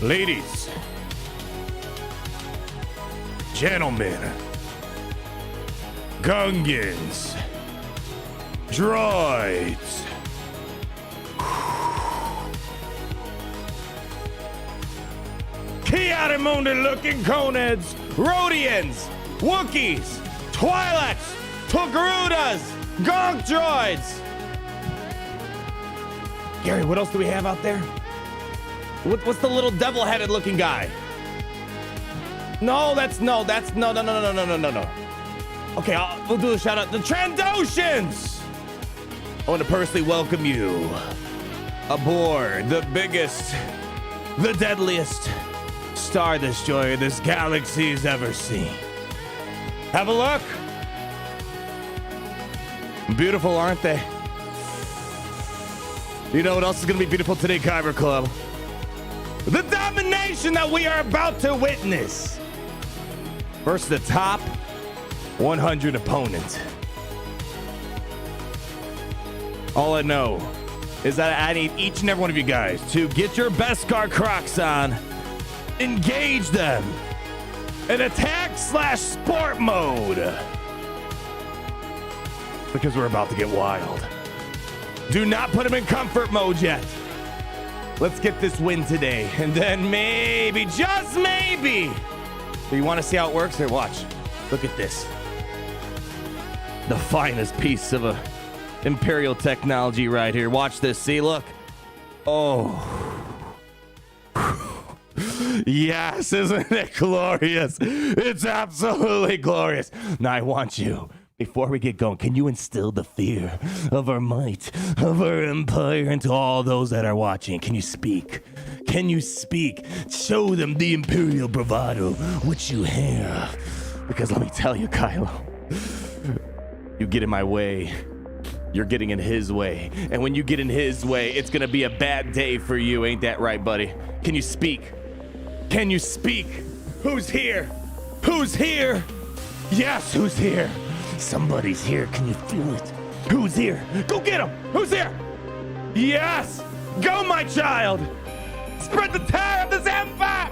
Ladies, gentlemen, Gungans, droids, Kiadimundi-looking Coneds, Rhodians, Wookiees, Twi'leks, Togrutas, Gonk droids. Gary, what else do we have out there? What's the little devil-headed looking guy? No. Okay, we'll do a shout out. The Trandoshans! I want to personally welcome you aboard the biggest, the deadliest Star Destroyer this galaxy's ever seen. Have a look. Beautiful, aren't they? You know what else is going to be beautiful today, Kyber Club? The domination that we are about to witness versus the top 100 opponent. All I know is that I need each and every one of you guys to get your Beskar Crocs on, engage them in attack/sport mode, because we're about to get wild. Do not put them in comfort mode yet. Let's get this win today, and then maybe, just maybe. Do you want to see how it works? Here, watch. Look at this. The finest piece of Imperial technology right here. Watch this. See, look. Oh. Yes, isn't it glorious? It's absolutely glorious. Now I want you, before we get going, can you instill the fear of our might, of our empire into all those that are watching? Can you speak? Can you speak? Show them the Imperial bravado, which you have. Because let me tell you, Kylo, you get in my way, you're getting in his way. And when you get in his way, it's gonna be a bad day for you. Ain't that right, buddy? Can you speak? Can you speak? Who's here? Who's here? Yes, who's here? Somebody's here. Can you feel it? Who's here? Go get him. Who's here? Yes. Go, my child. Spread the terror of this empire.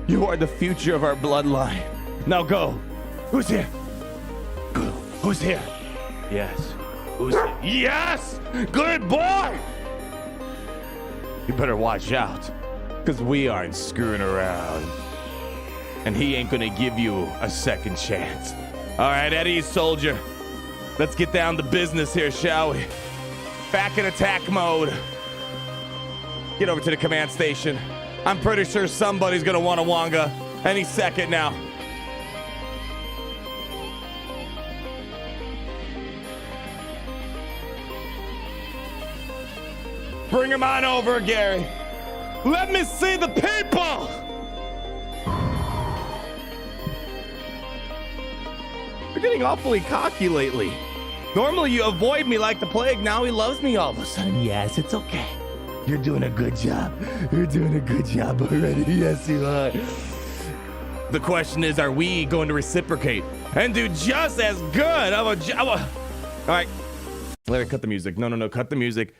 You are the future of our bloodline. Now go. Who's here? Who's here? Yes. Who's here? Yes. Good boy. You better watch out, because we aren't screwing around. And he ain't gonna give you a second chance. All right, at ease, soldier. Let's get down to business here, shall we? Back in attack mode. Get over to the command station. I'm pretty sure somebody's gonna want a Wanga any second now. Bring him on over, Gary. Let me see the people. You're getting awfully cocky lately. Normally you avoid me like the plague. Now he loves me all of a sudden. Yes, it's okay. You're doing a good job. You're doing a good job already. Yes, you are. The question is, are we going to reciprocate and do just as good of a job? All right. Larry, cut the music. No, cut the music.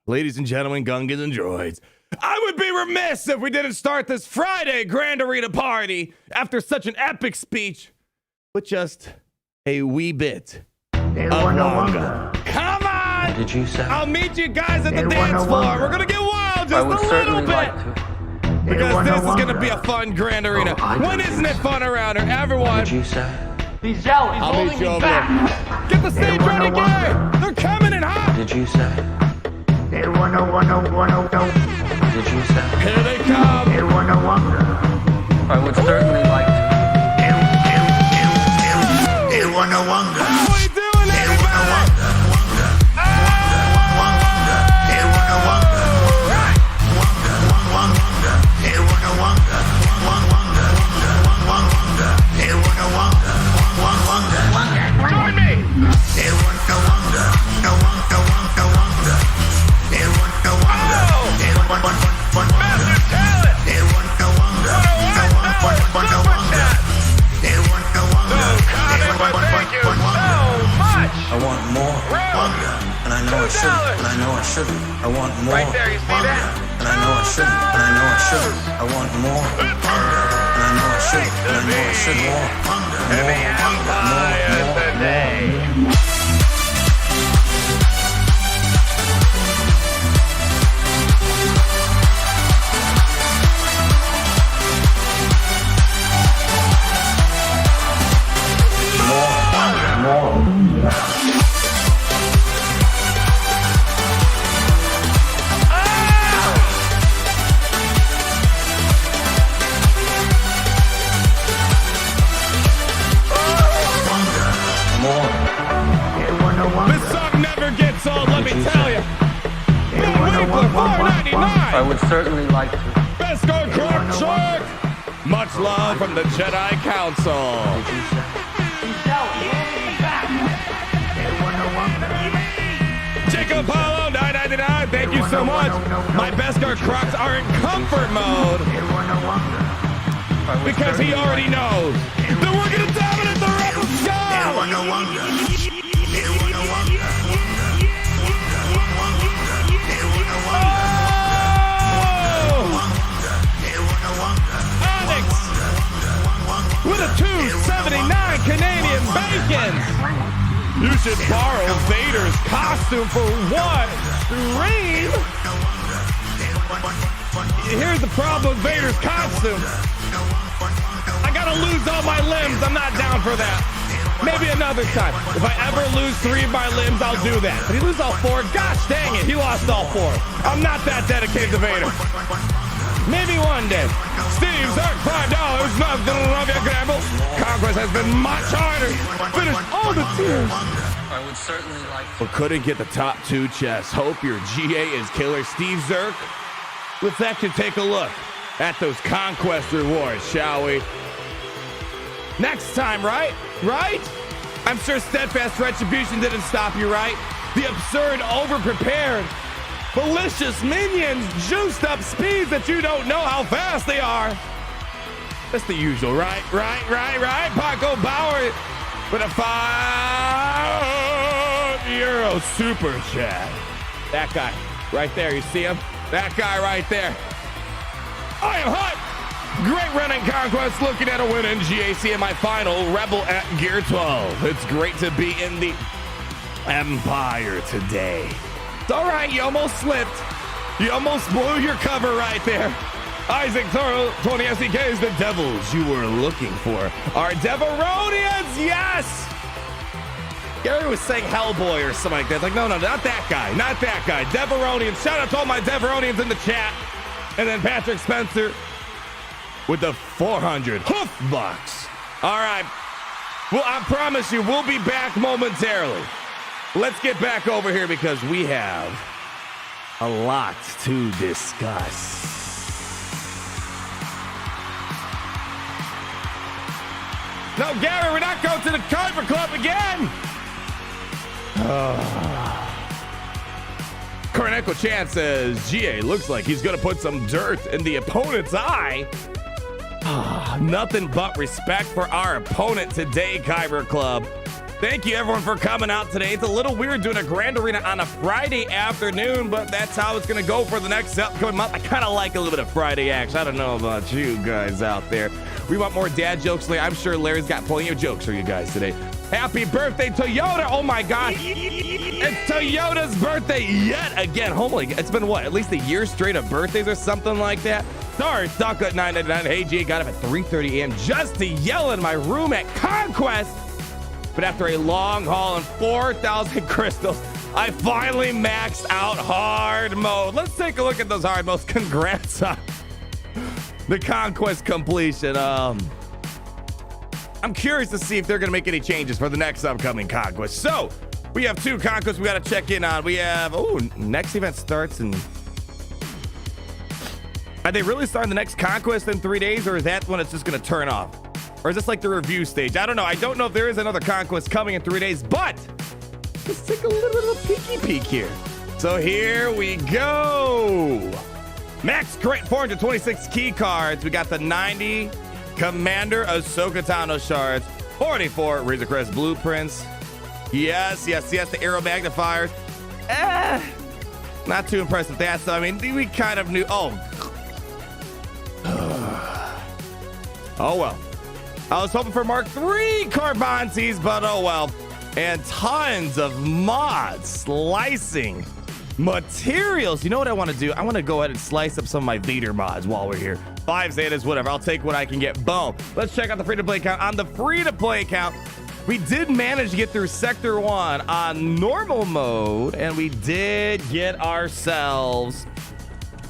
Ladies and gentlemen, Gungans and droids, I would be remiss if we didn't start this Friday Grand Arena party after such an epic speech with just a wee bit of Wanga. Come on! What did you say? I'll meet you guys at the dance floor. We're gonna get wild just a little bit. Because this is gonna be a fun Grand Arena. When isn't it fun around here? Everyone. What did you say? He's yelling. I'll meet you over there. Get the stage ready, Gary. They're coming in hot. What did you say? Did you say? Here they come. I would certainly like to. How we doing, everybody? Join me. Massive talent. Thank you so much. I want more. And I know I shouldn't. And I know I shouldn't. I want more. Right there, you see that? and I know I shouldn't, and I know I shouldn't. I want more, and I know I shouldn't, and I know I should more, more. This song never gets old, let me tell you. I would certainly like to. Beskar Croc Shark! Much love from the Jedi Council. Jacob Paulo 999, thank you so much. My Beskar Crocs are in comfort mode because he already knows that we're gonna dominate the Rebel sky. With a 279 Canadian bacon. You should borrow Vader's costume for one stream. Here's the problem with Vader's costume. I gotta lose all my limbs. I'm not down for that. Maybe another time. If I ever lose 3 of my limbs, I'll do that. Did he lose all 4? Gosh dang it, he lost all 4. I'm not that dedicated to Vader. Maybe one day. Steve, Zerk, $5. Nothing love you, Gamble. Conquest has been much harder. Finish all the tiers. I would certainly like to. But couldn't get the top 2 chests. Hope your GA is killer. Steve Zerk. Let's actually take a look at those conquest rewards, shall we? Next time, right? Right? I'm sure Steadfast Retribution didn't stop you, right? The absurd, over-prepared, malicious minions, juiced up speeds that you don't know how fast they are. That's the usual, right? Paco Bauer with a €5 super chat. That guy right there, you see him? That guy right there. I am hot. Great run in Conquest, looking at a win in GAC in my final Rebel at Gear 12. It's great to be in the Empire today. It's all right, you almost slipped. You almost blew your cover right there. Isaac Thorough, 20 SDKs, the devils you were looking for are Deveronians, yes! Gary was saying Hellboy or something like that. It's like, no, not that guy, not that guy. Deveronians, shout out to all my Deveronians in the chat. And then Patrick Spencer with the 400 hoof bucks. All right, well, I promise you, we'll be back momentarily. Let's get back over here because we have a lot to discuss. No, Gary, we're not going to the Kyber Club again. Corneco Chan says, GA looks like he's going to put some dirt in the opponent's eye. Nothing but respect for our opponent today, Kyber Club. Thank you, everyone, for coming out today. It's a little weird doing a Grand Arena on a Friday afternoon, but that's how it's going to go for the next upcoming month. I kind of like a little bit of Friday action. I don't know about you guys out there. We want more dad jokes later. I'm sure Larry's got plenty of jokes for you guys today. Happy birthday, Toyota. Oh, my God. It's Toyota's birthday yet again. Holy, it's been, what, at least a year straight of birthdays or something like that? Sorry, stuck at 999. Hey, G, got up at 3:30 a.m. just to yell in my room at Conquest. But after a long haul and 4,000 crystals, I finally maxed out hard mode. Let's take a look at those hard modes. Congrats on the Conquest completion. I'm curious to see if they're going to make any changes for the next upcoming Conquest. So, we have 2 Conquests we got to check in on. We have, next event starts in... Are they really starting the next Conquest in 3 days, or is that when it's just going to turn off? Or is this like the review stage? I don't know. I don't know if there is another Conquest coming in 3 days, but let's take a little bit of a peeky peek here. So here we go. Max crate 426 key cards. We got the 90 Commander Ahsoka Tano shards, 44 Razor Crest blueprints. Yes, the Aero magnifiers. Not too impressed with that. So, I mean, we kind of knew. Oh. Oh, well. I was hoping for Mark III Carbontes, but oh, well. And tons of mods, slicing, materials. You know what I want to do? I want to go ahead and slice up some of my Vader mods while we're here. 5 Zetas, whatever. I'll take what I can get. Boom. Let's check out the free-to-play account. On the free-to-play account, we did manage to get through Sector 1 on normal mode, and we did get ourselves,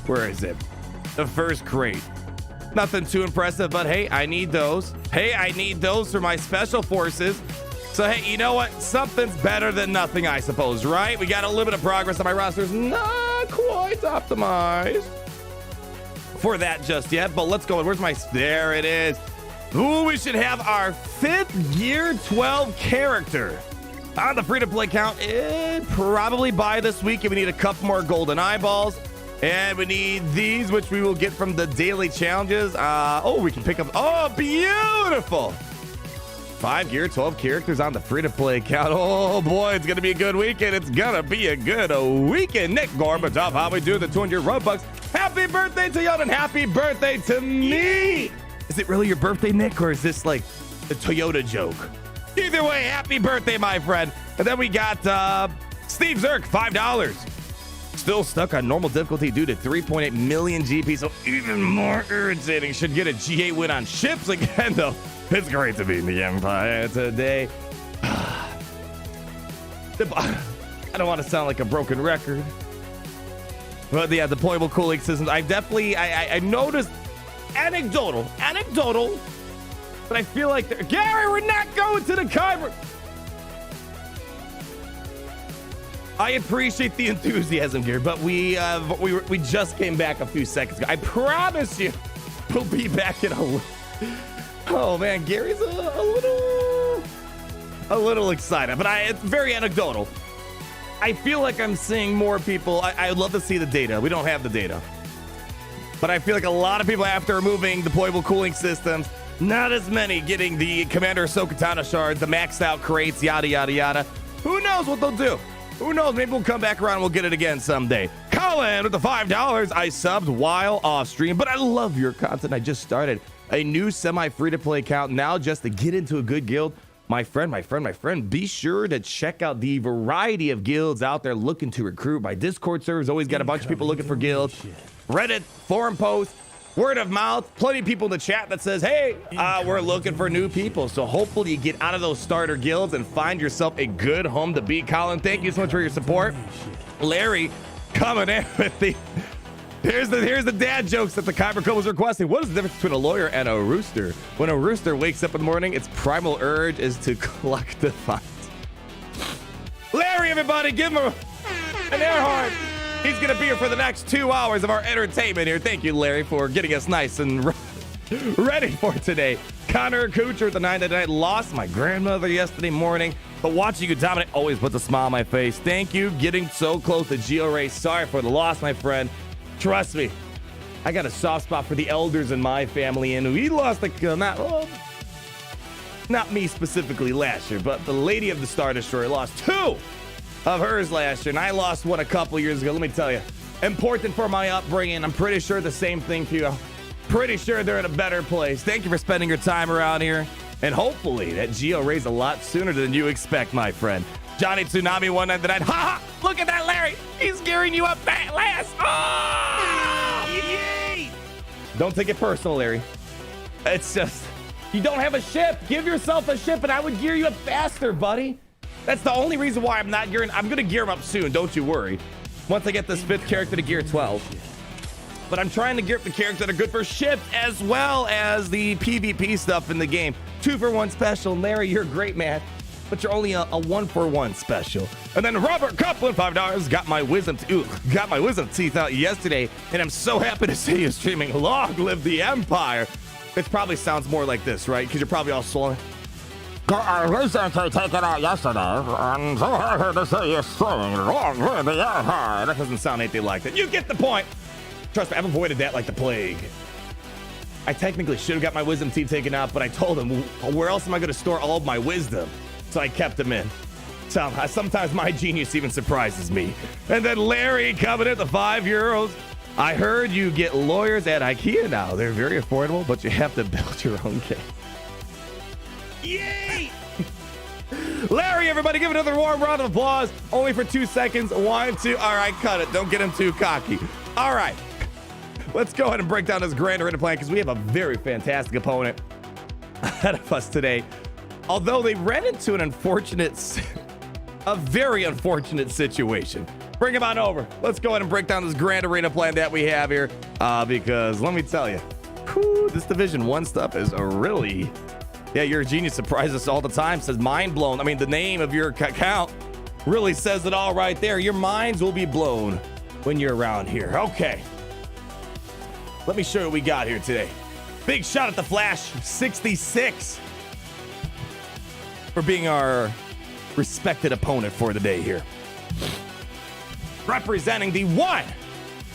where is it? The first crate. Nothing too impressive, but hey, I need those. Hey, I need those for my special forces. So hey, you know what? Something's better than nothing, I suppose, right? We got a little bit of progress on my roster's not quite optimized for that just yet, but let's go. Where's my, there it is. Ooh, we should have our 5th Gear 12 character on the free-to-play account. Probably by this week, and we need a couple more golden eyeballs. And we need these, which we will get from the daily challenges. Oh, we can pick up. Oh, beautiful. 5 Gear 12 characters on the free-to-play account. Oh, boy, it's going to be a good weekend. It's going to be a good weekend. Nick Gorbachev, how we do the 200 Robux. Happy birthday to Yoda, and happy birthday to me. Is it really your birthday, Nick, or is this like the Toyota joke? Either way, happy birthday, my friend. And then we got Steve Zirk, $5. Still stuck on normal difficulty due to 3.8 million GP, so even more irritating. Should get a G8 win on ships again, though. It's great to be in the Empire today. I don't want to sound like a broken record. But yeah, deployable cooling systems. I definitely, I noticed anecdotal, but I feel like, Gary, we're not going to the Kyber. I appreciate the enthusiasm, Gary, but we just came back a few seconds ago. I promise you, we'll be back in a little. Oh man, Gary's a little excited, but it's very anecdotal. I feel like I'm seeing more people. I would love to see the data. We don't have the data, but I feel like a lot of people, after removing deployable cooling systems, not as many getting the Commander Ahsoka Tano shards, the maxed out crates, yada yada yada. Who knows what they'll do? Who knows? Maybe we'll come back around and we'll get it again someday. Colin with the $5. I subbed while off stream, but I love your content. I just started a new semi-free-to-play account now just to get into a good guild. My friend, be sure to check out the variety of guilds out there looking to recruit. My Discord server's always got a bunch of people looking for guilds. Reddit, forum posts, word of mouth, plenty of people in the chat that says, hey, we're looking for new people. So hopefully you get out of those starter guilds and find yourself a good home to be. Colin, thank you so much for your support. Larry coming in with the... Here's the dad jokes that the Kyber Club was requesting. What is the difference between a lawyer and a rooster? When a rooster wakes up in the morning, its primal urge is to collect the funds. Larry, everybody, give him an air horn. He's going to be here for the next 2 hours of our entertainment here. Thank you, Larry, for getting us nice and ready for today. Connor Kucher with the 999. Lost my grandmother yesterday morning, but watching you dominate always puts a smile on my face. Thank you. Getting so close to Geo Race. Sorry for the loss, my friend. Trust me, I got a soft spot for the elders in my family, and we lost not me specifically last year, but the Lady of the Star Destroyer lost 2 of hers last year, and I lost one a couple years ago. Let me tell you, important for my upbringing. I'm pretty sure the same thing for you. Pretty sure they're in a better place. Thank you for spending your time around here, and hopefully that Geo raised a lot sooner than you expect, my friend. Johnny Tsunami 199. Ha ha! Look at that, Larry. He's gearing you up that last. Oh! Yay! Don't take it personal, Larry. It's just, you don't have a ship. Give yourself a ship, and I would gear you up faster, buddy. That's the only reason why I'm not gearing. I'm going to gear him up soon. Don't you worry. Once I get this 5th character to gear 12. But I'm trying to gear up the characters that are good for ships as well as the PvP stuff in the game. 2-for-1 special. Larry, you're a great man, but you're only a 1-for-1 special. And then Robert Copeland, $5, got my wisdom teeth out yesterday, and I'm so happy to see you streaming Long Live the Empire. It probably sounds more like this, right? Because you're probably all swollen. I recently taken out yesterday, and so happy to see you streaming Long Live the Empire. That doesn't sound anything like that. You get the point. Trust me, I've avoided that like the plague. I technically should have got my wisdom teeth taken out, but I told him, where else am I going to store all of my wisdom? So I kept them in. Sometimes my genius even surprises me. And then Larry coming at the €5. I heard you get lawyers at IKEA now. They're very affordable, but you have to build your own case. Yay! Larry, everybody, give another warm round of applause. Only for 2 seconds. 1, 2. All right, cut it. Don't get him too cocky. All right. Let's go ahead and break down this grand arena plan because we have a very fantastic opponent ahead of us today. Although they ran into a very unfortunate situation. Bring him on over. Let's go ahead and break down this grand arena plan that we have here. Because let me tell you, this Division 1 stuff is a really... Yeah, you're a genius. Surprises us all the time. Says mind blown. I mean, the name of your account really says it all right there. Your minds will be blown when you're around here. Okay. Let me show you what we got here today. Big shout at the Flash 66 for being our respected opponent for the day here. Representing the one,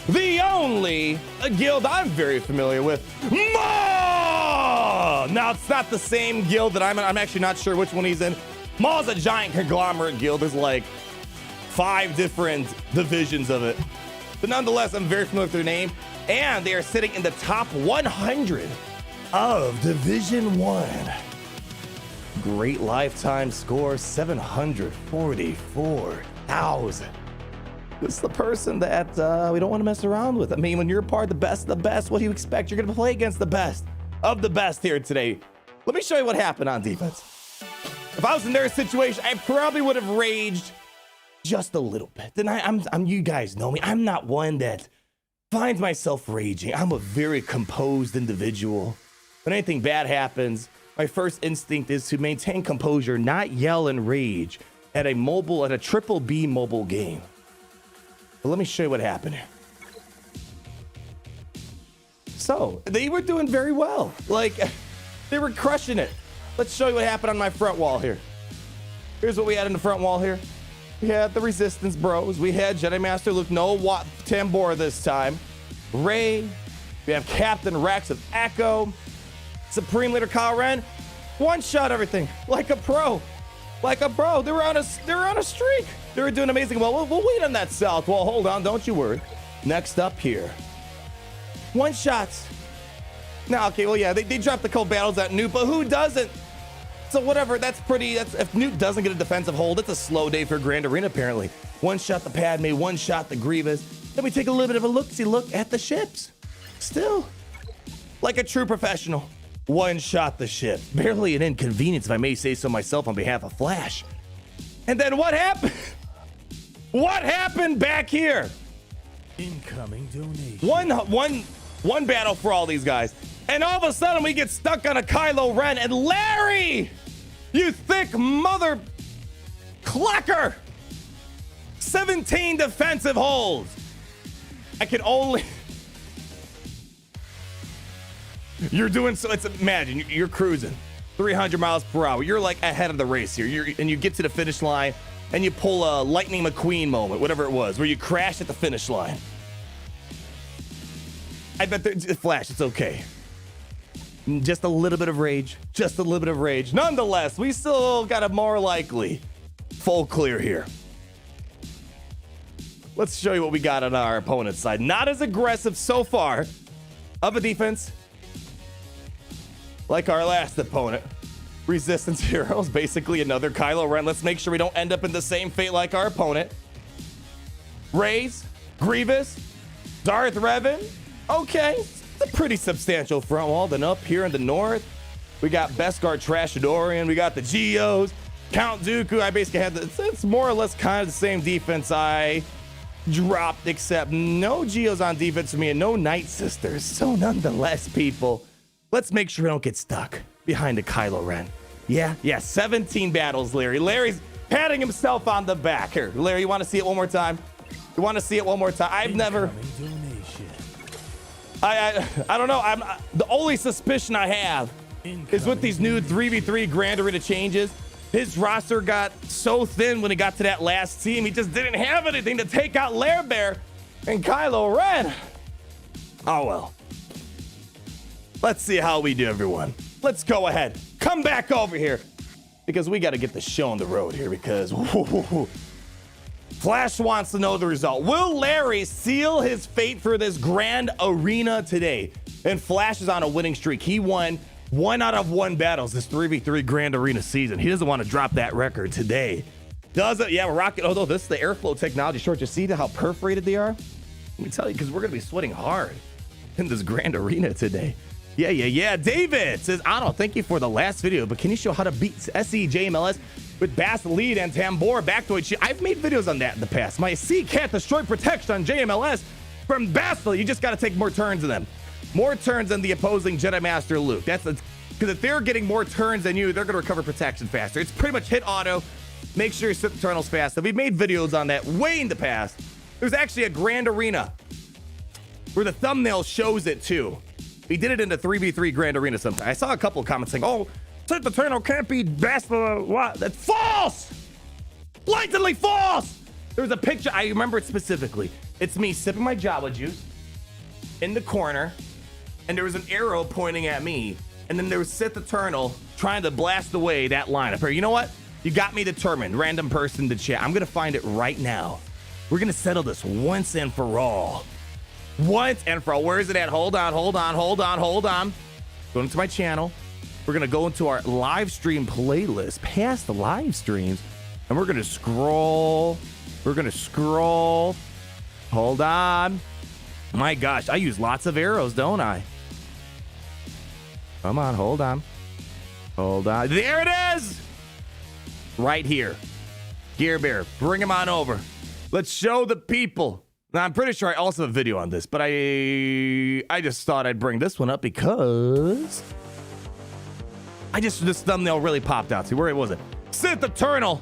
the only guild I'm very familiar with, Maul! Now, it's not the same guild that I'm in. I'm actually not sure which one he's in. Maul's a giant conglomerate guild. There's like 5 different divisions of it. But nonetheless, I'm very familiar with their name. And they are sitting in the top 100 of Division 1. Great lifetime score, 744,000. This is the person that we don't want to mess around with. I mean, when you're a part of the best, what do you expect? You're going to play against the best of the best here today. Let me show you what happened on defense. If I was in their situation, I probably would have raged just a little bit. And I'm you guys know me. I'm not one that finds myself raging. I'm a very composed individual. When anything bad happens, my first instinct is to maintain composure, not yell and rage at a triple B mobile game. But let me show you what happened here. So, they were doing very well. Like, they were crushing it. Let's show you what happened on my front wall here. Here's what we had in the front wall here. We had the Resistance Bros. We had Jedi Master Luke, no Tambora this time. Rey. We have Captain Rex of Echo. Supreme Leader Kylo Ren. One-shot everything. Like a pro. Like a pro. They were on a streak. They were doing amazing. Well, we'll wait on that south wall. Hold on. Don't you worry. Next up here. One-shots. Now, okay, well, yeah, they dropped the cold battles at Nute, but who doesn't? So whatever, if Nute doesn't get a defensive hold, it's a slow day for Grand Arena, apparently. One shot the Padme, one shot the Grievous. Then we take a little bit of a look at the ships. Still, like a true professional. One shot the ship. Barely an inconvenience, if I may say so myself on behalf of Flash. And then what happened? What happened back here? Incoming donation. One battle for all these guys. And all of a sudden we get stuck on a Kylo Ren and Larry, you thick mother clucker. 17 defensive holds. I can only... You're doing so, imagine you're cruising 300 miles per hour. You're like ahead of the race here. And you get to the finish line and you pull a Lightning McQueen moment, whatever it was, where you crash at the finish line. I bet Flash, it's okay. Just a little bit of rage. Just a little bit of rage. Nonetheless, we still got a more likely full clear here. Let's show you what we got on our opponent's side. Not as aggressive so far of a defense like our last opponent. Resistance Heroes, basically another Kylo Ren. Let's make sure we don't end up in the same fate like our opponent. Rey's, Grievous, Darth Revan. Okay, it's a pretty substantial front wall. Then up here in the north, we got Beskar Trashadorian. We got the Geos, Count Dooku. I basically had it's more or less kind of the same defense I dropped, except no Geos on defense for me and no Nightsisters. So nonetheless, people, let's make sure we don't get stuck behind a Kylo Ren. Yeah, 17 battles, Larry. Larry's patting himself on the back. Here, Larry, you want to see it one more time? You want to see it one more time? I've never... I don't know. The only suspicion I have is with these new 3v3 Grand Arena changes, his roster got so thin when he got to that last team, he just didn't have anything to take out Lair Bear and Kylo Ren. Oh, well. Let's see how we do, everyone. Let's go ahead. Come back over here. because we got to get the show on the road here because Flash wants to know the result. Will Larry seal his fate for this grand arena today? And Flash is on a winning streak. He won 1 out of 1 battles this 3v3 grand arena season. He doesn't want to drop that record today. Does it? Yeah, we're rocking. Although this is the airflow technology short. You see how perforated they are? Let me tell you, because we're going to be sweating hard in this grand arena today. Yeah. David says, Tano, thank you for the last video, but can you show how to beat SEJMLS with Bass Lead and Tambor Backdoid? I've made videos on that in the past. My C can't destroy protection on JMLS from Bass. You just got to take more turns than them. More turns than the opposing Jedi Master Luke. That's because if they're getting more turns than you, they're going to recover protection faster. It's pretty much hit auto. Make sure your Sith Eternal's fast. We've made videos on that way in the past. There's actually a grand arena where the thumbnail shows it too. We did it in the 3v3 grand arena sometime. I saw a couple of comments saying, oh, Sith Eternal can't be best. What? That's false! Blatantly false! There was a picture, I remember it specifically. It's me sipping my Jawa juice in the corner, and there was an arrow pointing at me, and then there was Sith Eternal trying to blast away that lineup. You know what? You got me determined, random person to chat. I'm gonna find it right now. We're gonna settle this once and for all. Once and for all. Where is it at? Hold on. Go into my channel. We're gonna go into our live stream playlist, past the live streams, and we're gonna scroll. Hold on. My gosh, I use lots of arrows, don't I? Come on, hold on. There it is! Right here. Gear Bear, bring him on over. Let's show the people. Now, I'm pretty sure I also have a video on this, but I just thought I'd bring this one up because this thumbnail really popped out. See, where was it? Sith Eternal,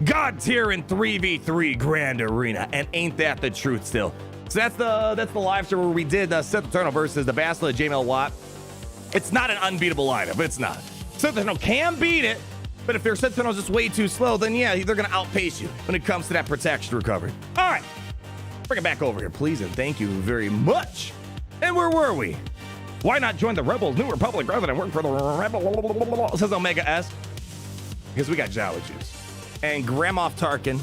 God tier in 3v3 Grand Arena, and ain't that the truth still? So that's the live stream where we did Sith Eternal versus the Bastila J-Mel Watt. It's not an unbeatable lineup. It's not. Sith Eternal can beat it, but if their Sith Eternal is just way too slow, then yeah, they're gonna outpace you when it comes to that protection recovery. All right. Bring it back over here, please, and thank you very much. And where were we? Why not join the Rebels, New Republic, rather than work for the Rebel? Says Omega S. Because we got Jawa juice. And Grandma Tarkin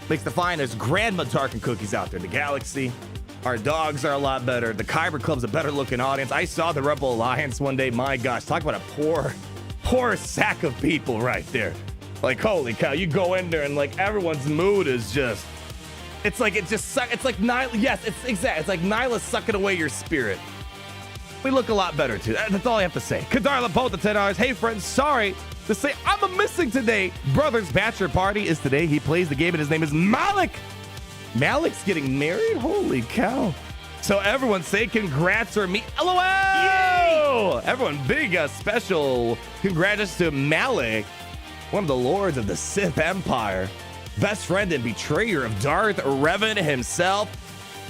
makes the finest Grandma Tarkin cookies out there in the galaxy. Our dogs are a lot better. The Kyber Club's a better looking audience. I saw the Rebel Alliance one day. My gosh, talk about a poor sack of people right there. Like, holy cow, you go in there and like everyone's mood is just... It's like Nyla. Yes, it's exact. It's like Nyla sucking away your spirit. We look a lot better too. That's all I have to say. Kadar Lapote, the $10. Hey friends, sorry to say I'm missing today. Brother's bachelor party is today. He plays the game and his name is Malak. Malak's getting married. Holy cow! So everyone say congrats or me. LOL. Yay! Everyone, big special congrats to Malak, one of the lords of the Sith Empire. Best friend and betrayer of Darth Revan himself.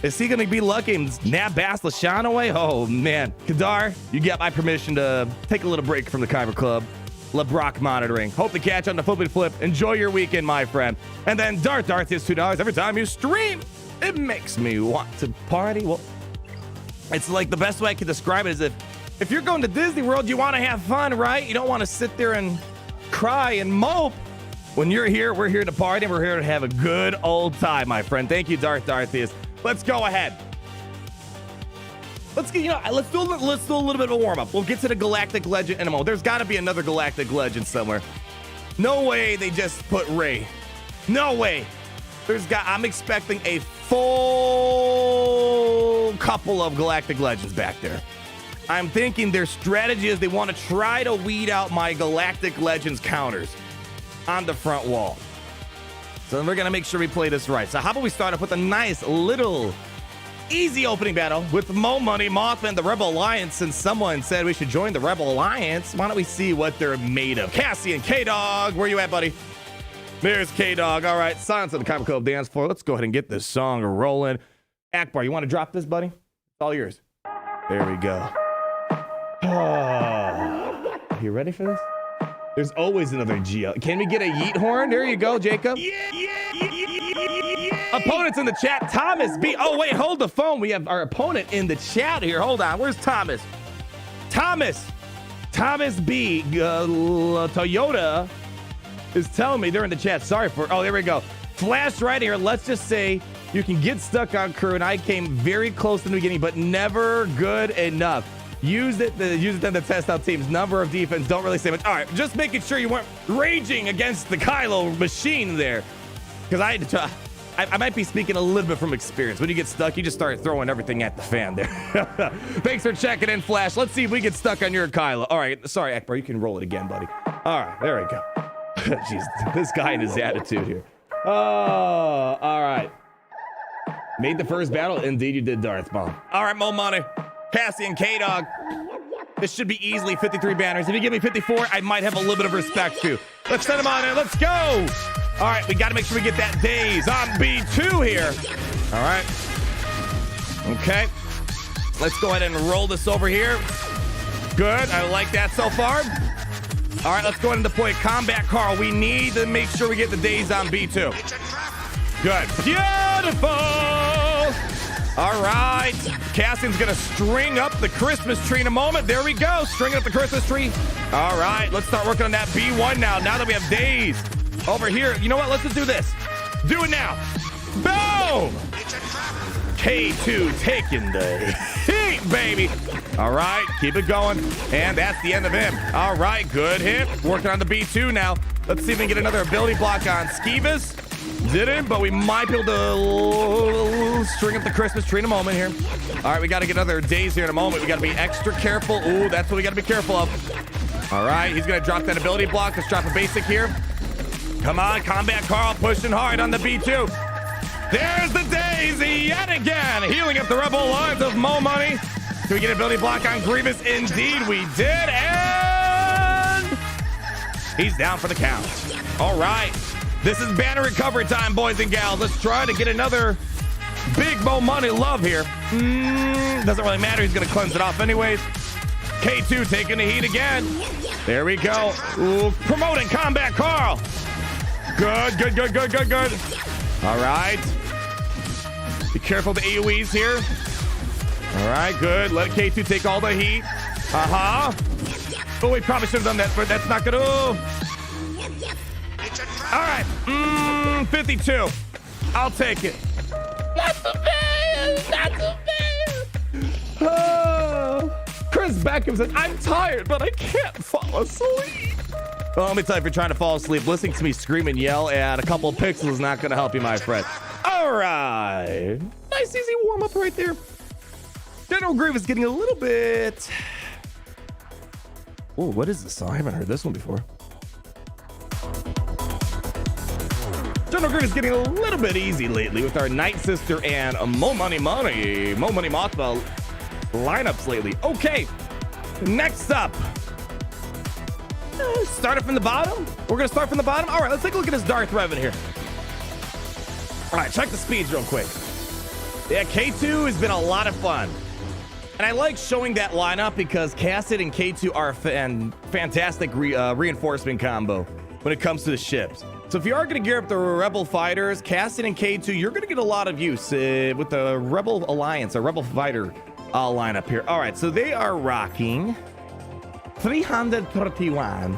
Is he going to be lucky and nab Bass LaShawn away? Oh, man. Kadar, you get my permission to take a little break from the Kyber Club. LeBrock monitoring. Hope to catch on the Flippity Flip. Enjoy your weekend, my friend. And then Darth is $2 every time you stream. It makes me want to party. Well, it's like the best way I can describe it is if you're going to Disney World, you want to have fun, right? You don't want to sit there and cry and mope. When you're here, we're here to party, and we're here to have a good old time, my friend. Thank you, Darthius. Let's go ahead. Let's do a little bit of a warm-up. We'll get to the Galactic Legend in a moment. There's got to be another Galactic Legend somewhere. No way they just put Rey. No way. I'm expecting a full couple of Galactic Legends back there. I'm thinking their strategy is they want to try to weed out my Galactic Legends counters on the front wall. So we're gonna make sure we play this right. So how about we start off with a nice little easy opening battle with Mo Money, Moth, and the Rebel Alliance. Since someone said we should join the Rebel Alliance, why don't we see what they're made of? Cassie and K-Dog, where you at, buddy? There's K-Dog. All right, silence on the Kyber Club dance floor. Let's go ahead and get this song rolling. Akbar, you want to drop this, buddy? It's all yours. There we go. Oh, you ready for this? There's always another Geo. Can we get a yeet horn? There you go, Jacob. Opponents in the chat. Thomas B. Oh, wait, hold the phone. We have our opponent in the chat here. Hold on. Where's Thomas? Thomas B. Toyota is telling me during the chat. Sorry for, oh, there we go. Flash right here. Let's just say you can get stuck on crew, and I came very close in the beginning, but never good enough. Use it then to test out teams. Number of defense, don't really say much. All right, just making sure you weren't raging against the Kylo machine there. Because I might be speaking a little bit from experience. When you get stuck, you just start throwing everything at the fan there. Thanks for checking in, Flash. Let's see if we get stuck on your Kylo. All right, sorry, Akbar, you can roll it again, buddy. All right, there we go. Jeez, this guy and his attitude here. Oh, all right. Made the first battle. Indeed, you did, Darth Maul. All right, Mo Money. Cassie and K-Dog. This should be easily 53 banners. If you give me 54, I might have a little bit of respect too. Let's send them on in. Let's go. All right, we got to make sure we get that days on B2 here. All right. Okay. Let's go ahead and roll this over here. Good. I like that so far. All right, let's go ahead and deploy Combat Carl. We need to make sure we get the days on B2. Good. Beautiful. All right. Cassian's going to string up the Christmas tree in a moment. There we go. Stringing up the Christmas tree. All right. Let's start working on that B1 now that we have days over here. You know what? Let's just do this. Do it now. Boom. K2 taking the heat, baby. All right. Keep it going. And that's the end of him. All right. Good hit. Working on the B2 now. Let's see if we can get another ability block on Skeevis. Didn't, but we might be able to string up the Christmas tree in a moment here. All right, we got to get another days here in a moment. We got to be extra careful. Ooh, that's what we got to be careful of. All right, he's going to drop that ability block. Let's drop a basic here. Come on, Combat Carl pushing hard on the B2. There's the daisy yet again. Healing up the Rebel lines of Mo Money. Can we get an ability block on Grievous? Indeed, we did. And he's down for the count. All right. This is banner recovery time, boys and gals. Let's try to get another big Mo Money love here. Doesn't really matter. He's going to cleanse it off anyways. K2 taking the heat again. There we go. Ooh, promoting Combat Carl. Good, good, good, good, good, good. All right. Be careful of the AoEs here. All right, good. Let K2 take all the heat. Oh, we probably should have done that, but that's not good. Oh. All right, 52. I'll take it. Not so bad. Not so bad. Oh. Chris Beckham said, I'm tired, but I can't fall asleep. Well, let me tell you, if you're trying to fall asleep, listening to me scream and yell at a couple of pixels is not going to help you, my friend. All right. Nice, easy warm-up right there. General Grievous getting a little bit... Oh, what is this song? I haven't heard this one before. General Grievous getting a little bit easy lately with our Nightsister and Mo Money Mothbell lineups lately. Okay, next up. Start it from the bottom? We're going to start from the bottom? All right, let's take a look at this Darth Revan here. All right, check the speeds real quick. Yeah, K2 has been a lot of fun. And I like showing that lineup because Cassid and K2 are a fantastic reinforcement combo when it comes to the ships. So if you are going to gear up the Rebel fighters, Cassid and K2, you're going to get a lot of use with the Rebel Alliance, or Rebel Fighter lineup here. All right, so they are rocking 331.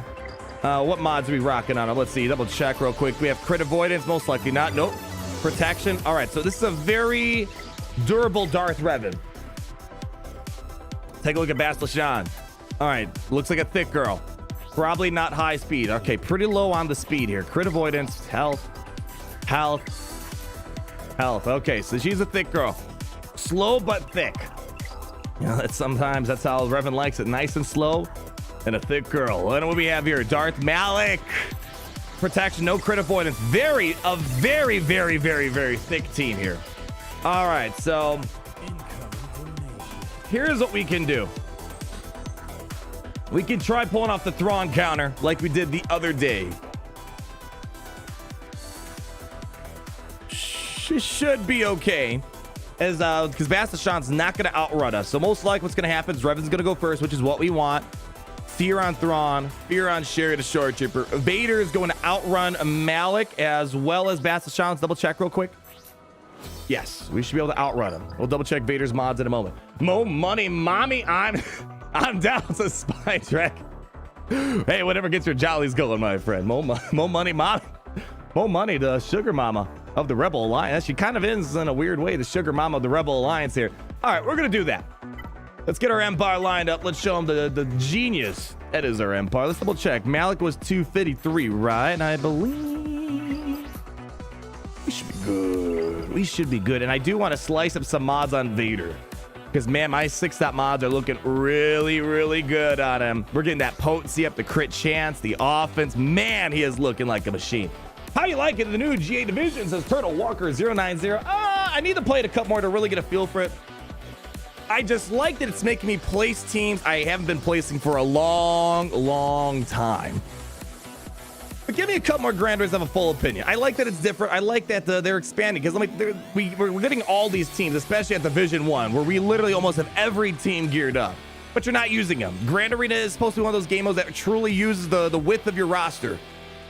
What mods are we rocking on them? Let's see, double check real quick. We have crit avoidance, most likely not. Nope. Protection. All right, so this is a very durable Darth Revan. Take a look at Bastila Shan. All right, looks like a thick girl. Probably not high speed. Okay, pretty low on the speed here. Crit avoidance, health. Okay, so she's a thick girl. Slow but thick. You know, sometimes that's how Revan likes it. Nice and slow and a thick girl. And what we have here, Darth Malak. Protection, no crit avoidance. Very thick team here. All right, so here's what we can do. We can try pulling off the Thrawn counter like we did the other day. Should be okay, as because Bastila Shan's not going to outrun us. So most likely what's going to happen is Revan's going to go first, which is what we want. Fear on Thrawn, fear on Sherry the Short Trooper. Vader is going to outrun Malak as well as Bastila Shan. Let's double check real quick. Yes, we should be able to outrun him. We'll double check Vader's mods in a moment. Mo Money Mommy, I'm down to Spy Track. Hey, whatever gets your jollies going, my friend. More money, mom. More money to Sugar Mama of the Rebel Alliance. She kind of is, in a weird way, the Sugar Mama of the Rebel Alliance here. All right, we're going to do that. Let's get our Empire lined up. Let's show them the genius that is our Empire. Let's double check. Malak was 253, right? And I believe we should be good. We should be good. And I do want to slice up some mods on Vader. Because, man, my 6-stop mods are looking really, really good on him. We're getting that potency up, the crit chance, the offense. Man, he is looking like a machine. How you like it? The new GA division, says Turtle Walker 090. I need to play it a couple more to really get a feel for it. I just like that it's making me place teams I haven't been placing for a long, long time. But give me a couple more granders of a full opinion. I like that it's different. I like that they're expanding because we're getting all these teams, especially at Division 1, where we literally almost have every team geared up. But you're not using them. Grand Arena is supposed to be one of those game modes that truly uses the width of your roster.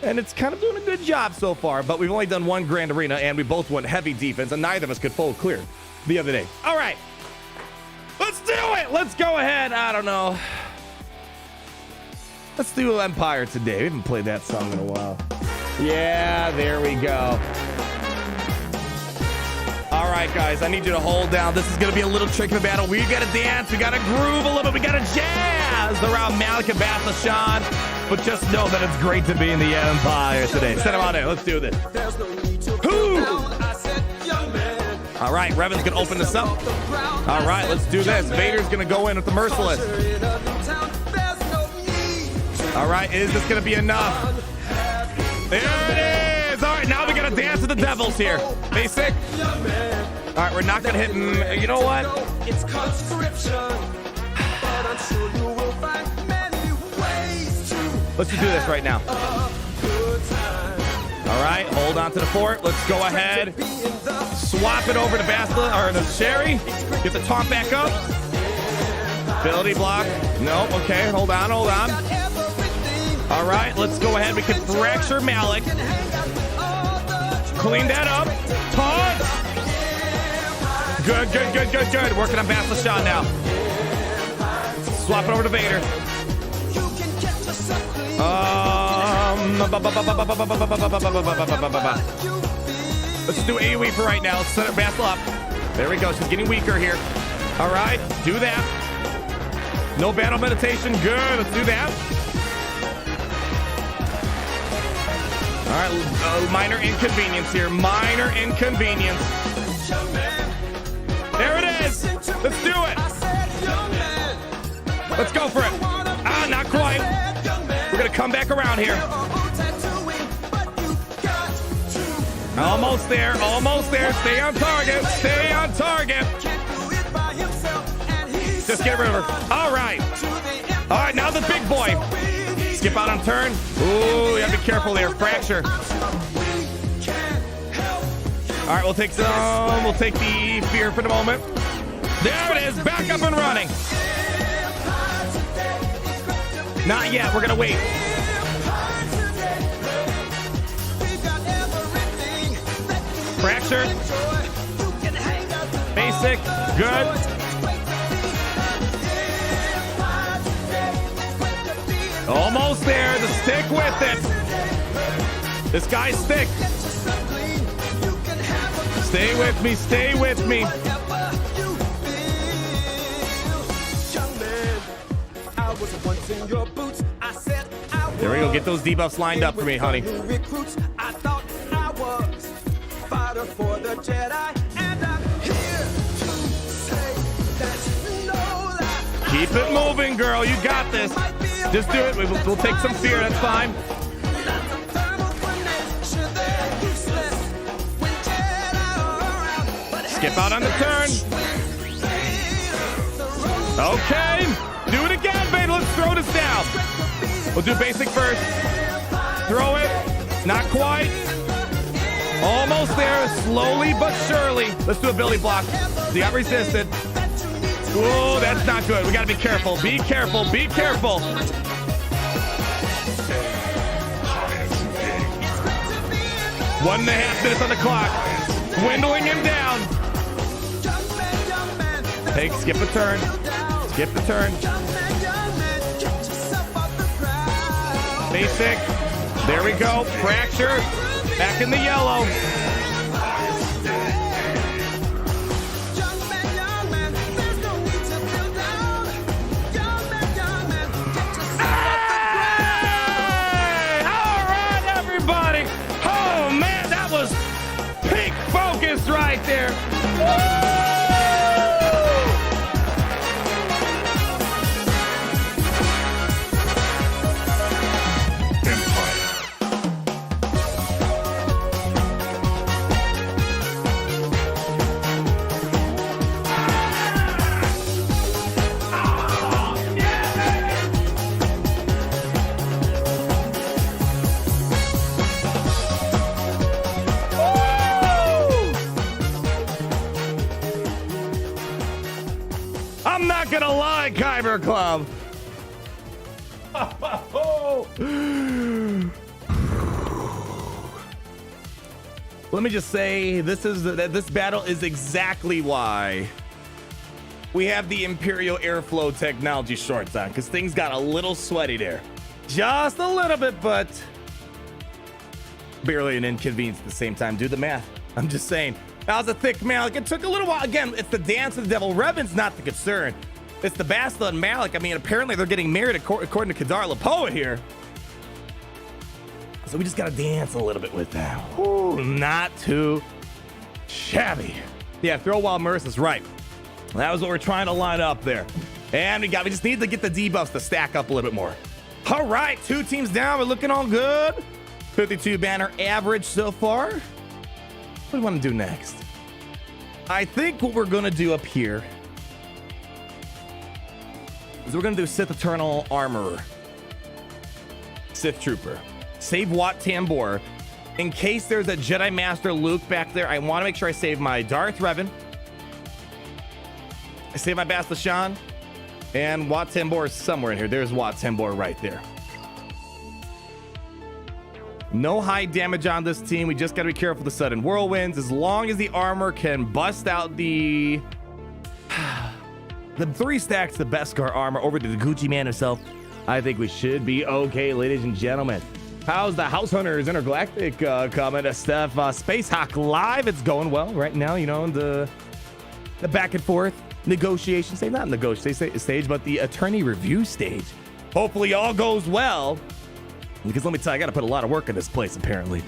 And it's kind of doing a good job so far, but we've only done one Grand Arena, and we both went heavy defense, and neither of us could fold clear the other day. All right. Let's do it. Let's go ahead. I don't know. Let's do Empire today. We haven't played that song in a while. Yeah, there we go. All right, guys, I need you to hold down. This is going to be a little tricky battle. We got to dance. We got to groove a little bit. We got to jazz around Malak and Bathashan. But just know that it's great to be in the Empire today. Send them on in. Let's do this. Whoo! All right, Revan's going to open this up. All right, let's do this. Vader's going to go in with the Merciless. All right, is this going to be enough? There it is. All right, now we got to dance with the devils here. Basic. All right, we're not going to hit him. You know what? It's conscription, but I'm sure you will find many ways to. Let's just do this right now. All right, hold on to the fort. Let's go ahead. Swap it over to Bastila or to Sherry. Get the taunt back up. Ability block. No, okay, hold on. All right, let's go ahead. We can fracture Malak. Clean that up. Taunt. Good. Working on Bastila now. Swap it over to Vader. Let's do AoE for right now. Let's set it Bastila up. There we go. She's getting weaker here. All right, do that. No battle meditation. Good. Let's do that. All right, minor inconvenience here. Minor inconvenience. There it is. Let's do it. Let's go for it. Not quite. We're going to come back around here. Almost there. Stay on target. Just get rid of her. All right, now the big boy. Skip out on turn. Ooh, you have to be careful there. Fracture. All right, we'll take the fear for the moment. There it is. Back up and running. Not yet. We're going to wait. Fracture. Basic. Good. Almost there. The stick with it. This guy's stick. Stay with me. There we go. Get those debuffs lined up for me, honey. I thought I was fighter for the Jedi, and I'm here to say that no lie. Keep it moving, girl. You got this. Just do it. We'll take some fear. That's fine. Skip out on the turn. Okay. Do it again, baby. Let's throw this down. We'll do basic first. Throw it. Not quite. Almost there. Slowly but surely. Let's do ability block. They got resisted. Whoa, that's not good. We got to be careful. Be careful. 1.5 minutes on the clock. Dwindling him down. Skip a turn. Basic. There we go. Fracture. Back in the yellow. Young man, there's no need to feel down. Young man, get yourself Hey! All right, everybody. Oh, man, that was peak focus right there. Woo! I'm not gonna lie, Kyber Club. Let me just say, this battle is exactly why we have the Imperial Airflow technology shorts on, because things got a little sweaty there. Just a little bit, but barely an inconvenience at the same time. Do the math. I'm just saying. That was a thick Malak. It took a little while. Again, it's the dance of the devil. Revan's not the concern. It's the Bastila and Malak. I mean, apparently they're getting married according to Kadar Lapoa here. So we just gotta dance a little bit with that. Ooh, not too shabby. Yeah, throw while merciless, right. That was what we're trying to line up there. And we just need to get the debuffs to stack up a little bit more. All right, 2 teams down. We're looking all good. 52 banner average so far. What do we want to do next? I think what we're going to do up here is we're going to do Sith Eternal Armorer. Sith Trooper. Save Wat Tambor. In case there's a Jedi Master Luke back there, I want to make sure I save my Darth Revan. I save my Bastila Shan. And Wat Tambor is somewhere in here. There's Wat Tambor right there. No high damage on this team. We just got to be careful with the sudden whirlwinds. As long as the armor can bust out the 3 stacks, the Beskar armor over to the Gucci man himself, I think we should be okay, ladies and gentlemen. How's the House Hunters Intergalactic comment? Steph, Space Hawk Live. It's going well right now, you know, in the back and forth negotiation stage, not negotiation stage, but the attorney review stage. Hopefully all goes well. Because let me tell you, I got to put a lot of work in this place, apparently.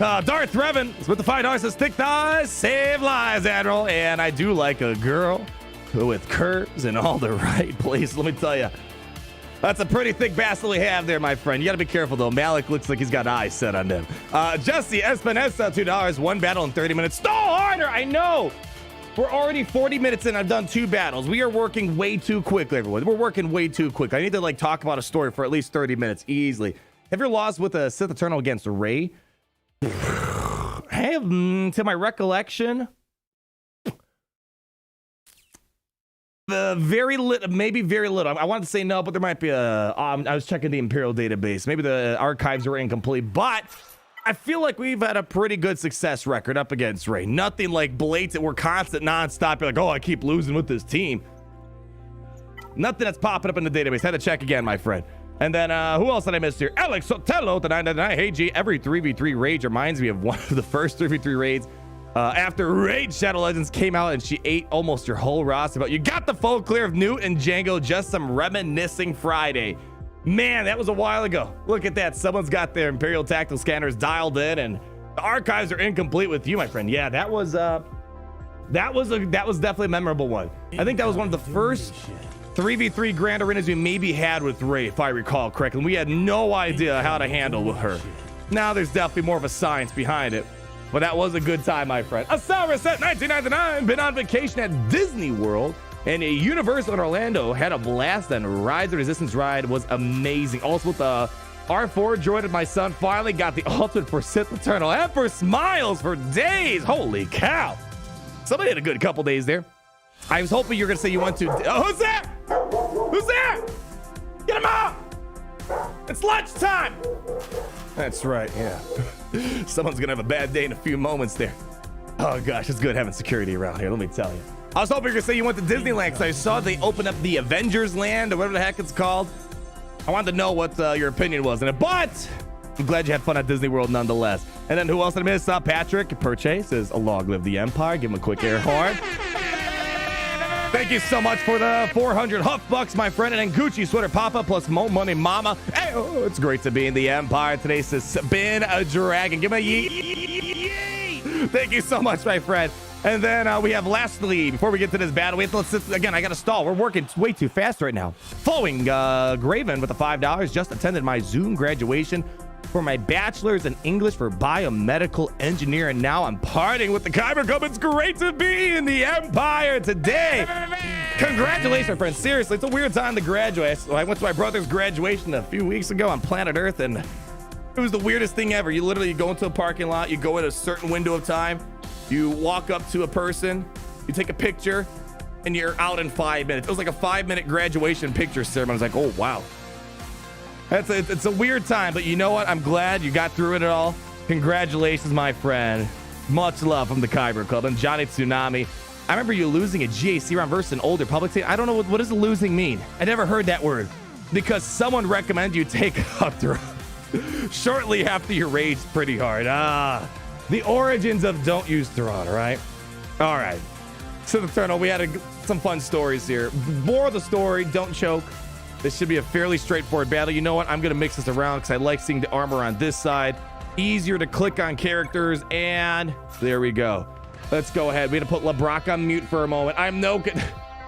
Darth Revan is with the $5 says, thick thighs, save lives, Admiral. And I do like a girl with curves in all the right places. Let me tell you, that's a pretty thick bastard we have there, my friend. You got to be careful, though. Malak looks like he's got eyes set on them. Jesse Espinesa, $2. 1 battle in 30 minutes. Stall harder, I know. We're already 40 minutes in. I've done 2 battles. We are working way too quickly, everyone. We're working way too quick. I need to talk about a story for at least 30 minutes easily. Have you lost with a Sith Eternal against Rey? To my recollection, very little, maybe very little. I wanted to say no, but there might be I was checking the Imperial database. Maybe the archives are incomplete, but I feel like we've had a pretty good success record up against Rey. Nothing like blatant. We're constant, nonstop. You're like, oh, I keep losing with this team. Nothing that's popping up in the database. Had to check again, my friend. And then, who else did I miss here? Alex Sotelo, the 999. Hey, G, every 3v3 raid reminds me of one of the first 3v3 raids. After Raid Shadow Legends came out and she ate almost your whole roster. But you got the full clear of Nute and Jango, just some reminiscing Friday. Man, that was a while ago. Look at that. Someone's got their Imperial Tactical Scanners dialed in, and the archives are incomplete with you, my friend. Yeah, that was definitely a memorable one. I think that was one of the first 3v3 Grand Arenas we maybe had with Rey, if I recall correctly. And we had no idea how to handle with her. Now there's definitely more of a science behind it. But that was a good time, my friend. Osiris at 1999, been on vacation at Disney World, and a Universal in Orlando. Had a blast, and Rise of the Resistance ride was amazing. Also with the R4 droid and my son finally got the ultimate for Sith Eternal and for smiles for days. Holy cow. Somebody had a good couple days there. I was hoping you were going to say you went to... Oh, who's there? Who's there? Get him out! It's lunchtime! That's right, yeah. Someone's going to have a bad day in a few moments there. Oh, gosh, it's good having security around here, let me tell you. I was hoping you were going to say you went to Disneyland because I saw they opened up the Avengers Land or whatever the heck it's called. I wanted to know what your opinion was in it, but I'm glad you had fun at Disney World nonetheless. And then who else did I miss? Patrick Perche says, "A long live the Empire." Give him a quick air horn. Thank you so much for the 400 Huff Bucks, my friend. And then Gucci Sweater Papa plus Mo Money Mama. Hey, oh, it's great to be in the Empire today. Says, "Been a dragon." Give me a yee. Thank you so much, my friend. And then we have lastly, before we get to this battle, again, I got to stall. We're working way too fast right now. Flowing Graven with the $5. Just attended my Zoom graduation for my bachelor's in English for biomedical engineering. Now I'm partying with the Kyber Club. It's great to be in the Empire today. Congratulations, friends. Seriously, it's a weird time to graduate. So I went to my brother's graduation a few weeks ago on planet Earth, and it was the weirdest thing ever. You literally go into a parking lot, you go in a certain window of time, you walk up to a person, you take a picture, and you're out in 5 minutes. It was like a 5-minute graduation picture ceremony. I was like, oh, wow. It's a weird time, but you know what? I'm glad you got through it all. Congratulations, my friend. Much love from the Kyber Club. And Johnny Tsunami, I remember you losing a GAC round versus an older public team. I don't know, what does losing mean? I never heard that word. Because someone recommended you take a throw shortly after you raged pretty hard. The origins of don't use Thrawn, right? All right. Sith Eternal, we had some fun stories here. More of the story, don't choke. This should be a fairly straightforward battle. You know what? I'm going to mix this around because I like seeing the armor on this side. Easier to click on characters. And there we go. Let's go ahead. We're going to put LeBrock on mute for a moment.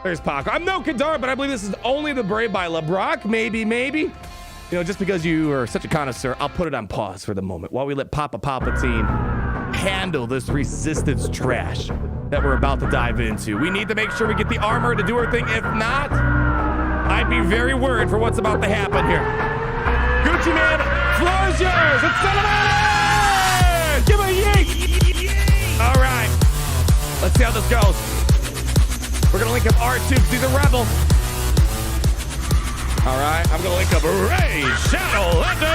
There's Paco. I'm no Kadar, but I believe this is only the Brave by LeBrock. Maybe. You know, just because you are such a connoisseur, I'll put it on pause for the moment while we let Papa Palpatine handle this resistance trash that we're about to dive into. We need to make sure we get the armor to do our thing. If not, I'd be very worried for what's about to happen here. Gucci Man, floor is yours. It's cinematic. Give me a yeet. All right. Let's see how this goes. We're going to link up R2 because he's a rebel. All right. I'm going to link up Rey Shadow Legends.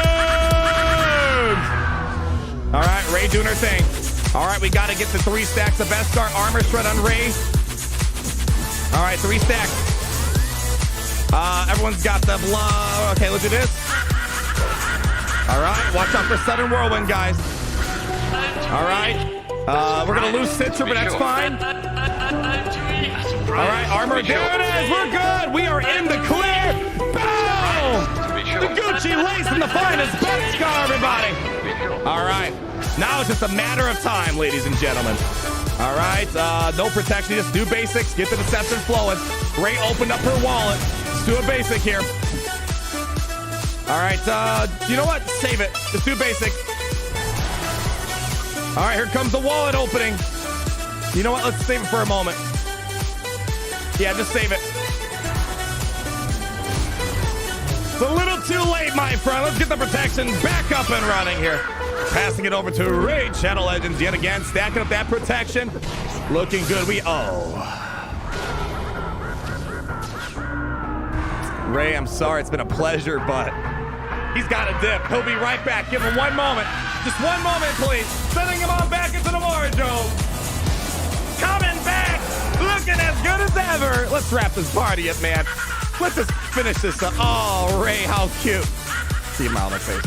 All right. Rey doing her thing. All right. We got to get the 3 stacks of Beskar armor shred on Rey. All right. 3 stacks. Everyone's got the blood. Okay, let's do this. All right, watch out for sudden whirlwind, guys. All right, we're gonna lose Citra, but that's fine. All right, armor, there it is. We're good. We are in the clear. Boom! The Gucci lace and the finest Beskar, everybody. All right, now it's just a matter of time, ladies and gentlemen. All right, no protection, just do basics. Get the deception flowing. Rey opened up her wallet. Let's do a basic here. All right, you know what? Save it. Just do basic. All right, here comes the wallet opening. You know what? Let's save it for a moment. Yeah, just save it. It's a little too late, my friend. Let's get the protection back up and running here. Passing it over to Raid Shadow Legends yet again. Stacking up that protection. Looking good. Rey, I'm sorry. It's been a pleasure, but he's got a dip. He'll be right back. Give him 1 moment. Just 1 moment, please. Sending him on back into the wardrobe. Coming back. Looking as good as ever. Let's wrap this party up, man. Let's just finish this up. Oh, Rey, how cute. See a smile on my face.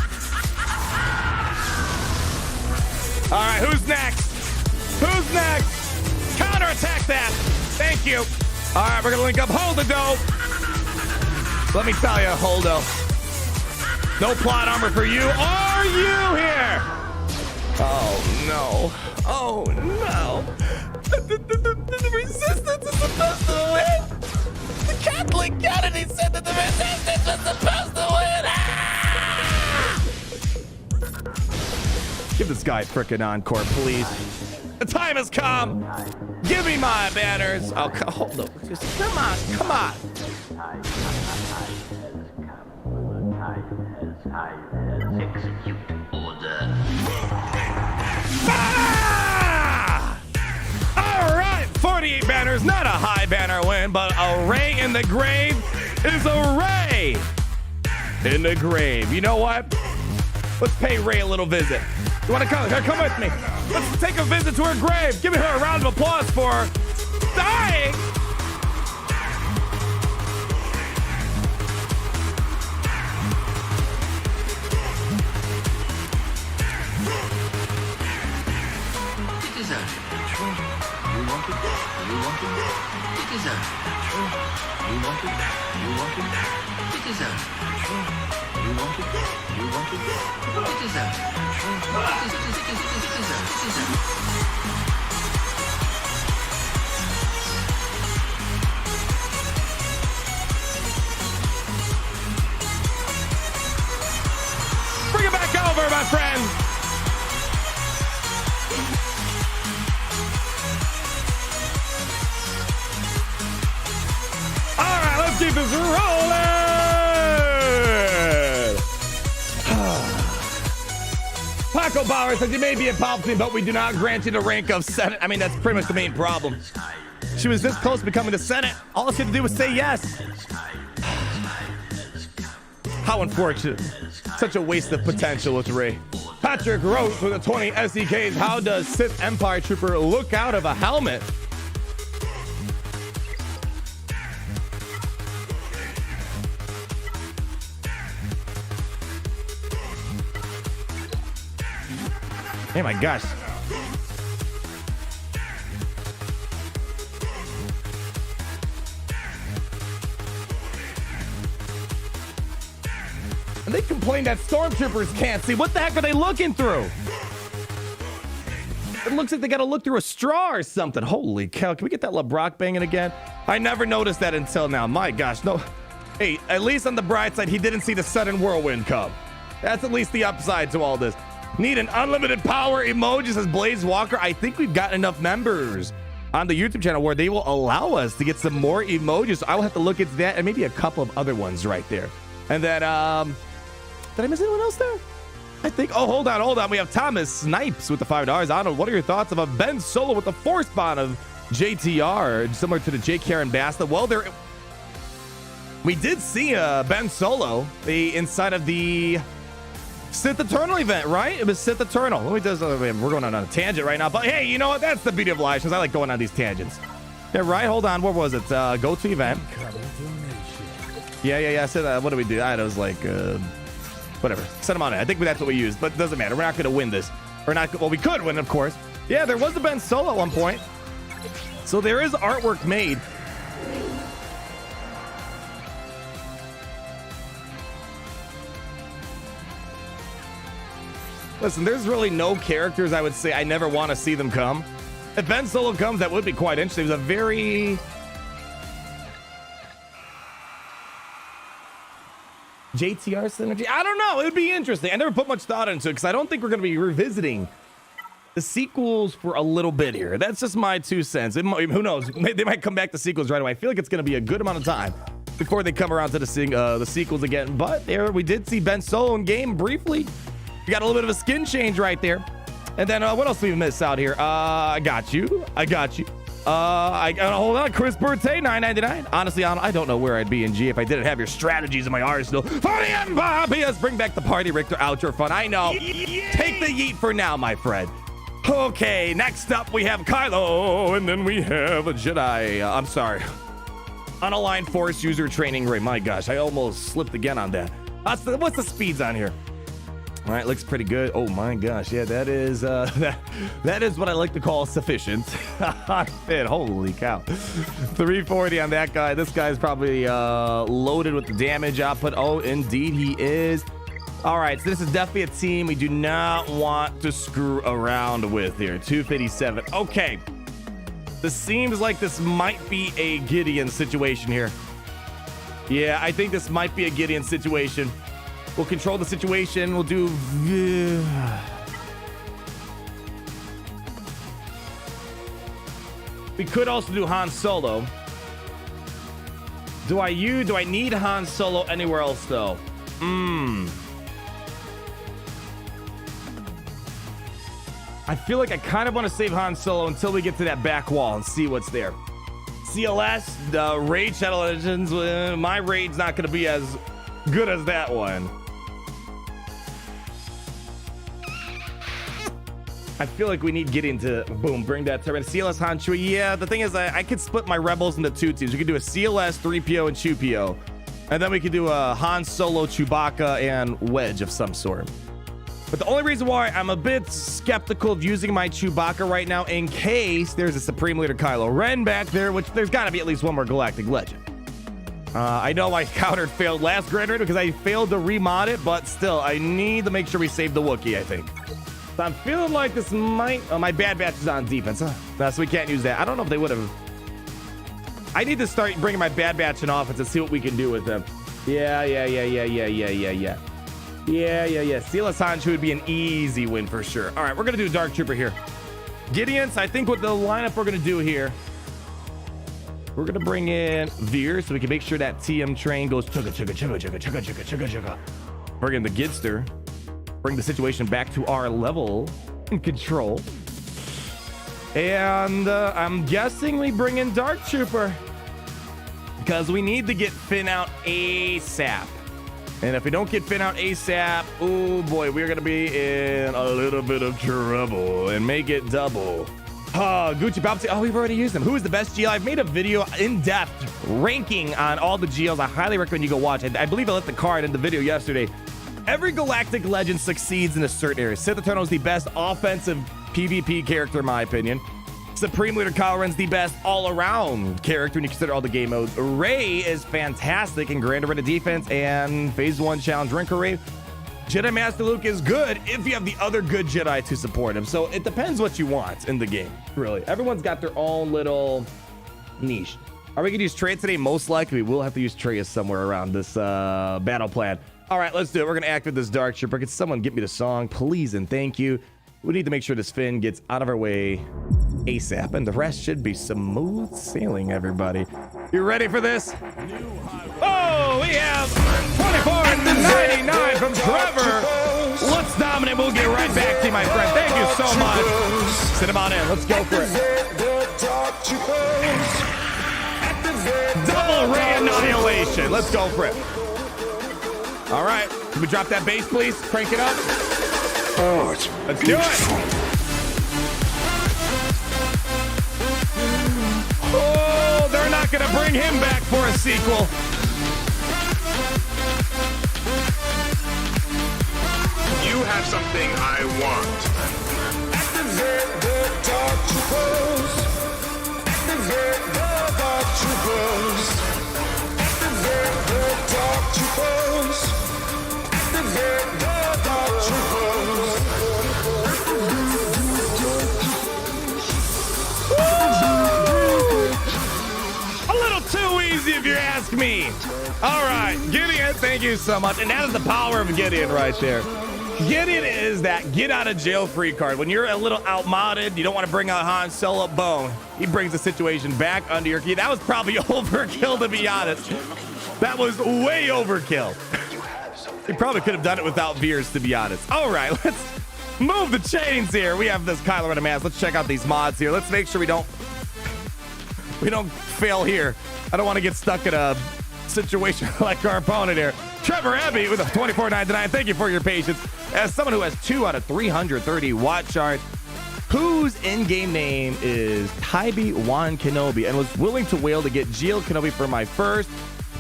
All right, who's next? Who's next? Counterattack that. Thank you. All right, we're going to link up Holdo. Let me tell you, Holdo. No plot armor for you. Are you here? Oh, no. Oh, no. The resistance is supposed to win. The Catholic Kennedy said that the resistance was supposed to win. Ah! Give this guy a frickin' encore, please. The time has come. Give me my banners. Oh, hold on. Just come on. Come on. Ah! All right, 48 banners, not a high banner win, but a Rey in the grave is a Rey in the grave. You know what? Let's pay Rey a little visit. You want to come? Here, come with me. Let's take a visit to her grave. Give her a round of applause for dying. Bring it back over, my friend. All right, let's keep this rolling. Paco Bauer says you may be a Palpatine, but we do not grant you the rank of Senate. I mean, that's pretty much the main problem. She was this close to becoming the Senate. All she had to do was say yes. How unfortunate. Such a waste of potential with Rey. Patrick wrote for the 20 SDKs, how does Sith Empire Trooper look out of a helmet? Oh my gosh. And they complain that stormtroopers can't see. What the heck are they looking through? It looks like they gotta look through a straw or something. Holy cow, can we get that LeBrock banging again? I never noticed that until now. My gosh, no. Hey, at least on the bright side, he didn't see the sudden whirlwind come. That's at least the upside to all this. Need an unlimited power emoji, says Blaze Walker. I think we've got enough members on the YouTube channel where they will allow us to get some more emojis. So I will have to look into that and maybe a couple of other ones right there. And then, did I miss anyone else there? I think, oh, hold on. We have Thomas Snipes with the $5. I don't know. What are your thoughts of a Ben Solo with the Force Bond of JTR, similar to the J. Karen Basta? Well, we did see Ben Solo inside of the Sith Eternal event, right? It was Sith Eternal. We're going on a tangent right now, but hey, you know what? That's the beauty of live shows. I like going on these tangents. Yeah, right? Hold on. What was it? Go to event. Yeah. I said, what do we do? I was like, whatever. Set them on it. I think that's what we used, but it doesn't matter. We're not going to win this. Well, we could win, of course. Yeah, there was a Ben Solo at one point. So there is artwork made. Listen, there's really no characters I would say I never want to see them come. If Ben Solo comes, that would be quite interesting. It was a very JTR synergy. I don't know. It would be interesting. I never put much thought into it because I don't think we're going to be revisiting the sequels for a little bit here. That's just my 2 cents. Who knows? They might come back to sequels right away. I feel like it's going to be a good amount of time before they come around to the sequels again. But there, we did see Ben Solo in game briefly. We got a little bit of a skin change right there. And then what else did we miss out here? I got you. Hold on. Chris Bertay, $9.99. Honestly, I don't know where I'd be in G if I didn't have your strategies in my arsenal. For the Empire, PS, bring back the party, Richter. Outro fun. I know. Take the yeet for now, my friend. Okay, next up we have Kylo, and then we have a Jedi. I'm sorry. Unaligned Force user training ray. My gosh, I almost slipped again on that. What's the speeds on here? All right, looks pretty good. Oh my gosh, yeah, that is that is what I like to call sufficient. Fit, holy cow. 340 on that guy. This guy's probably loaded with the damage output. Oh, indeed he is. All right, so this is definitely a team we do not want to screw around with here. 257. Okay, this seems like this might be a Gideon situation here. Yeah, I think this might be a Gideon situation. We'll control the situation. We'll do... We could also do Han Solo. Do I need Han Solo anywhere else, though? I feel like I kind of want to save Han Solo until we get to that back wall and see what's there. CLS, the Raid Challenges, my raid's not going to be as good as that one. I feel like we need Gideon to, boom, bring that to CLS Han Chewie. Yeah, the thing is, I could split my rebels into 2 teams. We could do a CLS, 3PO, and Chewie, and then we could do a Han Solo, Chewbacca, and Wedge of some sort. But the only reason why I'm a bit skeptical of using my Chewbacca right now, in case there's a Supreme Leader Kylo Ren back there, which there's got to be at least one more Galactic Legend. I know I countered failed last Grand Raider because I failed to remod it, but still, I need to make sure we save the Wookiee, I think. So I'm feeling like this might... Oh, my Bad Batch is on defense. Huh? So we can't use that. I don't know if they would have... I need to start bringing my Bad Batch in offense and see what we can do with them. Yeah. Silas Hanchu would be an easy win for sure. All right, we're going to do Dark Trooper here. Gideons, I think what the lineup we're going to do here... We're going to bring in Veer so we can make sure that TM train goes chugga, chugga, chugga, chugga, chugga, chugga, chugga, chugga. Bring in the Gidster. Bring the situation back to our level and control. And I'm guessing we bring in Dark Trooper because we need to get Finn out ASAP. And if we don't get Finn out ASAP, oh boy, we're going to be in a little bit of trouble and make it double. Gucci Bobsy. Oh, we've already used them. Who is the best Geo? I've made a video in depth ranking on all the Geos. I highly recommend you go watch it. I believe I left the card in the video yesterday. Every Galactic Legend succeeds in a certain area. Sith Eternal is the best offensive PvP character, in my opinion. Supreme Leader Kylo Ren's the best all-around character when you consider all the game modes. Rey is fantastic in Grand Arena defense and Phase 1 challenge Rinker Rey. Jedi Master Luke is good if you have the other good Jedi to support him. So it depends what you want in the game, really. Everyone's got their own little niche. Are we going to use Traya today? Most likely, we will have to use Traya somewhere around this battle plan. All right, let's do it. We're going to activate this Dark Trooper. Can someone get me the song, please and thank you. We need to make sure this Finn gets out of our way ASAP, and the rest should be smooth sailing, everybody. You ready for this? Oh, we have 24.99 from Trevor. Let's dominate. We'll get right back to you, my friend. Thank you so much. Sit him on in. Let's go for it. Double Rey annihilation. Let's go for it. All right. Can we drop that bass, please? Crank it up. Let's do it. Oh, they're not going to bring him back for a sequel. You have something I want. Activate the Dark Troopers. Activate the Dark Troopers. Activate the Dark Troopers. Activate the Dark Troopers. A little too easy if you ask me. All right, Gideon, thank you so much. And that is the power of Gideon right there. Gideon is that get out of jail free card. When you're a little outmoded, you don't want to bring out Han Solo bone. He brings the situation back under your key. That was probably overkill, to be honest. That was way overkill. He probably could have done it without Veers, to be honest. All right, let's move the chains here. We have this Kylo Ren mask. Let's check out these mods here. Let's make sure we don't fail here. I don't want to get stuck in a situation like our opponent here. Trevor Abbey with a 24.99. Thank you for your patience. As someone who has 2 out of 330 watt chart, whose in-game name is Tybee Wan Kenobi and was willing to wail to get Geo Kenobi for my first.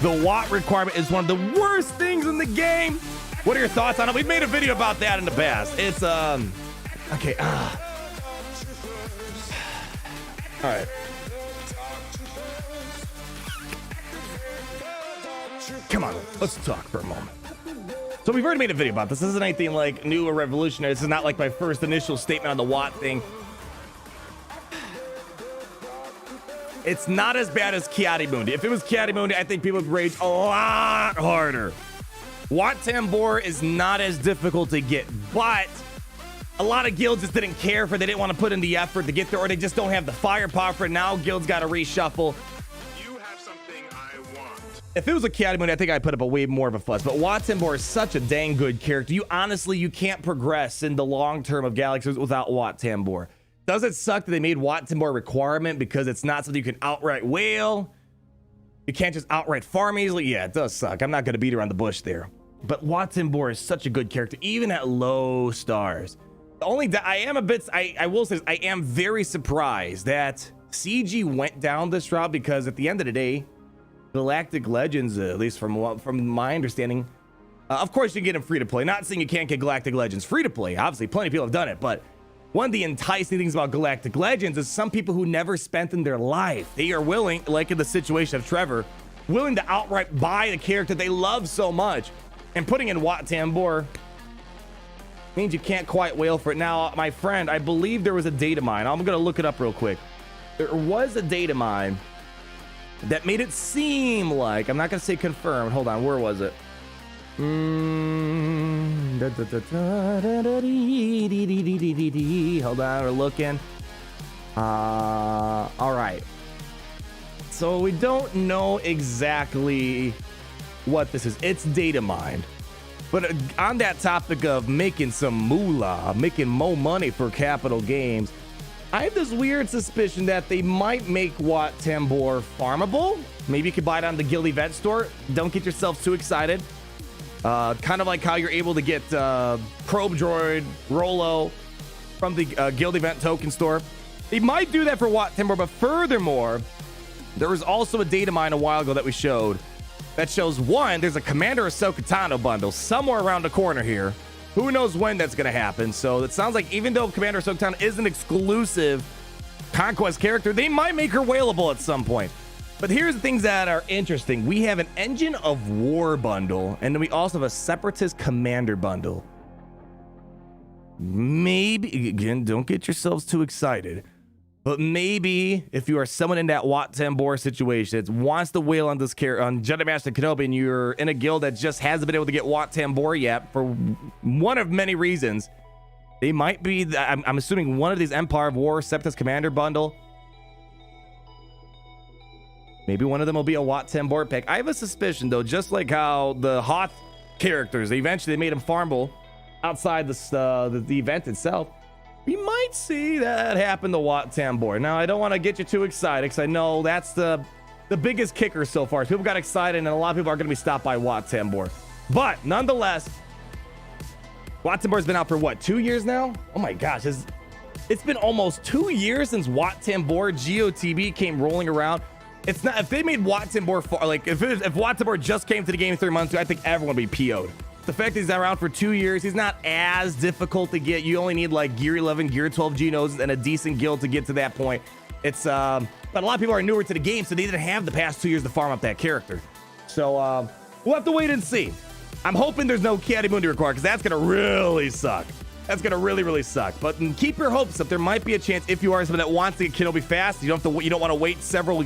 The watt requirement is one of the worst things in the game. What are your thoughts on it? We've made a video about that in the past. It's okay. All right. Come on, let's talk for a moment. So we've already made a video about this. This isn't anything like new or revolutionary. This is not like my first initial statement on the watt thing. It's not as bad as Ki-Adi-Mundi. If it was Ki-Adi-Mundi, I think people would rage a lot harder. Wat Tambor is not as difficult to get, but a lot of guilds just didn't care for it. They didn't want to put in the effort to get there, or they just don't have the firepower for it. Now guilds got to reshuffle. You have something I want. If it was a Ki-Adi-Mundi, I think I'd put up a way more of a fuss. But Wat Tambor is such a dang good character. You can't progress in the long term of Galaxies without Wat Tambor. Does it suck that they made Wat Tambor a requirement because it's not something you can outright whale? You can't just outright farm easily? Yeah, it does suck. I'm not going to beat around the bush there. But Wat Tambor is such a good character, even at low stars. The only that I am a bit, I will say this, I am very surprised that CG went down this route, because at the end of the day, Galactic Legends, at least from my understanding, Of course, you can get them free to play. Not saying you can't get Galactic Legends free to play. Obviously, plenty of people have done it. But one of the enticing things about Galactic Legends is some people who never spent in their life, they are willing, like in the situation of Trevor, willing to outright buy a character they love so much. And putting in Wat Tambor means you can't quite wail for it. Now, my friend, I believe there was a data mine. I'm going to look it up real quick. There was a data mine that made it seem like, I'm not going to say confirmed. Hold on, where was it? Hold on, we're looking. All right. So we don't know exactly what this is. It's data mined. But on that topic of making some moolah, making more money for Capital Games, I have this weird suspicion that they might make Wat Tambor farmable. Maybe you could buy it on the Guild event store. Don't get yourself too excited. Kind of like how you're able to get Probe Droid, Rolo from the Guild event token store. They might do that for Wat Tambor, but furthermore, there was also a data mine a while ago that we showed that shows, one, there's a Commander Ahsoka Tano bundle somewhere around the corner here. Who knows when that's going to happen? So it sounds like even though Commander Ahsoka Tano is an exclusive Conquest character, they might make her whalable at some point. But here's the things that are interesting. We have an Engine of War bundle, and then we also have a Separatist Commander bundle. Maybe, again, don't get yourselves too excited, but maybe if you are someone in that Wat Tambor situation that wants to whale on this character, on Jedi Master Kenobi, and you're in a guild that just hasn't been able to get Wat Tambor yet for one of many reasons, they might be, I'm assuming one of these Empire of War Separatist Commander bundle. Maybe one of them will be a Wat Tambor pick. I have a suspicion, though, just like how the Hoth characters, eventually they made them farmable outside the event itself. We might see that happen to Wat Tambor. Now, I don't want to get you too excited, because I know that's the biggest kicker so far. People got excited, and a lot of people are going to be stopped by Wat Tambor. But, nonetheless, Wat Tambor's been out for, what, 2 years now? Oh my gosh, it's been almost 2 years since Wat Tambor GOTB came rolling around. It's not, if they made Wat Tambor, like, if Wat Tambor just came to the game 3 months ago, I think everyone would be PO'd. The fact that he's around for 2 years, he's not as difficult to get. You only need like Gear 11, Gear 12 Geonosians, and a decent guild to get to that point. It's, but a lot of people are newer to the game, so they didn't have the past 2 years to farm up that character. So, we'll have to wait and see. I'm hoping there's no Kiadimundi required, because that's going to really suck. That's going to really, really suck. But keep your hopes up. There might be a chance, if you are someone that wants to get Kenobi fast, you don't want to wait several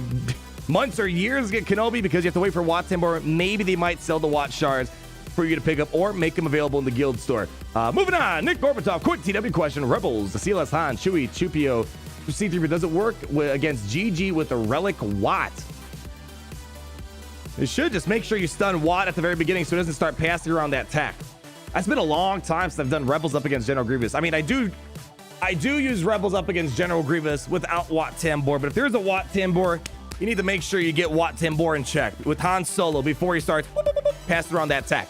months or years to get Kenobi because you have to wait for Wat Tambor. Maybe they might sell the Wat shards for you to pick up or make them available in the guild store. Moving on, Nick Gorbatov, quick TW question. Rebels, the CLS Han, Chewie, Chupio, C3, does it work against GG with the Relic Wat? It should. Just make sure you stun Wat at the very beginning so it doesn't start passing around that tech. It's been a long time since I've done Rebels up against General Grievous. I mean, I do use Rebels up against General Grievous without Wat Tambor, but if there's a Wat Tambor, you need to make sure you get Wat Tambor in check with Han Solo before he starts passing around that tech.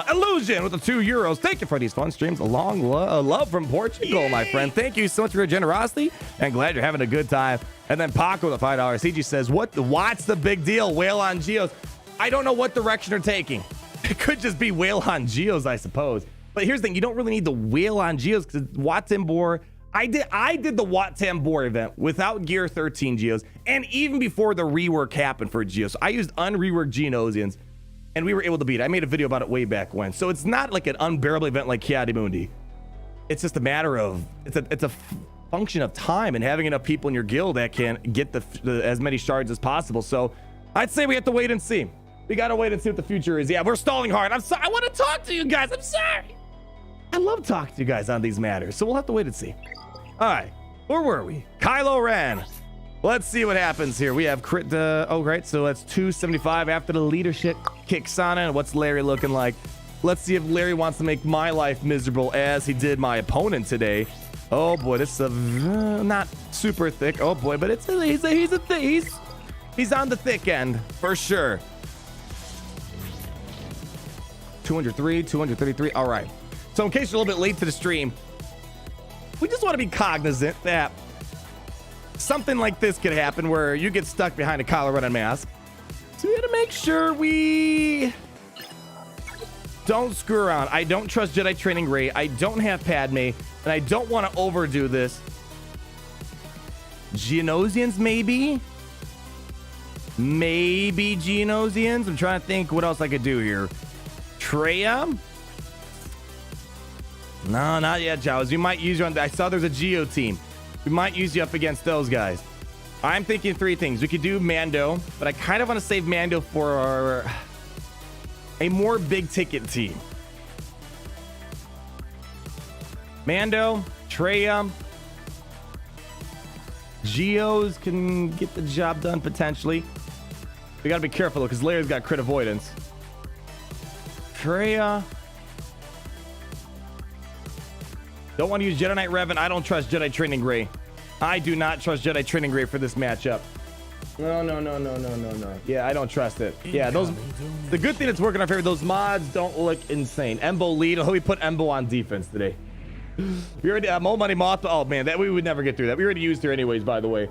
Illusion with the €2. Thank you for these fun streams. A long love from Portugal, my friend. Thank you so much for your generosity, and glad you're having a good time. And then Paco with the $5. CG says, what's the big deal? Whale on Geos. I don't know what direction they're taking. It could just be whale on Geos, I suppose. But here's the thing. You don't really need the whale on Geos because Wat Tambor. I did the Wat Tambor event without Gear 13 Geos, and even before the rework happened for Geos. I used unreworked Geonosians, and we were able to beat it. I made a video about it way back when. So it's not like an unbearable event like Kiadimundi. It's just a matter of, it's a function of time and having enough people in your guild that can get as many shards as possible. So I'd say we have to wait and see. We got to wait and see what the future is. Yeah, we're stalling hard. I'm sorry. I want to talk to you guys. I'm sorry. I love talking to you guys on these matters. So we'll have to wait and see. All right. Where were we? Kylo Ren. Let's see what happens here. We have crit. Oh, right. So that's 275 after the leadership kicks on in. What's Larry looking like? Let's see if Larry wants to make my life miserable as he did my opponent today. Oh boy, this is not super thick. Oh boy, but he's on the thick end for sure. 203, 233. All right. So in case you're a little bit late to the stream, we just want to be cognizant that something like this could happen where you get stuck behind a Kylo Ren mask. So we got to make sure we don't screw around. I don't trust Jedi training Rey. I don't have Padme, and I don't want to overdo this. Geonosians, maybe? Maybe Geonosians? I'm trying to think what else I could do here. Traya? No, not yet, Jawas. We might use you on... I saw there's a Geo team. We might use you up against those guys. I'm thinking three things. We could do Mando, but I kind of want to save Mando for a more big-ticket team. Mando, Traya, Geos can get the job done potentially. We got to be careful, though, because Leia's got crit avoidance. Traya... Don't want to use Jedi Knight Revan. I don't trust Jedi Training Rey. I do not trust Jedi Training Rey for this matchup. No. Yeah, I don't trust it. Yeah, those. The good thing that's working in our favor, those mods don't look insane. Embo lead. We put Embo on defense today. We already Mo Money Moth. Oh man, that we would never get through that. We already used her anyways, by the way.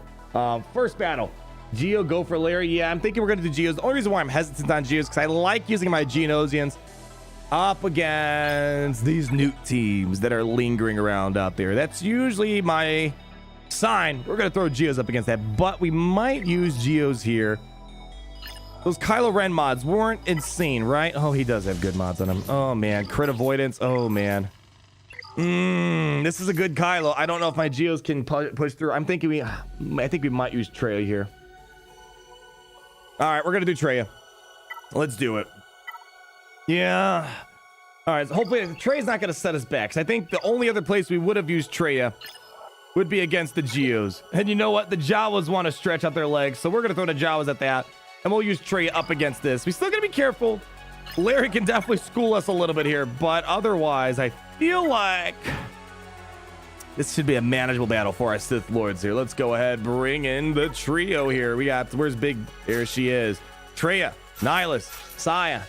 First battle. Geo go for Larry. Yeah, I'm thinking we're gonna do Geos. The only reason why I'm hesitant on Geos because I like using my Geonosians up against these Nute teams that are lingering around out there. That's usually my sign. We're going to throw Geos up against that, but we might use Geos here. Those Kylo Ren mods weren't insane, right? Oh, he does have good mods on him. Oh, man. Crit avoidance. Oh, man. This is a good Kylo. I don't know if my Geos can push through. I think we might use Traya here. All right, we're going to do Traya. Let's do it. Yeah. All right. So hopefully, Traya's not going to set us back. Because I think the only other place we would have used Traya would be against the Geos. And you know what? The Jawas want to stretch out their legs. So we're going to throw the Jawas at that. And we'll use Traya up against this. We still got to be careful. Larry can definitely school us a little bit here. But otherwise, I feel like this should be a manageable battle for our Sith Lords here. Let's go ahead. Bring in the trio here. We got, where's Big? There she is. Traya, Nihilus, Saya.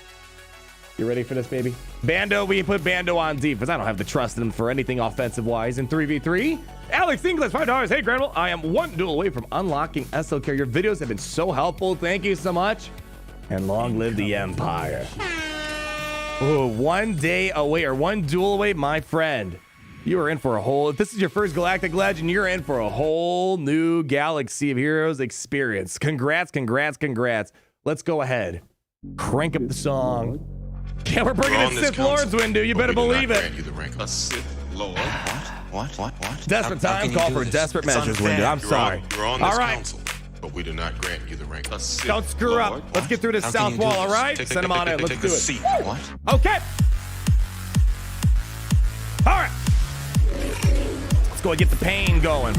You ready for this, baby? Bando, we put Bando on defense. I don't have to trust him for anything offensive-wise. In 3v3, Alex Inglis, $5. Hey, Granville, I am one duel away from unlocking SLK. Your videos have been so helpful. Thank you so much. And long live the Empire. Oh, 1 day away or one duel away, my friend. You are in for a whole... If this is your first Galactic Legend, you're in for a whole new Galaxy of Heroes experience. Congrats. Let's go ahead. Crank up the song. Yeah, we're bringing in Sith Lords, Windu. You better believe it. A Sith Lord. What? Desperate time, call for desperate measures, Windu. I'm sorry. You're on this council, but we do not grant you the rank of Sith Don't screw up. Let's get through this south wall, all right? Send them on in. Let's do it. What? Okay. All right. Let's go and get the pain going.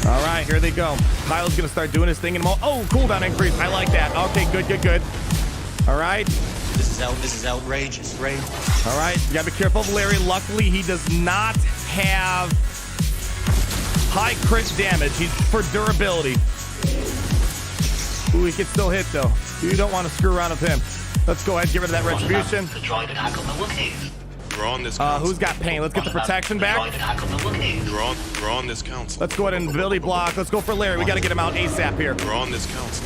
All right, here they go. Kylo's going to start doing his thing in a moment. Oh, cooldown increase. I like that. Okay, good. All right. This is outrageous. All right, you gotta be careful of Larry. Luckily, he does not have high crit damage. He's for durability. Ooh, he can still hit though. You don't want to screw around with him. Let's go ahead and get rid of that retribution. You're on this council. Who's got pain? Let's get the protection back. You're on this council. Let's go ahead and ability block. Let's go for Larry. We gotta get him out ASAP here. You're on this council.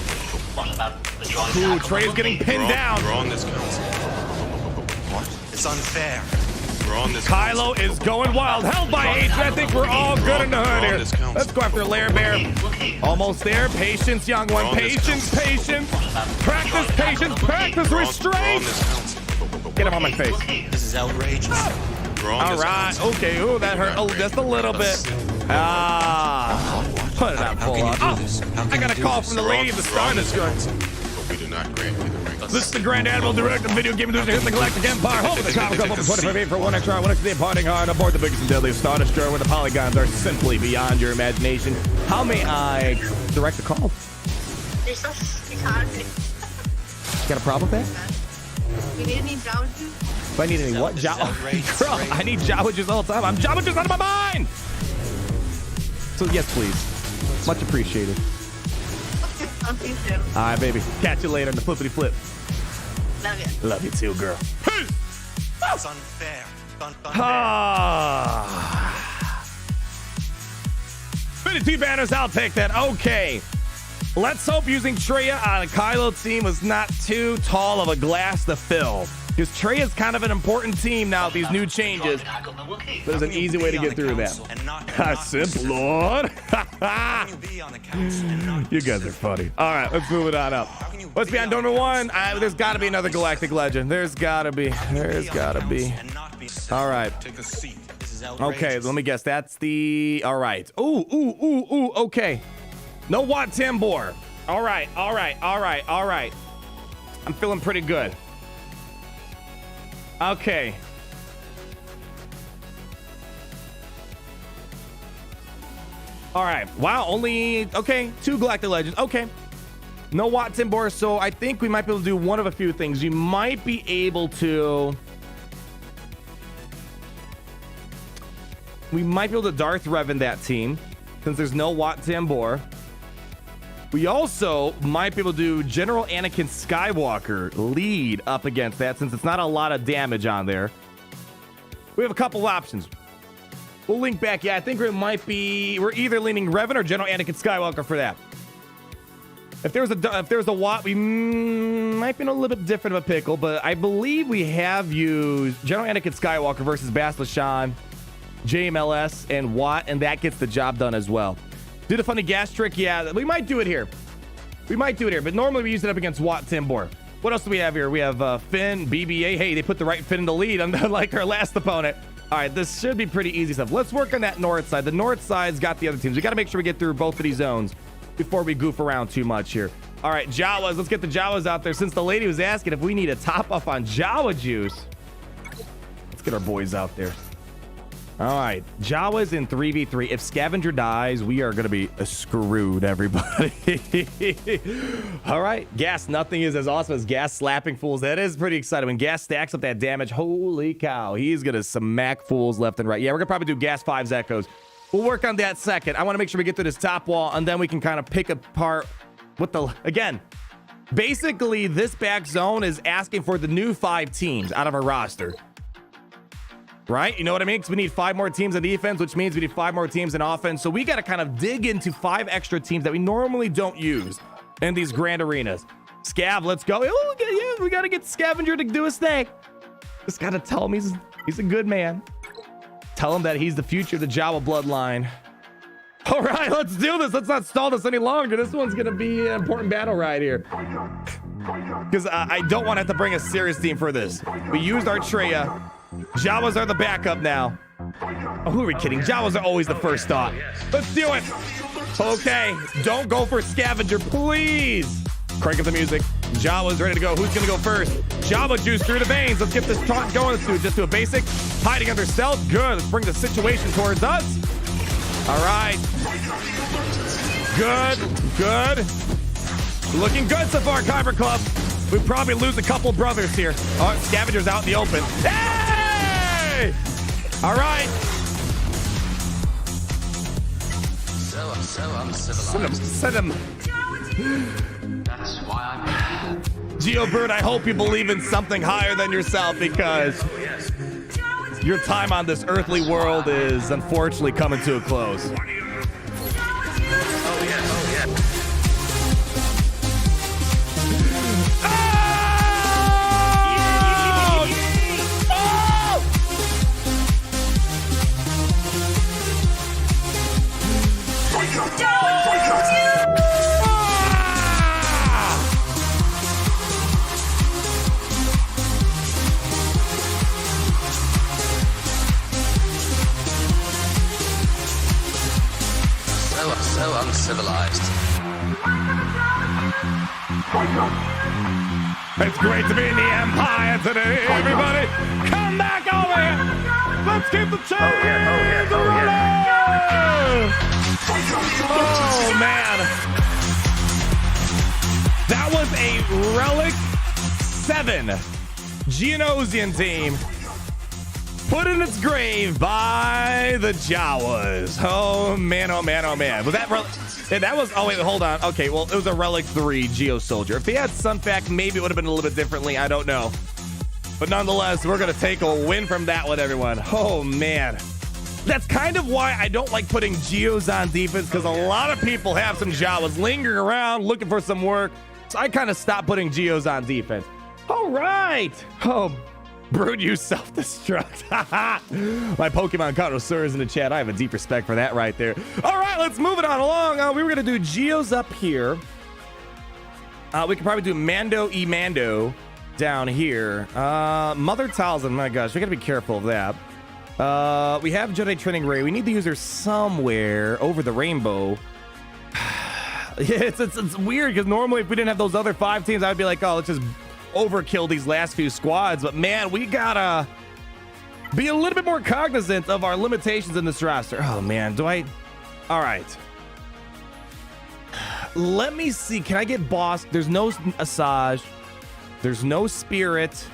Ooh, Trey's getting pinned down. You're on this council. What? It's unfair. You're on this Kylo council. is going wild. Held by H. I think we're all good in the hood here. Let's go after Lair Bear. Almost there. Patience, young one. Patience. Practice patience. Practice restraint. Get him on my face. This is outrageous. All right. Okay. Ooh, that hurt. Oh, just a little bit. Put it out full on. Oh, I got a call from the lady of the Star Destroyer. We do not grant you the rank. This is the Grand Admiral Director of Video Game Industry in the Galactic Empire. Home of the Comic Club, 25 for 1 extra hour, 1 extra day partying hard aboard the biggest and deadliest Star Destroyer where the polygons are simply beyond your imagination. How may I direct a call? You're so retarded. Got a problem with that? You need any Jawas? Do I need any what? Girl, I need Jawas all the time. I'm Jawas out of my mind! So yes, please. Much appreciated. Love you too. All right, baby. Catch you later in the flippity flip. Love you. Love you too, girl. It's unfair. Ah. 52 banners, I'll take that. Okay. Let's hope using Traya on a Kylo team was not too tall of a glass to fill. Because Traya is kind of an important team now, these new changes. There's an easy way to get through that. Simp Lord. You guys are funny. All right, let's move it on up. What's beyond number one? There's got to be another Galactic Legend. There's got to be. There's got to be. All right. Okay, let me guess. That's the... All right. Ooh. Okay. No Wat Tambor. All right. I'm feeling pretty good. Okay. All right. Wow, only... Okay, 2 Galactic Legends. Okay. No Wat Tambor, so I think we might be able to do one of a few things. You might be able to... We might be able to Darth Revan that team, since there's no Wat Tambor. We also might be able to do General Anakin Skywalker lead up against that, since it's not a lot of damage on there. We have a couple options. We'll link back. Yeah, I think we're either leaning Revan or General Anakin Skywalker for that. If there was a Wat, we might be in a little bit different of a pickle, but I believe we have used General Anakin Skywalker versus Bastila, JMLS, and Wat, and that gets the job done as well. Do the funny gas trick? Yeah, we might do it here. But normally we use it up against Wat Tambor. What else do we have here? We have Finn, BB-8. Hey, they put the right Finn in the lead, unlike our last opponent. All right, this should be pretty easy stuff. Let's work on that north side. The north side's got the other teams. We got to make sure we get through both of these zones before we goof around too much here. All right, Jawas. Let's get the Jawas out there. Since the lady was asking if we need a top up on Jawa juice, let's get our boys out there. All right, Jawas in 3v3. If Scavenger dies, we are going to be screwed, everybody. All right, Gas, nothing is as awesome as Gas slapping fools. That is pretty exciting. When Gas stacks up that damage, holy cow, he's going to smack fools left and right. Yeah, we're going to probably do Gas 5's Echoes. We'll work on that second. I want to make sure we get through this top wall, and then we can kind of pick apart what the... Again, basically, this back zone is asking for the new 5 teams out of our roster. Right? You know what I mean? Because we need 5 more teams on defense, which means we need 5 more teams in offense. So we got to kind of dig into 5 extra teams that we normally don't use in these grand arenas. Scav, let's go. Oh, yeah, we got to get Scavenger to do his thing. Just got to tell him he's a good man. Tell him that he's the future of the Jawa bloodline. All right, let's do this. Let's not stall this any longer. This one's going to be an important battle right here. Because I don't want to have to bring a serious team for this. We used our Traya. Jawas are the backup now. Oh, who are we kidding? Jawas are always the first thought. Let's do it. Okay, don't go for Scavenger, please. Crank up the music. Jawa's ready to go. Who's going to go first? Jawa juice through the veins. Let's get this taunt going. Let's just do a basic. Hiding under stealth. Good. Let's bring the situation towards us. All right. Good. Looking good so far, Kyber Club. We probably lose a couple brothers here. Oh, Scavenger's out in the open. Hey! All right. So uncivilized. Send him. That's why I'm here. GeoBird, I hope you believe in something higher than yourself, because your time on this earthly world is unfortunately coming to a close. So uncivilized. It's great to be in the Empire today, everybody. Come back over here. Let's keep the chains rolling. Oh, man. That was a Relic 7 Geonosian team put in its grave by the Jawas. Oh, man, oh, man, oh, man. Was that Relic? Yeah, that was... Oh, wait, hold on. Okay, well, it was a Relic 3 Geo Soldier. If they had Sunfac, maybe it would have been a little bit differently. I don't know. But nonetheless, we're going to take a win from that one, everyone. Oh, man. That's kind of why I don't like putting Geos on defense, because a lot of people have some Jawas lingering around looking for some work. So I kind of stopped putting Geos on defense. All right. Oh, Brood, you self-destruct. My Pokemon connoisseur is in the chat. I have a deep respect for that right there. All right, let's move it on along. We were going to do Geos up here. We could probably do Mando down here. Mother Talzin, my gosh, we got to be careful of that. We have Jedi Training Ray. We need to use her somewhere over the rainbow. Yeah, it's weird because normally if we didn't have those other 5 teams, I'd be like, oh, let's just overkill these last few squads. But man, we gotta be a little bit more cognizant of our limitations in this roster. Oh man, all right. Let me see. Can I get Bossk? There's no Asajj. There's no Spirit.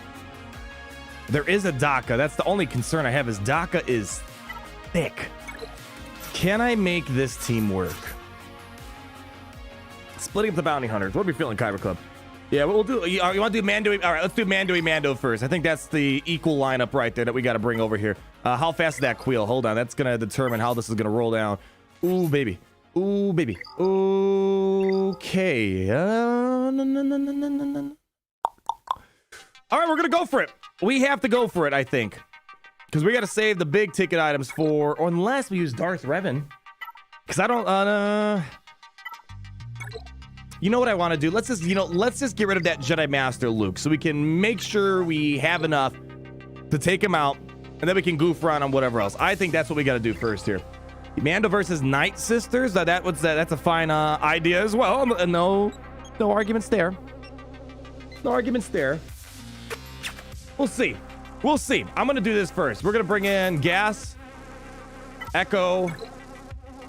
There is a Daka. That's the only concern I have is Daka is thick. Can I make this team work? Splitting up the bounty hunters. What are we feeling, Kyber Club? Yeah, we'll do. You want to do Mando? All right, let's do Mando first. I think that's the equal lineup right there that we got to bring over here. How fast is that Queel? Hold on. That's going to determine how this is going to roll down. Ooh, baby. Ooh, baby. Okay. No. All right, we're going to go for it. We have to go for it, I think. Because we got to save the big ticket items for, or unless we use Darth Revan. Because I don't, you know what I want to do? Let's just get rid of that Jedi Master Luke so we can make sure we have enough to take him out and then we can goof around on whatever else. I think that's what we got to do first here. Mando versus Nightsisters. That's a fine idea as well. No arguments there. No arguments there. We'll see. We'll see. I'm going to do this first. We're going to bring in Gas, Echo,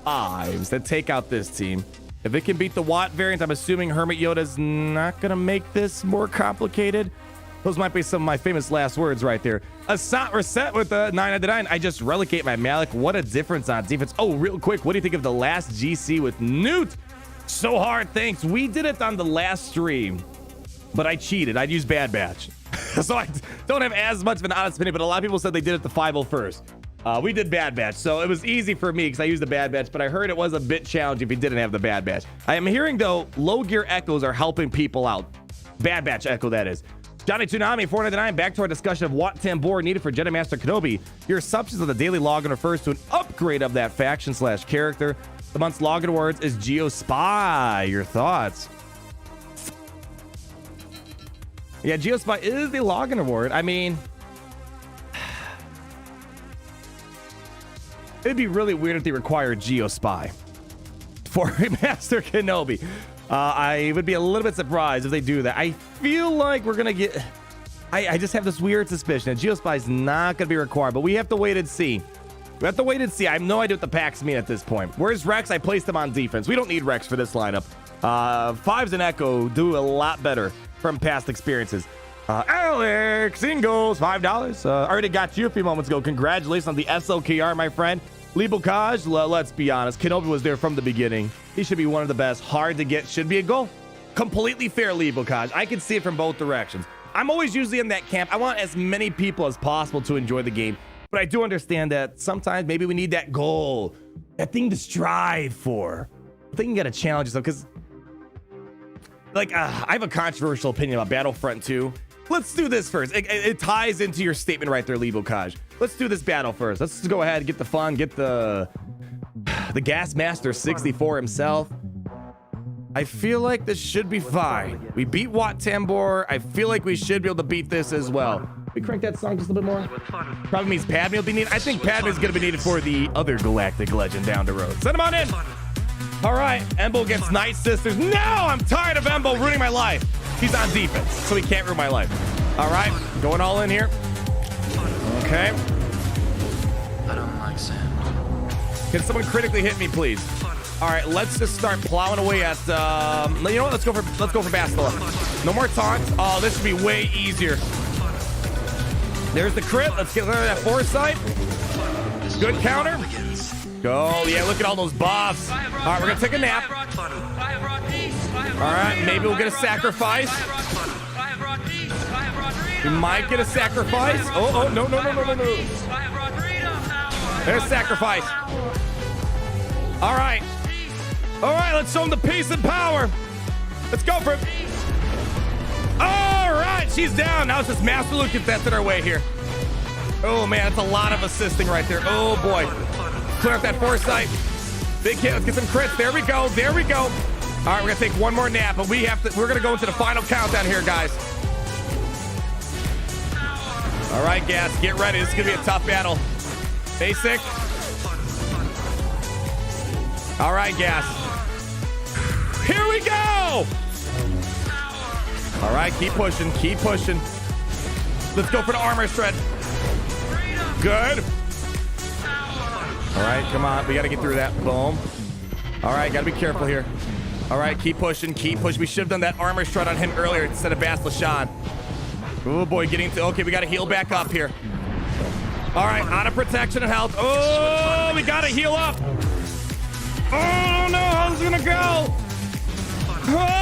Ives that take out this team. If it can beat the Watt variant, I'm assuming Hermit Yoda's not going to make this more complicated. Those might be some of my famous last words right there. Asat reset with the 999. I just relegate my Malak. What a difference on defense. Oh, real quick, what do you think of the last GC with Nute? So hard, thanks. We did it on the last stream, but I cheated. I'd use Bad Batch. So I don't have as much of an honest opinion, but a lot of people said they did it the 501st. We did Bad Batch, so it was easy for me because I used the Bad Batch, but I heard it was a bit challenging if you didn't have the Bad Batch. I am hearing, though, low gear echoes are helping people out. Bad Batch echo, that is. Johnny Tsunami, 499, back to our discussion of what Tambor needed for Jedi Master Kenobi. Your assumptions of the daily login refers to an upgrade of that faction/character. The month's login awards is Geo Spy. Your thoughts? Yeah, Geo Spy is the login award. I mean, it'd be really weird if they required Geo Spy for Master Kenobi. I would be a little bit surprised if they do that. I feel like we're going to get... I just have this weird suspicion that Geo Spy is not going to be required, but we have to wait and see. We have to wait and see. I have no idea what the packs mean at this point. Where's Rex? I placed him on defense. We don't need Rex for this lineup. Fives and Echo do a lot better from past experiences. Alex Ingalls, $5. Already got you a few moments ago. Congratulations on the SLKR, my friend. SWGoH, let's be honest. Kenobi was there from the beginning. He should be one of the best. Hard to get, should be a goal. Completely fair, SWGoH. I can see it from both directions. I'm always usually in that camp. I want as many people as possible to enjoy the game. But I do understand that sometimes maybe we need that goal, that thing to strive for. I think you got to challenge yourself because, like, I have a controversial opinion about Battlefront 2. Let's do this first. It ties into your statement right there, SWGoH. Let's do this battle first. Let's just go ahead and get the fun, get the Gas Master 64 himself. I feel like this should be fine. We beat Wat Tambor. I feel like we should be able to beat this as well. We crank that song just a little bit more. Probably means Padme will be needed. I think Padme is going to be needed for the other Galactic Legend down the road. Send him on in. All right, Embo against Nightsisters. No, I'm tired of Embo ruining my life. He's on defense, so he can't ruin my life. All right, going all in here. Okay. I don't like sand. Can someone critically hit me, please? All right, let's just start plowing away at. You know what? Let's go for Bastila. No more taunts. Oh, this should be way easier. There's the crit. Let's get rid of that foresight. Good counter. Go. Yeah, look at all those buffs. All right, we're gonna take a nap. All right, maybe we'll get a sacrifice. We might get a sacrifice. Oh, no. There's sacrifice. All right, let's show them the peace and power. Let's go for it. All right, she's down. Now it's just Master Luke contested our way here. Oh man, that's a lot of assisting right there. Oh boy. Clear up that foresight. Big hit. Let's get some crits. There we go. There we go. All right, we're gonna take one more nap, but we're gonna go into the final countdown here, guys. All right, Gas, get ready. This is gonna be a tough battle. Basic. All right, Gas. Here we go. All right, keep pushing, keep pushing. Let's go for the armor shred. Good. All right, come on. We got to get through that. Boom. All right, got to be careful here. All right, keep pushing, keep pushing. We should have done that armor shred on him earlier instead of Bas Lashan. Oh boy, getting to, okay, we got to heal back up here. All right, out of protection and health. Oh, we got to heal up. Oh no, how's it gonna go? Oh!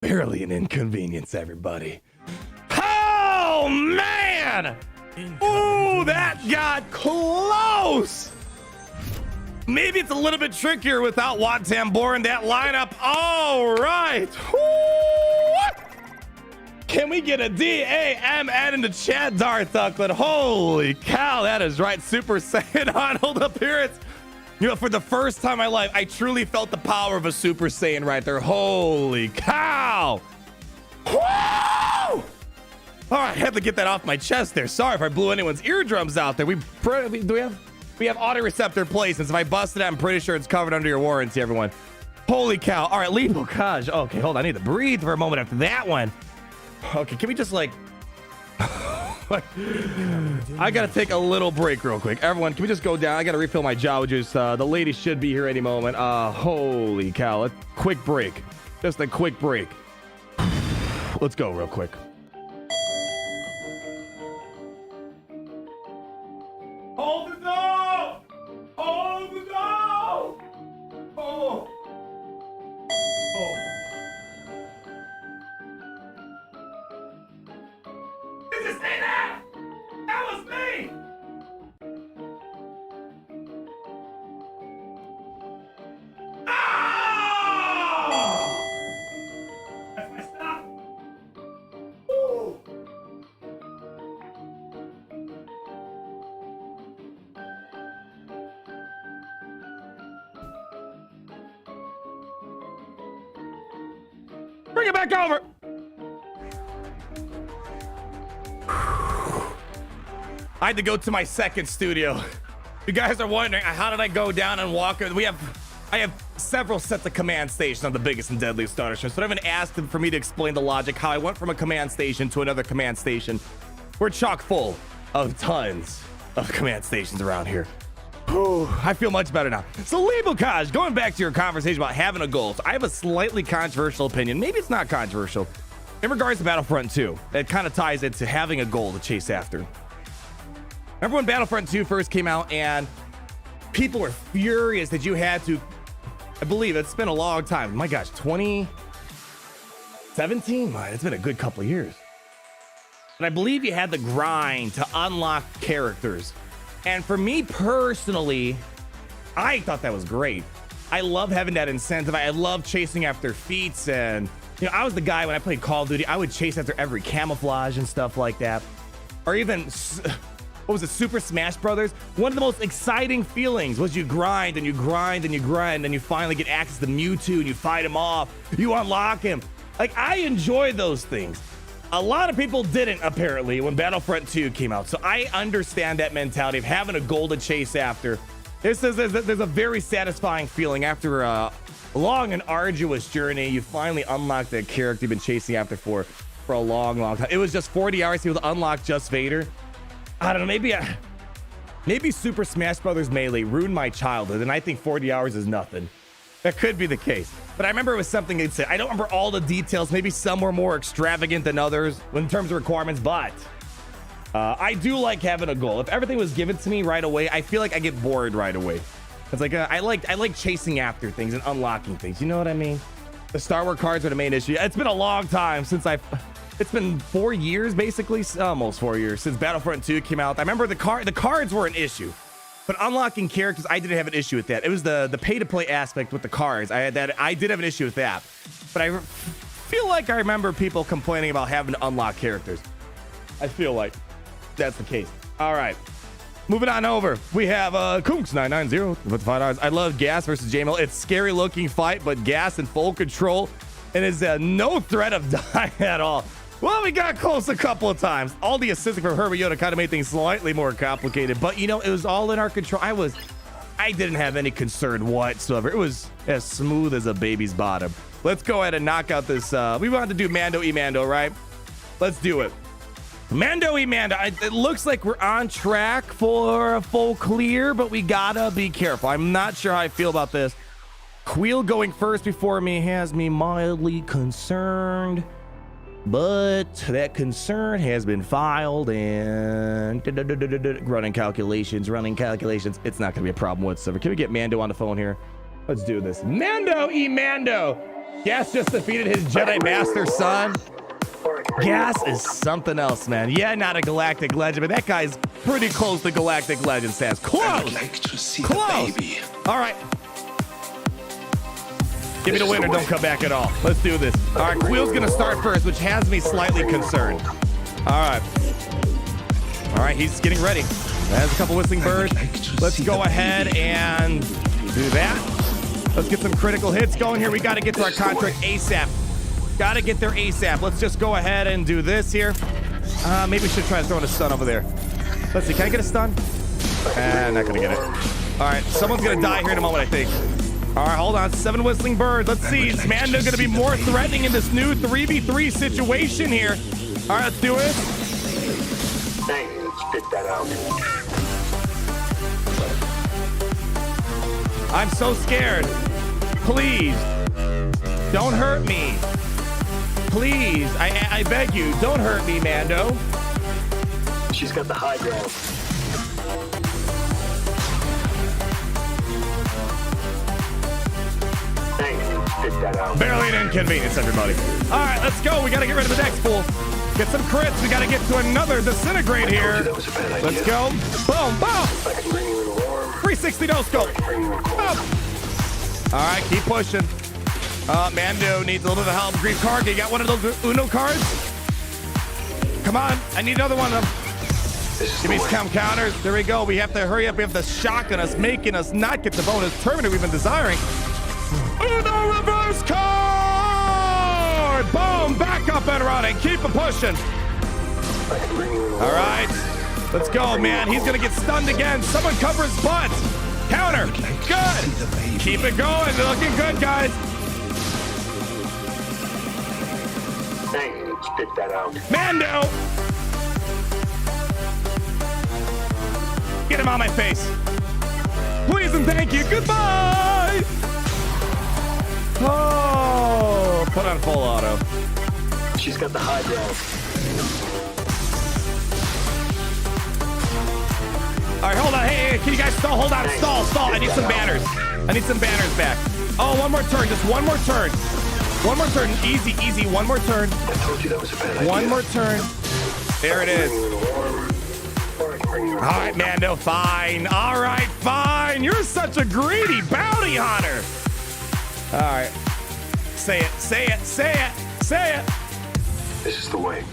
Barely an inconvenience, everybody. Oh, man! Ooh, that got close! Maybe it's a little bit trickier without Wat Tambor in that lineup. All right. Ooh. Can we get a D-A-M-N in the chat, Darth Ducklet? Holy cow, that is right. Super Saiyan Arnold appearance. You know, for the first time in my life, I truly felt the power of a Super Saiyan right there. Holy cow! Woo! All right, I had to get that off my chest there. Sorry if I blew anyone's eardrums out there. We have auto receptor placements. If I busted it, I'm pretty sure it's covered under your warranty, everyone. Holy cow! All right, Lethal Kaj. Okay, hold on. I need to breathe for a moment after that one. Okay, can we just like? I gotta take a little break real quick. Everyone, can we just go down? I gotta refill my Jawa juice. The lady should be here any moment. Holy cow. Quick break. Just a quick break. Let's go real quick. Hold the door! Hold the door! Oh! Oh. Did you say that? That was me! Oh! That's my stuff. Ooh. Bring it back over. I had to go to my second studio. If you guys are wondering, how did I go down and walk? I have several sets of command stations on the biggest and deadliest starter show. So I haven't asked them for me to explain the logic how I went from a command station to another command station. We're chock full of tons of command stations around here. Whew, I feel much better now. So Lethal Kaj, going back to your conversation about having a goal. So I have a slightly controversial opinion. Maybe it's not controversial. In regards to Battlefront 2, it kind of ties into having a goal to chase after. Remember when Battlefront 2 first came out and people were furious that you had to, I believe it's been a long time. My gosh, 2017? It's been a good couple of years. But I believe you had the grind to unlock characters. And for me personally, I thought that was great. I love having that incentive. I love chasing after feats. And, you know, I was the guy when I played Call of Duty, I would chase after every camouflage and stuff like that. Or even, what was it, Super Smash Brothers? One of the most exciting feelings was you grind and you grind and you grind and you finally get access to Mewtwo and you fight him off. You unlock him. Like, I enjoy those things. A lot of people didn't, apparently, when Battlefront 2 came out. So I understand that mentality of having a goal to chase after. There's a very satisfying feeling after a long and arduous journey. You finally unlock the character you've been chasing after for a long, long time. It was just 40 hours to unlock just Vader. I don't know, maybe Super Smash Brothers Melee ruined my childhood, and I think 40 hours is nothing. That could be the case. But I remember it was something they'd say. I don't remember all the details. Maybe some were more extravagant than others in terms of requirements, but I do like having a goal. If everything was given to me right away, I feel like I get bored right away. It's like I like chasing after things and unlocking things. You know what I mean? The Star Wars cards are the main issue. It's been a long time since it's been 4 years, basically, almost 4 years since Battlefront 2 came out. I remember the cards were an issue, but unlocking characters, I didn't have an issue with that. It was the pay-to-play aspect with the cards. I did have an issue with that, but I feel like I remember people complaining about having to unlock characters. I feel like that's the case. All right. Moving on over, we have Kunks990 with $5. I love Gas versus J-Mill. It's scary looking fight, but Gas in full control and is no threat of dying at all. Well, we got close a couple of times. All the assisting from Herbie Yoda kind of made things slightly more complicated, but you know, it was all in our control. I didn't have any concern whatsoever. It was as smooth as a baby's bottom. Let's go ahead and knock out this. We wanted to do Mando e Mando, right? Let's do it. Mando e Mando. It looks like we're on track for a full clear, but we gotta be careful. I'm not sure how I feel about this. Queel going first before me has me mildly concerned, but that concern has been filed and running calculations. It's not gonna be a problem whatsoever. Can we get Mando on the phone here? Let's do this. Mando e Mando. Gas just defeated his Jedi Master son. Gas is something else, man. Yeah, not a Galactic Legend, but that guy's pretty close to Galactic Legend stats. Close! Like to see Close! The baby. All right. Give me the winner, don't come back at all. Let's do this. All right, Queel's gonna start first, which has me slightly concerned. All right. All right, he's getting ready. Has a couple whistling birds. Let's go ahead and do that. Let's get some critical hits going here. We gotta get to our contract ASAP. Gotta get there ASAP. Let's just go ahead and do this here. Maybe we should try throwing a stun over there. Let's see, can I get a stun? Not gonna get it. All right, someone's gonna die here in a moment, I think. All right, hold on, 7 whistling birds. Let's see, is Mando gonna be more threatening in this new 3v3 situation here? All right, let's do it. Spit that out. I'm so scared. Please, don't hurt me. Please, I beg you, don't hurt me, Mando. She's got the high ground. Spit that out. Barely an inconvenience, everybody. All right, let's go. We got to get rid of the next fool. Get some crits. We got to get to another disintegrate here. Let's go. Boom, boom. 360 no scope. Boom. All right, keep pushing. Mando needs a little bit of help. Green card. You got one of those Uno cards? Come on. I need another one of them. Give me some counters. There we go. We have to hurry up. We have the shotgun us, making us not get the bonus Terminator we've been desiring. Uno reverse card! Boom! Back up and running. Keep it pushing. All right. Let's go, man. He's going to get stunned again. Someone cover his butt. Counter. Good. Keep it going. They're looking good, guys. Spit that out. Mando! Get him on my face. Please and thank you. Goodbye! Oh, put on full auto. She's got the high ground. All right, hold on. Hey, can you guys stall? Hold on. Stall. I need some banners. I need some banners back. Oh, one more turn. Just one more turn. One more turn. Easy. One more turn. I told you that was a bad idea. One more turn. There it is. All right, Mando. Fine. All right, fine. You're such a greedy bounty hunter. All right. Say it. This is the way.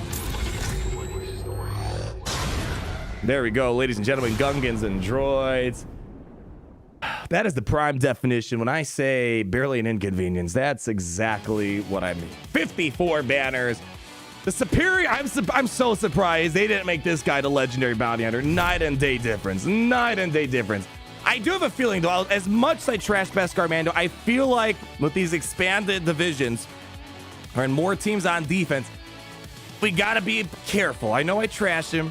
There we go, ladies and gentlemen, Gungans and droids. That is the prime definition. When I say barely an inconvenience, that's exactly what I mean. 54 banners. The superior, I'm so surprised they didn't make this guy the legendary bounty hunter. Night and day difference. I do have a feeling, though, as much as I trash Beskar Mando, I feel like with these expanded divisions and more teams on defense, we got to be careful. I know I trash him.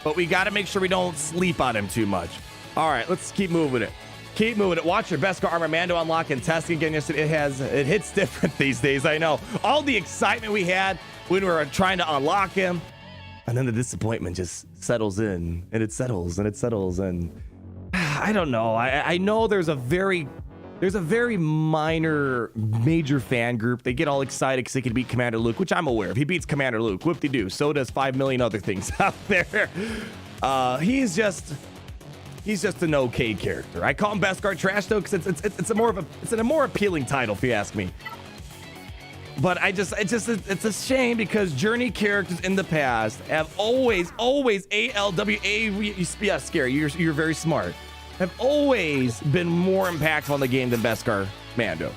but we got to make sure we don't sleep on him too much. All right, let's keep moving it. Keep moving it. Watch your Beskar armor Mando unlock and testing again yesterday. It hits different these days. I know. All the excitement we had when we were trying to unlock him, and then the disappointment just settles in, and it settles, and it settles, and I don't know. I know there's a very minor major fan group. They get all excited because they can beat Commander Luke, which I'm aware of. He beats Commander Luke. Whoop-de-doo. So does 5 million other things out there. He's just an okay character. I call him Beskar trash though because it's a more appealing title if you ask me. But it's a shame because Journey characters in the past have always yeah, scary. You're very smart. Have always been more impactful on the game than Beskar Mando.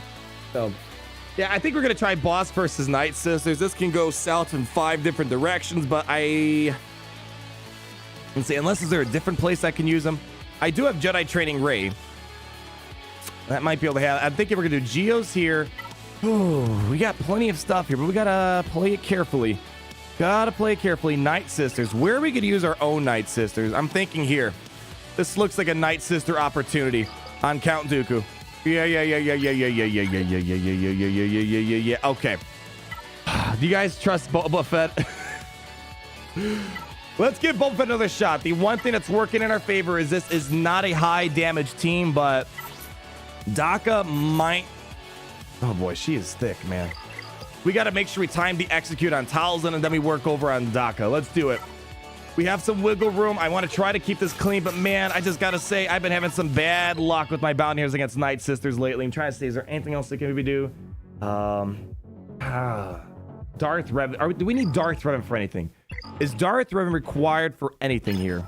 So yeah, I think we're gonna try Bossk versus Nightsisters. This can go south in 5 different directions, but let's see, unless is there a different place I can use them? I do have Jedi training Rey. That might be able to have. I'm thinking we're gonna do Geos here. Ooh, we got plenty of stuff here, but we gotta play it carefully. Nightsisters. Where we could use our own Nightsisters? I'm thinking here. This looks like a Nightsister opportunity on Count Dooku. Yeah. Okay. Do you guys trust Boba Fett? Let's give Boba Fett another shot. The one thing that's working in our favor is this is not a high damage team, but Daka might. Oh boy, she is thick, man. We got to make sure we time the execute on Talzin and then we work over on Daka. Let's do it. We have some wiggle room. I want to try to keep this clean, but man, I just got to say, I've been having some bad luck with my bounty hunters against Nightsisters lately. I'm trying to see, is there anything else that can maybe do? Darth Revan. Do we need Darth Revan for anything? Is Darth Revan required for anything here?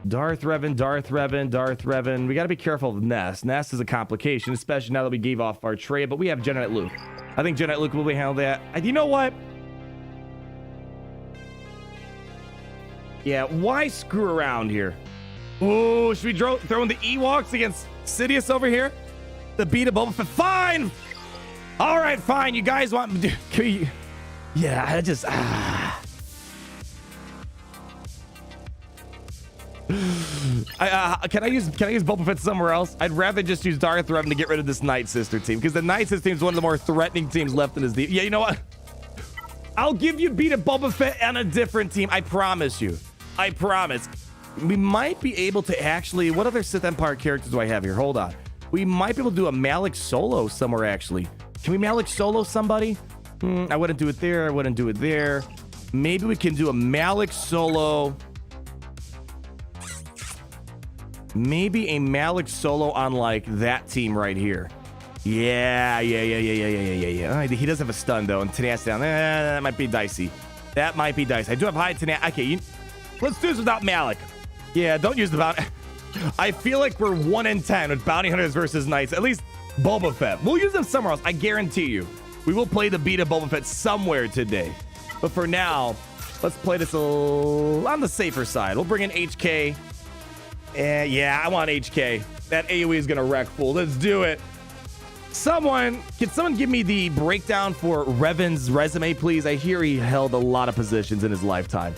Darth Revan. We got to be careful of Nest. Nest is a complication, especially now that we gave off our Traya, but we have Jedi Luke. I think Jedi Luke will be handle that. You know what? Yeah, why screw around here? Oh, should we throw in the Ewoks against Sidious over here? The beat of Boba Fett. Fine! All right, fine. You guys want me to... Yeah, I just... Can I use Boba Fett somewhere else? I'd rather just use Darth Revan to get rid of this Nightsister team because the Nightsister team is one of the more threatening teams left in his team. Yeah, you know what? I'll give you beat a Boba Fett on a different team. I promise you. I promise. We might be able to actually... What other Sith Empire characters do I have here? Hold on. We might be able to do a Malak solo somewhere, actually. Can we Malak solo somebody? I wouldn't do it there. I wouldn't do it there. Maybe we can do a Malak solo... Maybe a Malak solo on like that team right here. Yeah. He does have a stun though, and tenacity down. That might be dicey. I do have high tenacity. Okay, let's do this without Malak. Yeah, don't use the bounty. I feel like we're 1 in 10 with bounty hunters versus knights. At least Boba Fett. We'll use them somewhere else. I guarantee you. We will play the beat of Boba Fett somewhere today. But for now, let's play this a little on the safer side. We'll bring in HK. Yeah, I want HK. That AoE is gonna wreck full. Let's do it. Can someone give me the breakdown for Revan's resume, please? I hear he held a lot of positions in his lifetime.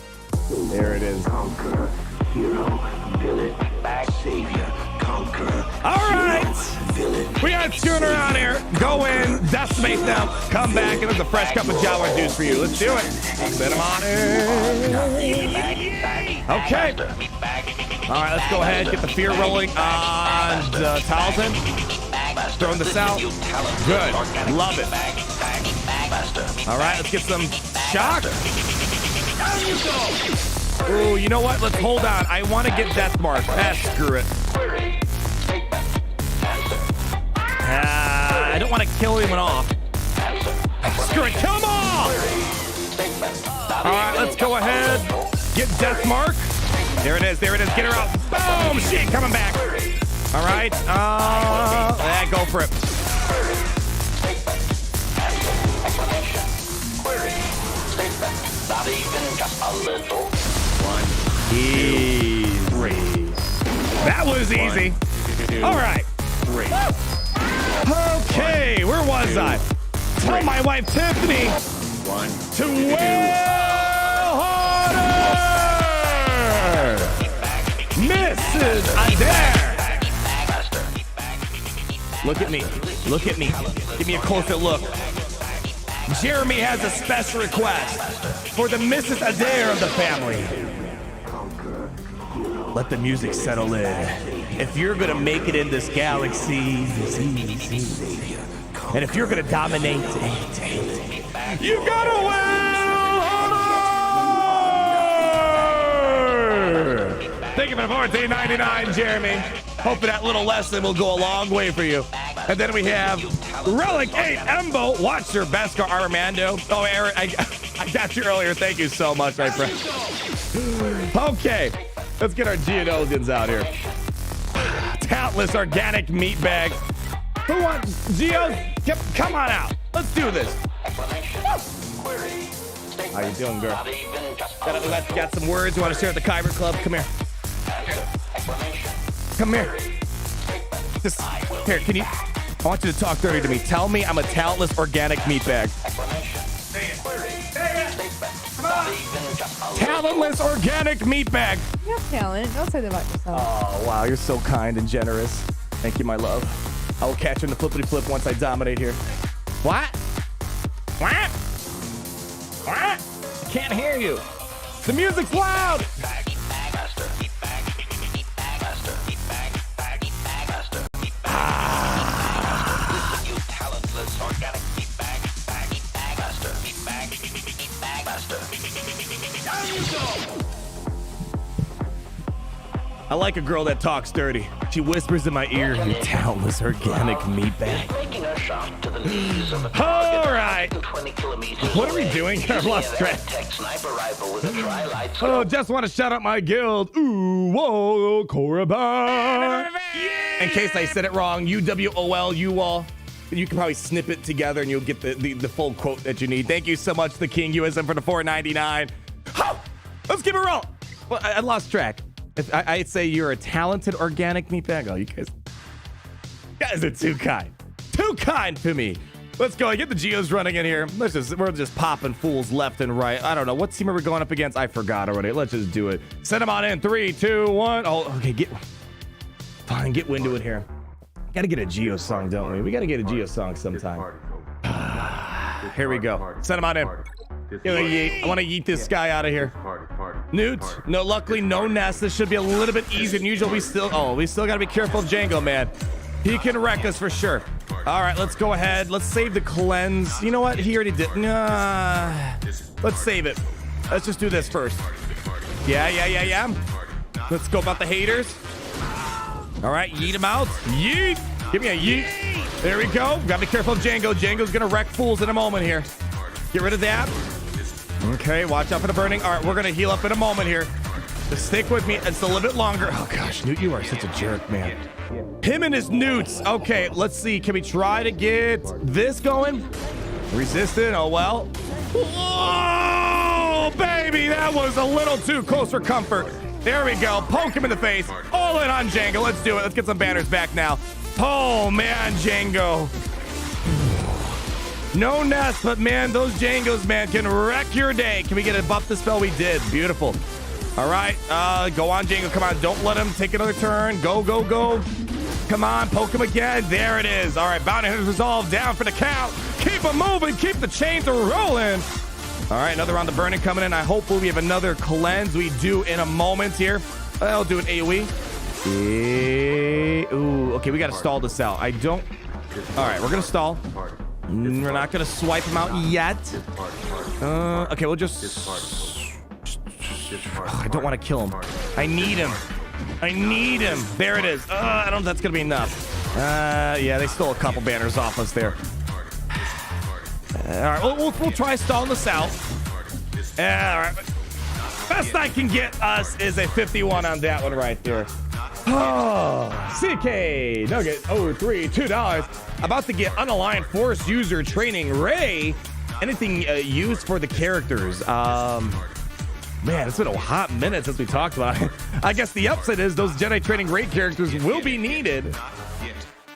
There it is. Conqueror, hero, villain, savior, conqueror. All right, we got to turn around here. Go in, decimate them, come back, and there's a fresh cup of Jawa juice for you. Let's do it. Set them on in. Okay. All right, let's go ahead, get the fear rolling on Talzin. Throwing this out. Good. Love it. All right, let's get some shock. Ooh, you know what? Let's hold on. I want to get Death Mark. Screw it. I don't want to kill anyone off. Screw it. Kill them all. All right, let's go ahead. Get Death Mark. There it is. Get her out. Boom. She ain't coming back. All right. Go for it. Not even just a little. Easy. That was easy. All right. Okay, where was I? Tell my wife Tiffany to well harder. Mrs. Adair. Look at me. Look at me. Give me a closer look. Jeremy has a special request for the Mrs. Adair of the family. Let the music settle in. If you're gonna make it in this galaxy, and if you're gonna dominate, you gotta win! Thank you for the $14.99, Jeremy. Hoping that little lesson will go a long way for you. And then we have Relic 8 Embo. Watch your Beskar Armando. Oh, Aaron, I got you earlier. Thank you so much, my friend. Okay, let's get our Geonosians out here. Talentless organic meat bags. Who wants Geos? Come on out. Let's do this. How you doing, girl? Got some words you want to share at the Kyber Club? Come here. Come here. Just here. Can you? I want you to talk dirty to me. Tell me I'm a talentless organic meat bag. Talentless organic meat bag. You have talent. Don't say that about yourself. Oh, wow. You're so kind and generous. Thank you, my love. I will catch you in the flippity flip once I dominate here. What? What? What? I can't hear you. The music's loud. I like a girl that talks dirty. She whispers in my ear, you talentless organic meat bag. All right. What are we doing here? I've lost track. Oh, just want to shout out my guild. Ooh, whoa, Korriban. In case I said it wrong, UWOL, you all. You can probably snip it together and you'll get the full quote that you need. Thank you so much, the King USM, for the $4.99. Oh, let's keep it rolling. Well, I lost track. I'd say you're a talented organic meat bag. Oh, you guys are too kind. Too kind to me. Let's go. Get the Geos running in here. We're just popping fools left and right. I don't know. What team are we going up against? I forgot already. Let's just do it. Send them on in. 3, 2, 1. Oh, okay. Get into it here. Gotta get a Geo song, don't we? We gotta get a Geo song sometime. Here we go. Send them on in. I want to yeet this guy out of here. Nute, no, luckily no nest. This should be a little bit easier than usual. We still gotta be careful of Jango, man. He can wreck us for sure. All right, let's go ahead. Let's save the cleanse. You know what? He already did. Nah. Let's save it. Let's just do this first. Yeah. Let's go about the haters. All right, yeet him out. Yeet. Give me a yeet. There we go. Gotta be careful of Jango. Jango's gonna wreck fools in a moment here. Get rid of that. Okay, watch out for the burning. All right, we're gonna heal up in a moment here. Just stick with me. It's a little bit longer. Oh gosh, Nute, you are such a jerk, man. Him and his Nutes. Okay, let's see. Can we try to get this going? Resistant. Oh well. Oh baby, that was a little too close for comfort. There we go. Poke him in the face. All in on Jango. Let's do it. Let's get some banners back now. Oh man, Jango. No nest, but man, those Jangos, man, can wreck your day. Can we get a buff the spell? We did. Beautiful. All right. Go on, Jango. Come on. Don't let him take another turn. Go. Come on. Poke him again. There it is. All right. Bounty has resolved. Down for the count. Keep him moving. Keep the chains rolling. All right. Another round of burning coming in. I hope we have another cleanse. We do in a moment here. I'll do an AoE. Ooh. Okay. We got to stall this out. All right. We're going to stall. We're not going to swipe him out yet. Okay, we'll just... I don't want to kill him. I need him. There it is. I don't know if that's going to be enough. Yeah, they stole a couple banners off us there. All right, we'll try stalling this out. All right. Best I can get us is a 51 on that one right there. Oh, CK Nugget 03, $2. About to get unaligned Force user training Ray. Anything used for the characters? Man, it's been a hot minute since we talked about it. I guess the upside is those Jedi training Ray characters will be needed.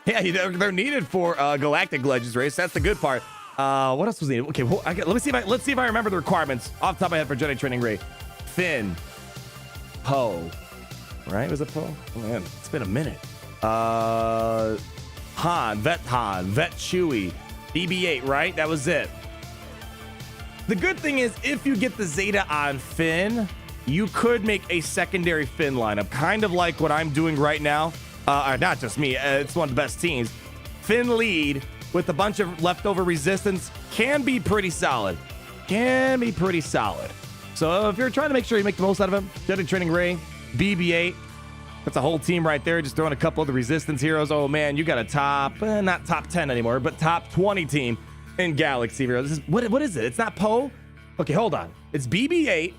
Yeah, they're needed for Galactic Legends race. That's the good part. What else was needed? Okay, let's see if I remember the requirements off the top of my head for Jedi training Ray. Finn. Poe. Right? Was it Poe? Oh, man, it's been a minute. Han, Vet Chewie, BB-8, right? That was it. The good thing is, if you get the Zeta on Finn, you could make a secondary Finn lineup, kind of like what I'm doing right now. Not just me, it's one of the best teams. Finn lead with a bunch of leftover resistance can be pretty solid. So if you're trying to make sure you make the most out of him, Jedi Training Ray, BB-8, that's a whole team right there. Just throwing a couple of the resistance heroes. Oh man, you got a top, not top 10 anymore, but top 20 team in Galaxy Heroes. This is, what is it? It's not Poe? Okay, hold on. It's BB-8.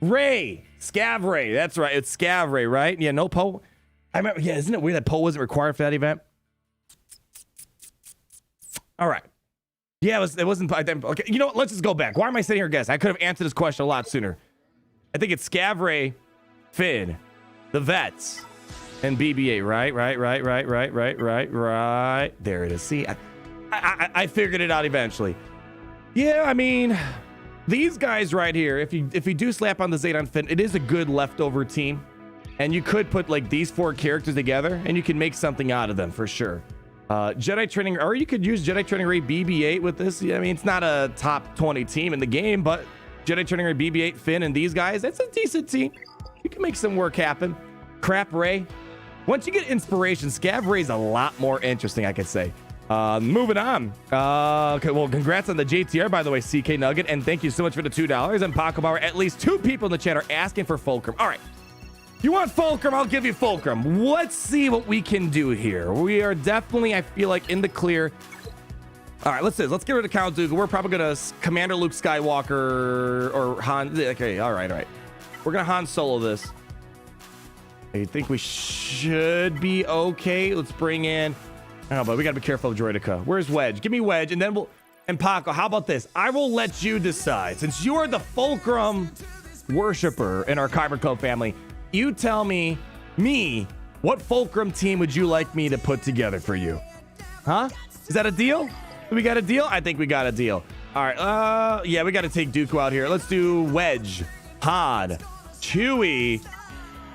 Ray. Scav Ray. That's right. It's Scav Ray, right? Yeah, no Poe. I remember, yeah, isn't it weird that Poe wasn't required for that event? All right. Yeah, it wasn't. Okay, you know what? Let's just go back. Why am I sitting here guessing? I could have answered this question a lot sooner. I think it's Scav Ray, Finn, the Vets, and BB-8, right. There it is. See, I figured it out eventually. Yeah, I mean, these guys right here, if you do slap on the Zeta on Finn, it is a good leftover team. And you could put like these 4 characters together and you can make something out of them for sure. Jedi Training, or you could use Jedi Training Ray BB-8 with this. I mean, it's not a top 20 team in the game, but Jedi Training Ray BB-8, Finn, and these guys, that's a decent team. You can make some work happen. Crap Ray. Once you get inspiration, Scav Ray's a lot more interesting, I could say. Moving on. Okay, well, congrats on the JTR, by the way, CK Nugget, and thank you so much for the $2. And Paco Bauer, at least 2 people in the chat are asking for Fulcrum. All right. You want Fulcrum? I'll give you Fulcrum. Let's see what we can do here. We are definitely, I feel like, in the clear. All right, let's get rid of Count Dooku. We're probably going to Commander Luke Skywalker or Han. Okay, all right. We're going to Han Solo this. I think we should be okay. Let's bring in... Oh, but we got to be careful of Droideka. Where's Wedge? Give me Wedge, and then we'll... And Paco, how about this? I will let you decide. Since you are the Fulcrum worshiper in our Kyber Club family, you tell me, what Fulcrum team would you like me to put together for you? Huh? Is that a deal? Do we got a deal? I think we got a deal. All right. Yeah, we got to take Dooku out here. Let's do Wedge, Han, Chewie,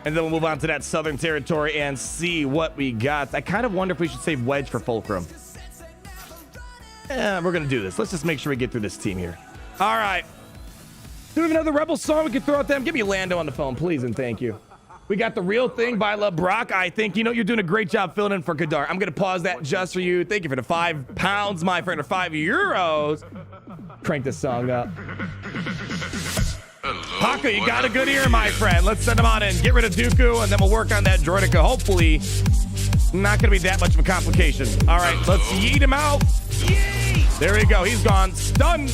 and then we'll move on to that Southern Territory and see what we got. I kind of wonder if we should save Wedge for Fulcrum. We're going to do this. Let's just make sure we get through this team here. All right. Do we have another Rebel song we can throw at them? Give me Lando on the phone, please, and thank you. We got The Real Thing by LeBrock. I think, you're doing a great job filling in for Kadar. I'm going to pause that just for you. Thank you for the £5, my friend, or €5. Crank this song up. Paco, you got a good ear, my friend. Let's send him on in. Get rid of Dooku, and then we'll work on that Droideka. Hopefully, not going to be that much of a complication. All right, let's yeet him out. Yeet! There we go. He's gone. Stunned.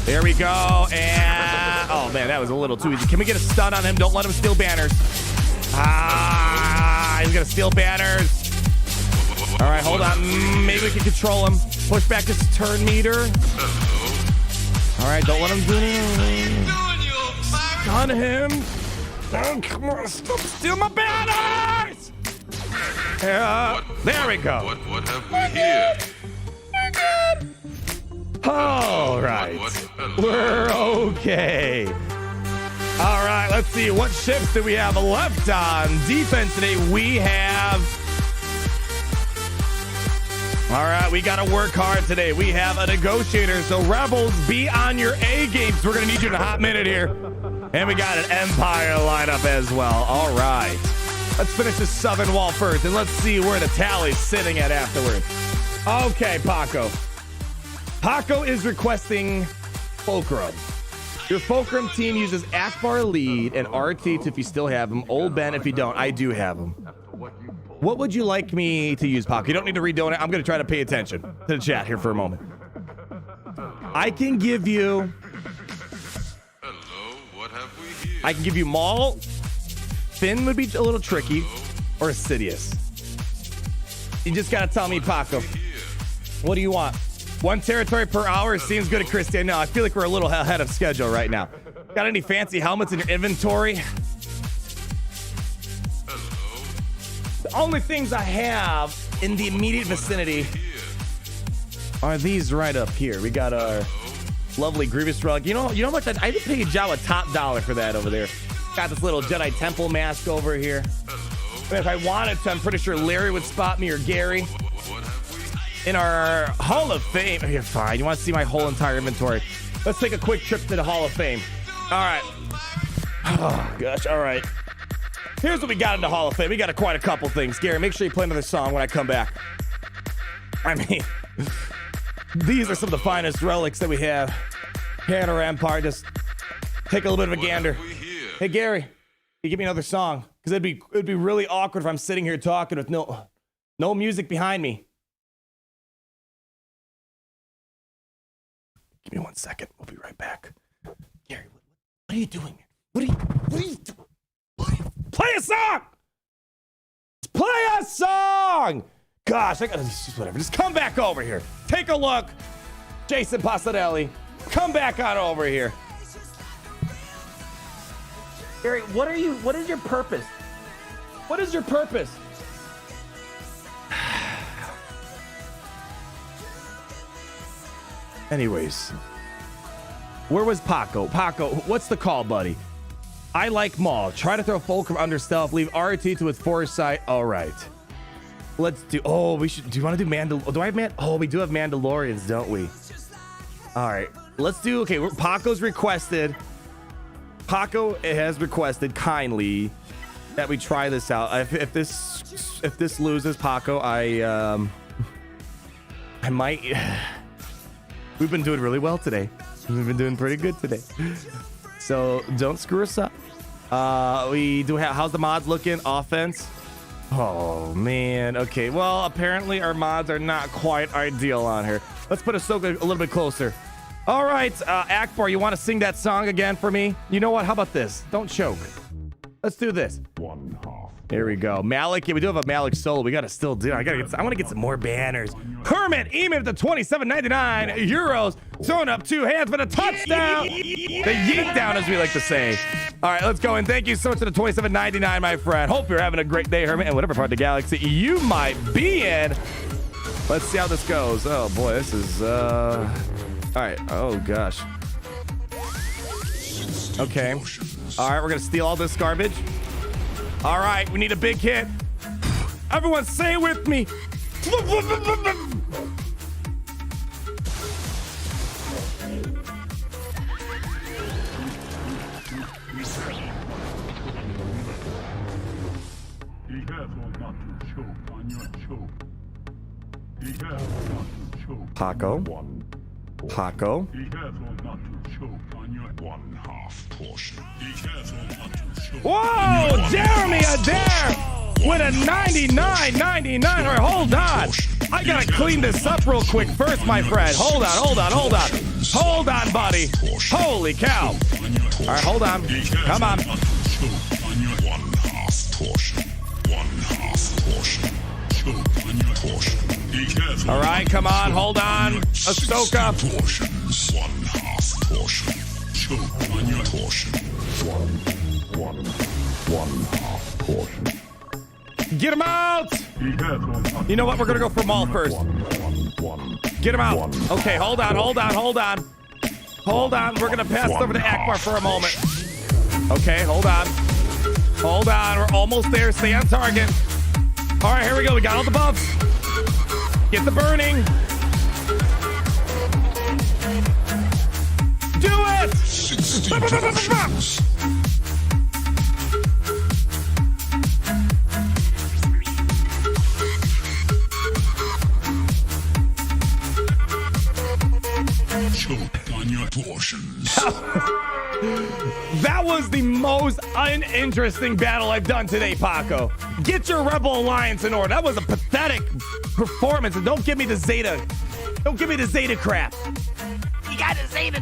There we go. And oh man, that was a little too easy. Can we get a stun on him? Don't let him steal banners. He's gonna steal banners. All right, hold on. Maybe we can control him. Push back this turn meter. All right, don't let him do anything. Stun him. Oh, come on, stop stealing my banners. There we go. What have we here? We're good. All right. We're okay. All right, let's see. What ships do we have left on defense today? We have... All right, we got to work hard today. We have a negotiator. So, Rebels, be on your A games. We're going to need you in a hot minute here. And we got an Empire lineup as well. All right. Let's finish the southern wall first, and let's see where the tally's sitting at afterwards. Okay, Paco. Paco is requesting Fulcrum. Your Fulcrum team uses Akbar lead and R2 if you still have him. Old Ben if you don't. I do have him. What would you like me to use, Paco? You don't need to redonate. I'm going to try to pay attention to the chat here for a moment. I can give you... Hello, what have we here? I can give you Maul. Finn would be a little tricky. Or Sidious. You just got to tell me, Paco. What do you want? 1 territory per hour seems good at Christian. No, I feel like we're a little ahead of schedule right now. Got any fancy helmets in your inventory? The only things I have in the immediate vicinity are these right up here. We got our Lovely Grievous rug. You know how much I'd pay Jawa top dollar for that over there. Got this little Jedi Temple mask over here. And if I wanted to, I'm pretty sure Larry would spot me or Gary. In our Hall of Fame. You're fine. You want to see my whole entire inventory? Let's take a quick trip to the Hall of Fame. All right. Oh, gosh. All right. Here's what we got in the Hall of Fame. We got quite a couple things. Gary, make sure you play another song when I come back. I mean, these are some of the finest relics that we have here in our empire. Just take a little bit of a gander. Hey, Gary, can you give me another song? Because it'd be really awkward if I'm sitting here talking with no music behind me. Give me 1 second. We'll be right back. Gary, what are you doing? What are you doing? Play a song! Play a song! Gosh, I gotta whatever. Just come back over here. Take a look. Jason Passadelli. Come back on over here. Gary, what is your purpose? What is your purpose? Anyways, where was Paco? Paco, what's the call, buddy? I like Maul. Try to throw Fulcrum under stealth. Leave RT to its foresight. All right. Let's do. Oh, we should. Do you want to do Mandal? Do I have Oh, we do have Mandalorians, don't we? All right. Let's do. Okay, Paco's requested. Paco has requested kindly that we try this out. If this loses, Paco, I might. We've been doing really well today. We've been doing pretty good today. So don't screw us up. We do have, how's the mods looking? Offense? Oh, man. Okay, well, apparently our mods are not quite ideal on here. Let's put Ahsoka a little bit closer. All right, Akbar, you want to sing that song again for me? You know what? How about this? Don't choke. Let's do this. Here we go. Malak. Yeah, we do have a Malak solo. We got to still do. I want to get some more banners. Hermit, Eamon at the 27.99 euros. Throwing up two hands for the touchdown. The yeet down, as we like to say. All right, let's go. And thank you so much for the 27.99, my friend. Hope you're having a great day, Hermit, and whatever part of the galaxy you might be in. Let's see how this goes. Oh, boy, this is, all right. Oh, gosh. Okay. All right, we're going to steal all this garbage. All right, we need a big hit. Everyone say it with me. Paco. Paco. Whoa, Jeremy Adair with a 99.99. All right, hold on. I gotta clean this up real quick first, my friend. Hold on, buddy. Holy cow. All right, hold on. Come on. All right, come on, hold on. Ahsoka. Get him out! You know what? We're gonna go for Maul first. Get him out. Okay, hold on. We're gonna pass over to Akbar for a moment. Okay, hold on. We're almost there. Stay on target. All right, here we go. We got all the buffs. Get the burning. Do it! That was the most uninteresting battle I've done today, Paco. Get your Rebel Alliance in order. That was a pathetic performance, and don't give me the Zeta. Don't give me the Zeta crap. You got to Zeta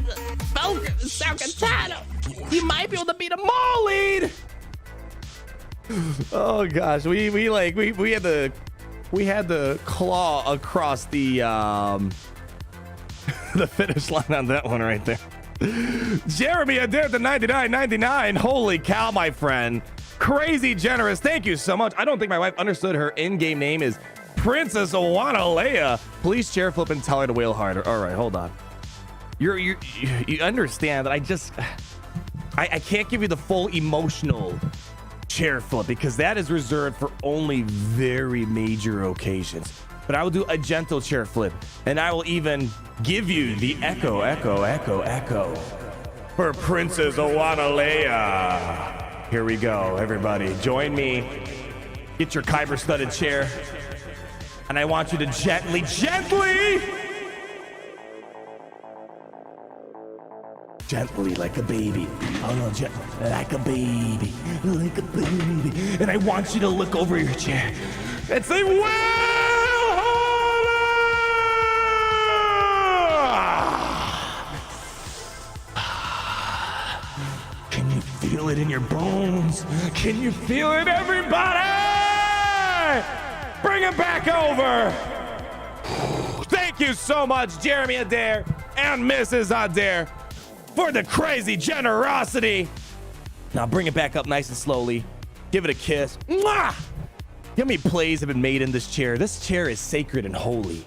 Tano. You might be able to beat a Maul lead. Oh gosh, we had to claw across the the finish line on that one right there. Jeremy Adair the 99.99. Holy cow, my friend. Crazy generous. Thank you so much. I don't think my wife understood her in-game name is Princess Wanalea. Please share, flip, and tell her to wail harder. All right, hold on. you understand that I can't give you the full emotional chair flip because that is reserved for only very major occasions. But I will do a gentle chair flip, and I will even give you the echo for Princess Owanalea. Here we go, everybody. Join me. Get your Kyber studded chair, and I want you to gently like a baby. Oh no, like a baby. And I want you to look over your chair and say, Can you feel it in your bones? Can you feel it, everybody? Bring it back over. Thank you so much, Jeremy Adair and Mrs. Adair, for the crazy generosity. Now bring it back up nice and slowly. Give it a kiss. Mwah! How many plays have been made in this chair? This chair is sacred and holy.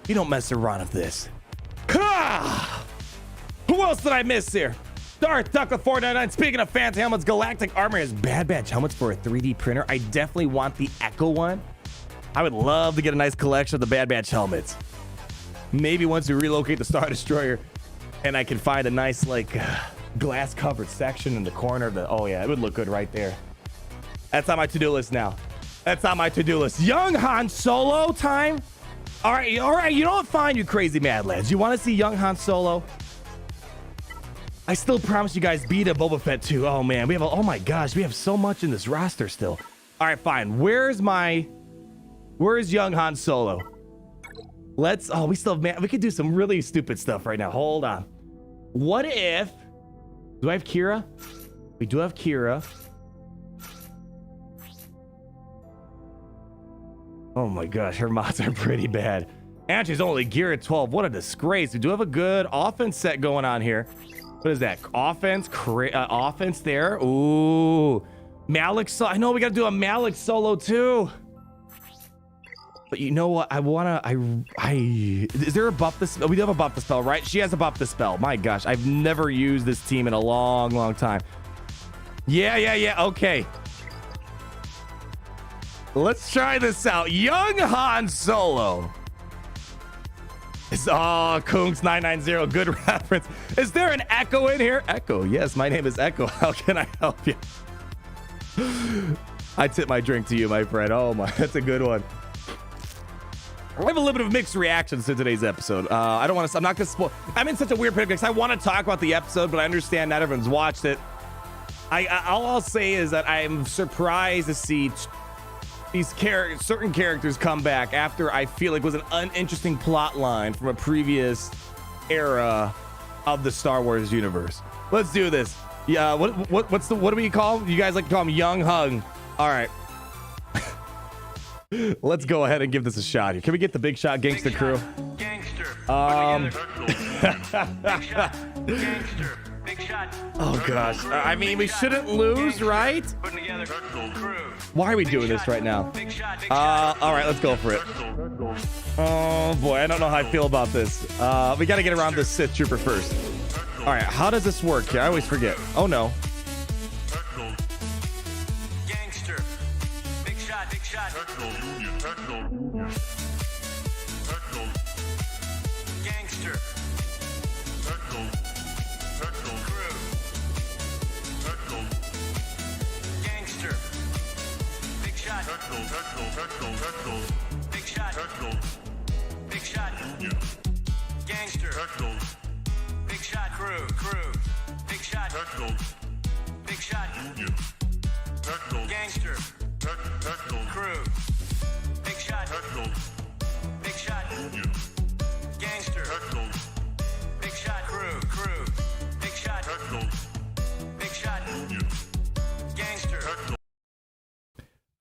You don't mess around with this. Ha! Who else did I miss here? Darth Duck with 499. Speaking of fancy helmets, Galactic Armor has Bad Batch helmets for a 3D printer. I definitely want the Echo one. I would love to get a nice collection of the Bad Batch helmets. Maybe once we relocate the Star Destroyer and I can find a nice like glass covered section in the corner of the, oh yeah, it would look good right there. That's on my to-do list now. That's on my to-do list. Young Han Solo time. All right. You know what? Fine, you crazy mad lads. You want to see young Han Solo? I still promise you guys Beta Boba Fett too. Oh man, oh my gosh, we have so much in this roster still. All right, fine. Where's young Han Solo? We still have, man, we could do some really stupid stuff right now. Hold on. What if, do I have Kira? We do have Kira. Oh my gosh, her mods are pretty bad. And she's only gear at 12. What a disgrace. We do have a good offense set going on here. What is that? Offense there. Ooh. Malak I know we got to do a Malak solo too. But you know what? Is there a buff the spell? We do have a buff the spell, right? She has a buff the spell. My gosh, I've never used this team in a long time. Yeah. Okay. Let's try this out. Young Han Solo. Kungs 990. Good reference. Is there an Echo in here? Echo. Yes, my name is Echo. How can I help you? I tip my drink to you, my friend. Oh my, that's a good one. I have a little bit of mixed reactions to today's episode. I'm not gonna spoil. I'm in such a weird predicament because I want to talk about the episode, but I understand not everyone's watched it. All I'll say is that I'm surprised to see these certain characters come back after I feel like was an uninteresting plot line from a previous era of the Star Wars universe. Let's do this. Yeah, what do we call him? You guys like to call him Young Hung. All right. Let's go ahead and give this a shot here. Can we get the big shot gangster crew? Gangster. Big shot. Oh gosh. I mean, we shouldn't lose, right? Why are we doing this right now? All right, let's go for it. Oh boy, I don't know how I feel about this. We got to get around this Sith Trooper first. All right, how does this work here? I always forget. Oh no. Gangster. Big shot. Gangster. Gangster. Big shot. Big shot. Big shot. Gangster. Big shot. Crew. Big shot. Big shot. Gangster. Crew. Big shot. Big shot. Gangster. Big shot. Crew. Big shot. Big shot. Gangster.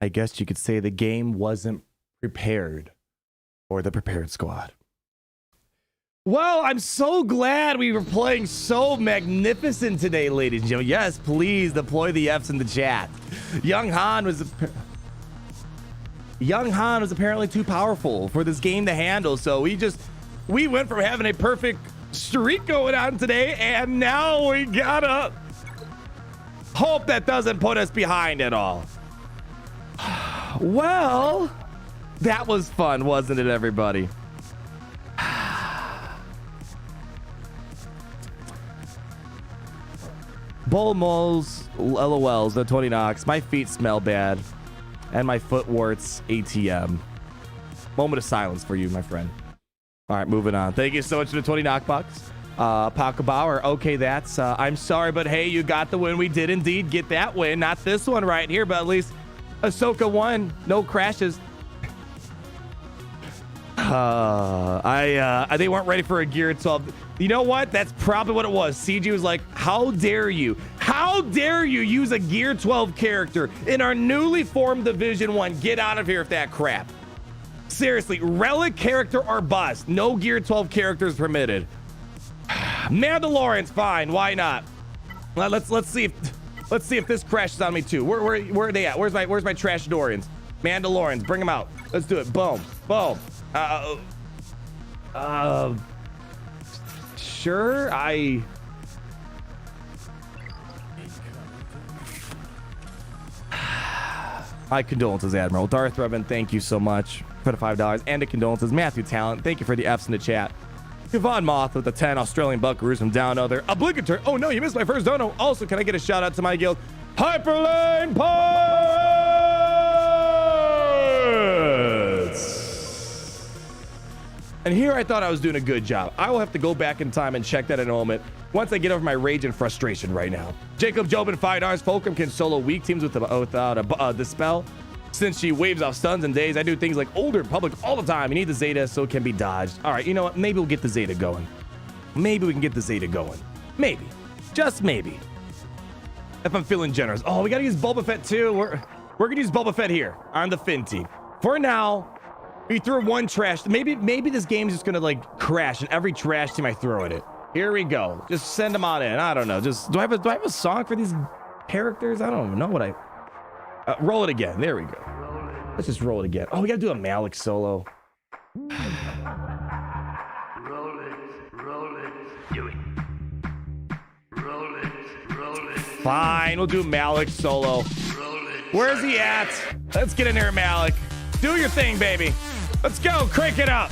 I guess you could say the game wasn't prepared for the prepared squad. Well, I'm so glad we were playing so magnificent today, ladies and gentlemen. Yes, please deploy the Fs in the chat. Young Han was apparently too powerful for this game to handle, so we went from having a perfect streak going on today, and now we gotta hope that doesn't put us behind at all. Well, that was fun, wasn't it, everybody? Bull moles, LOLs, no 20 knocks. My feet smell bad, and my foot warts ATM. Moment of silence for you, my friend. All right, moving on. Thank you so much for the 20 knockbucks. Paco Bauer, okay, that's I'm sorry, but hey, you got the win. We did indeed get that win. Not this one right here, but at least Ahsoka won. No crashes. They weren't ready for a Gear 12. You know what? That's probably what it was. CG was like, how dare you? How dare you use a Gear 12 character in our newly formed Division 1? Get out of here with that crap. Seriously, relic character or bust. No Gear 12 characters permitted. Mandalorians, fine. Why not? Let's see if this crashes on me too. Where are they at? Where's my trash Dorians? Mandalorians, bring them out. Let's do it. Boom, boom. Sure. My condolences, Admiral. Darth Revan, thank you so much for the $5. And the condolences. Matthew Talent, thank you for the F's in the chat. Yvonne Moth with the 10 Australian Buckaroos from Down Under. Obligatory. Oh no, you missed my first dono. Also, can I get a shout out to my guild? Hyperlane Pods! And here I thought I was doing a good job. I will have to go back in time and check that in a moment once I get over my rage and frustration right now. Jacob Jobin, $5. Fulcrum can solo weak teams without a dispel. Since she waves off stuns and days, I do things like older public all the time. You need the Zeta so it can be dodged. All right, you know what? Maybe we'll get the Zeta going. Maybe we can get the Zeta going. Maybe. Just maybe. If I'm feeling generous. Oh, we got to use Boba Fett too. We're going to use Boba Fett here on the Finn team. For now, we threw one trash. Maybe this game's just going to like crash and every trash team I throw at it. Here we go. Just send them on in. I don't know. Just do I have a song for these characters? I don't even know what I... roll it again. There we go. Let's just roll it again. Oh, we gotta do a Malak solo. Roll it, do it. Roll it. Fine, we'll do Malak solo. Where's he at? Let's get in there, Malak. Do your thing, baby. Let's go, crank it up.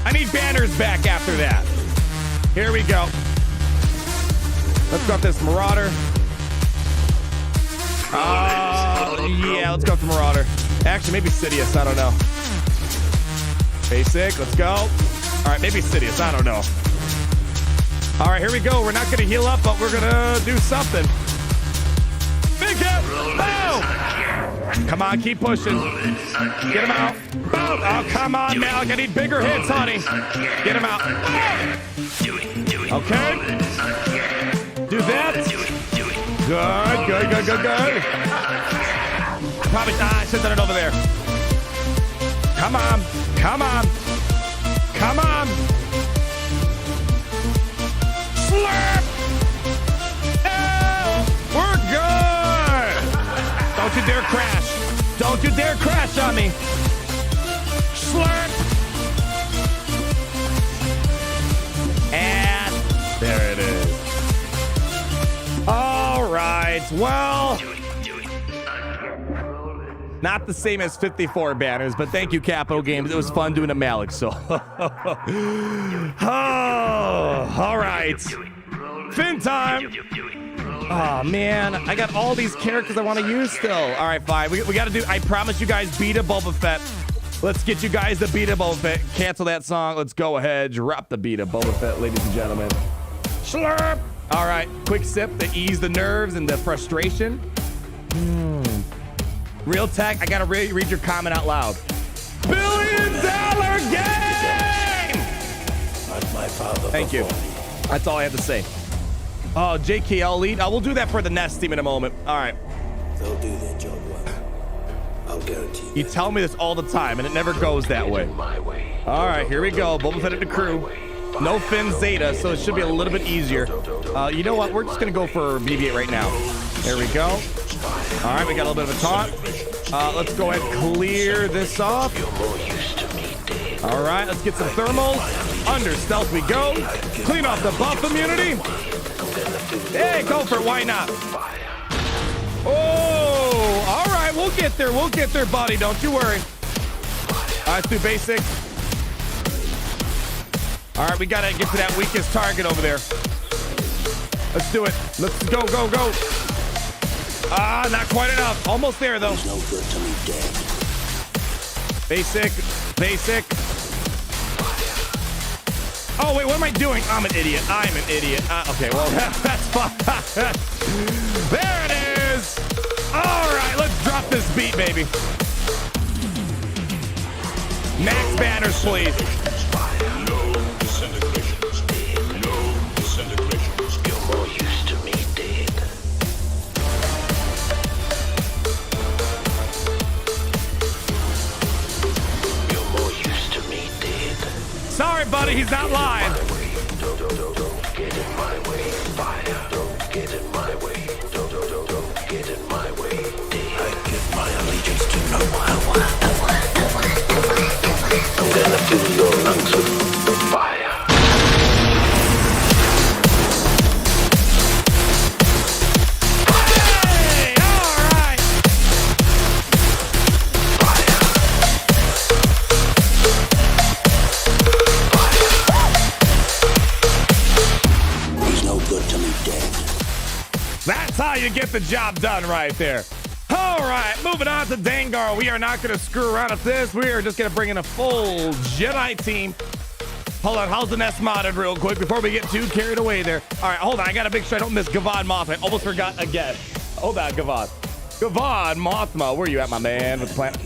I need banners back after that. Here we go. Let's go with this Marauder. Yeah, let's go for Marauder. Actually, maybe Sidious. I don't know. Basic. Let's go. All right, maybe Sidious. I don't know. All right, here we go. We're not going to heal up, but we're going to do something. Big hit. Boom. Come on, keep pushing. Get him out. Boom. Oh, come on, Malak. I need bigger hits, honey. Get him out. Okay. Do that. Good. Probably, I should have done it over there. Come on. Slurp! Oh, we're good! Don't you dare crash. Don't you dare crash on me. Slurp! And there it is. All right, well... Not the same as 54 banners, but thank you, Capital Games. It was fun doing a Malak, so. Oh, all right. Finn time. Oh, man. I got all these characters I want to use still. All right, fine. We got to do, I promise you guys, Beta Boba Fett. Let's get you guys the Beta Boba Fett. Cancel that song. Let's go ahead. Drop the Beta Boba Fett, ladies and gentlemen. Slurp. All right. Quick sip to ease the nerves and the frustration. Real tech, I gotta read your comment out loud. $1 billion game! Thank you. That's all I have to say. Oh, JKL lead. We'll do that for the Nest team in a moment. All right. They'll do their job well. I'll guarantee. You tell me this all the time, and it never goes that way. All right, here we go. Boba Fett at the crew. No Finn Zeta, so it should be a little bit easier. You know what? We're just gonna go for BB-8 right now. There we go. All right, we got a little bit of a taunt. Let's go ahead and clear this off. You're more used to me, Dave. All right, let's get some thermals. Under stealth we go. Clean off the buff immunity. Hey, go for it. Why not? Oh, all right. We'll get there. We'll get there, buddy. Don't you worry. All right, let's do basic. All right, we got to get to that weakest target over there. Let's do it. Let's go, go, go. Ah, not quite enough. Almost there, though. He's no good to me dead. Basic, basic. Oh, wait, what am I doing? I'm an idiot. I'm an idiot. Okay, well, that's fine. There it is. All right, let's drop this beat, baby. Max banners, please. No disintegrations. No disintegrations. You're more used to me dead. You're more used to me dead. Sorry, buddy, he's not lying. Don't get in my way. Fire. Don't get in my way. Don't get in my way. I give my allegiance to no one. I'm gonna fill your lungs with fire. Hey, all right. He's no good to me dead. That's how you get the job done right there. All right, moving on to Dengar. We are not going to screw around with this. We are just going to bring in a full Jedi team. Hold on, how's the nest modded real quick before we get too carried away there? All right, hold on. I got to make sure I don't miss Gavon Mothma. I almost forgot again. Hold on, Gavon. Gavon Mothma, where you at, my man? With the plant?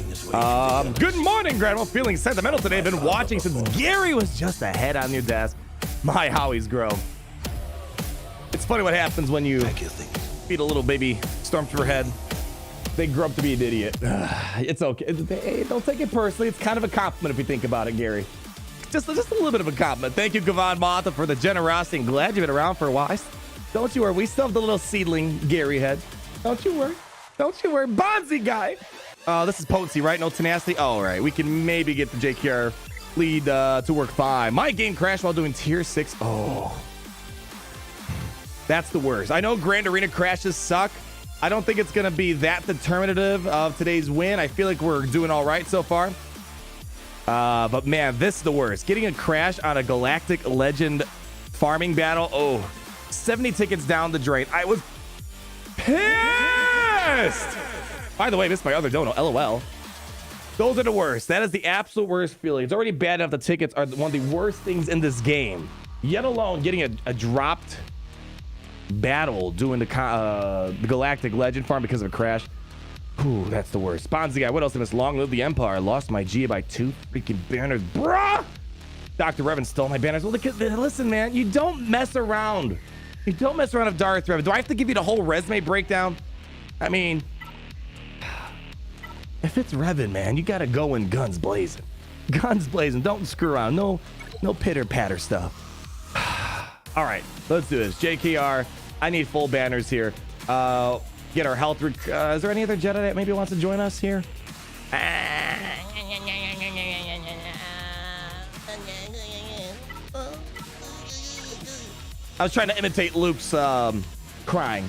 Good morning, Grandma. Feeling sentimental today. Been watching since Gary was just a head on your desk. My, how he's grown. It's funny what happens when you feed a little baby Stormtrooper head. They grow up to be an idiot. It's okay. Hey, don't take it personally. It's kind of a compliment if you think about it, Gary. Just a little bit of a compliment. Thank you, Gavon Mothma, for the generosity. And glad you've been around for a while. Don't you worry. We still have the little seedling Gary head. Don't you worry. Don't you worry. Bonzi guy. This is potency, right? No tenacity. All right. We can maybe get the JKR lead to work fine. My game crashed while doing tier 6. Oh. That's the worst. I know Grand Arena crashes suck. I don't think it's going to be that determinative of today's win. I feel like we're doing all right so far. But man, this is the worst. Getting a crash on a Galactic Legend farming battle. Oh, 70 tickets down the drain. I was pissed. By the way, missed my other dono. LOL. Those are the worst. That is the absolute worst feeling. It's already bad enough the tickets are one of the worst things in this game. Yet alone, getting a dropped battle doing the Galactic Legend farm because of a crash. Ooh, that's the worst. Bonzi guy, what else in this? Long live the Empire. Lost my Gia by 2 freaking banners. Bruh! Dr. Revan stole my banners. Well, listen, man, you don't mess around. You don't mess around with Darth Revan. Do I have to give you the whole resume breakdown? I mean, if it's Revan, man, you gotta go in guns blazing. Guns blazing. Don't screw around. No pitter patter stuff. All right, let's do this. JKR, I need full banners here. Get our health. Is there any other Jedi that maybe wants to join us here? I was trying to imitate Luke's crying.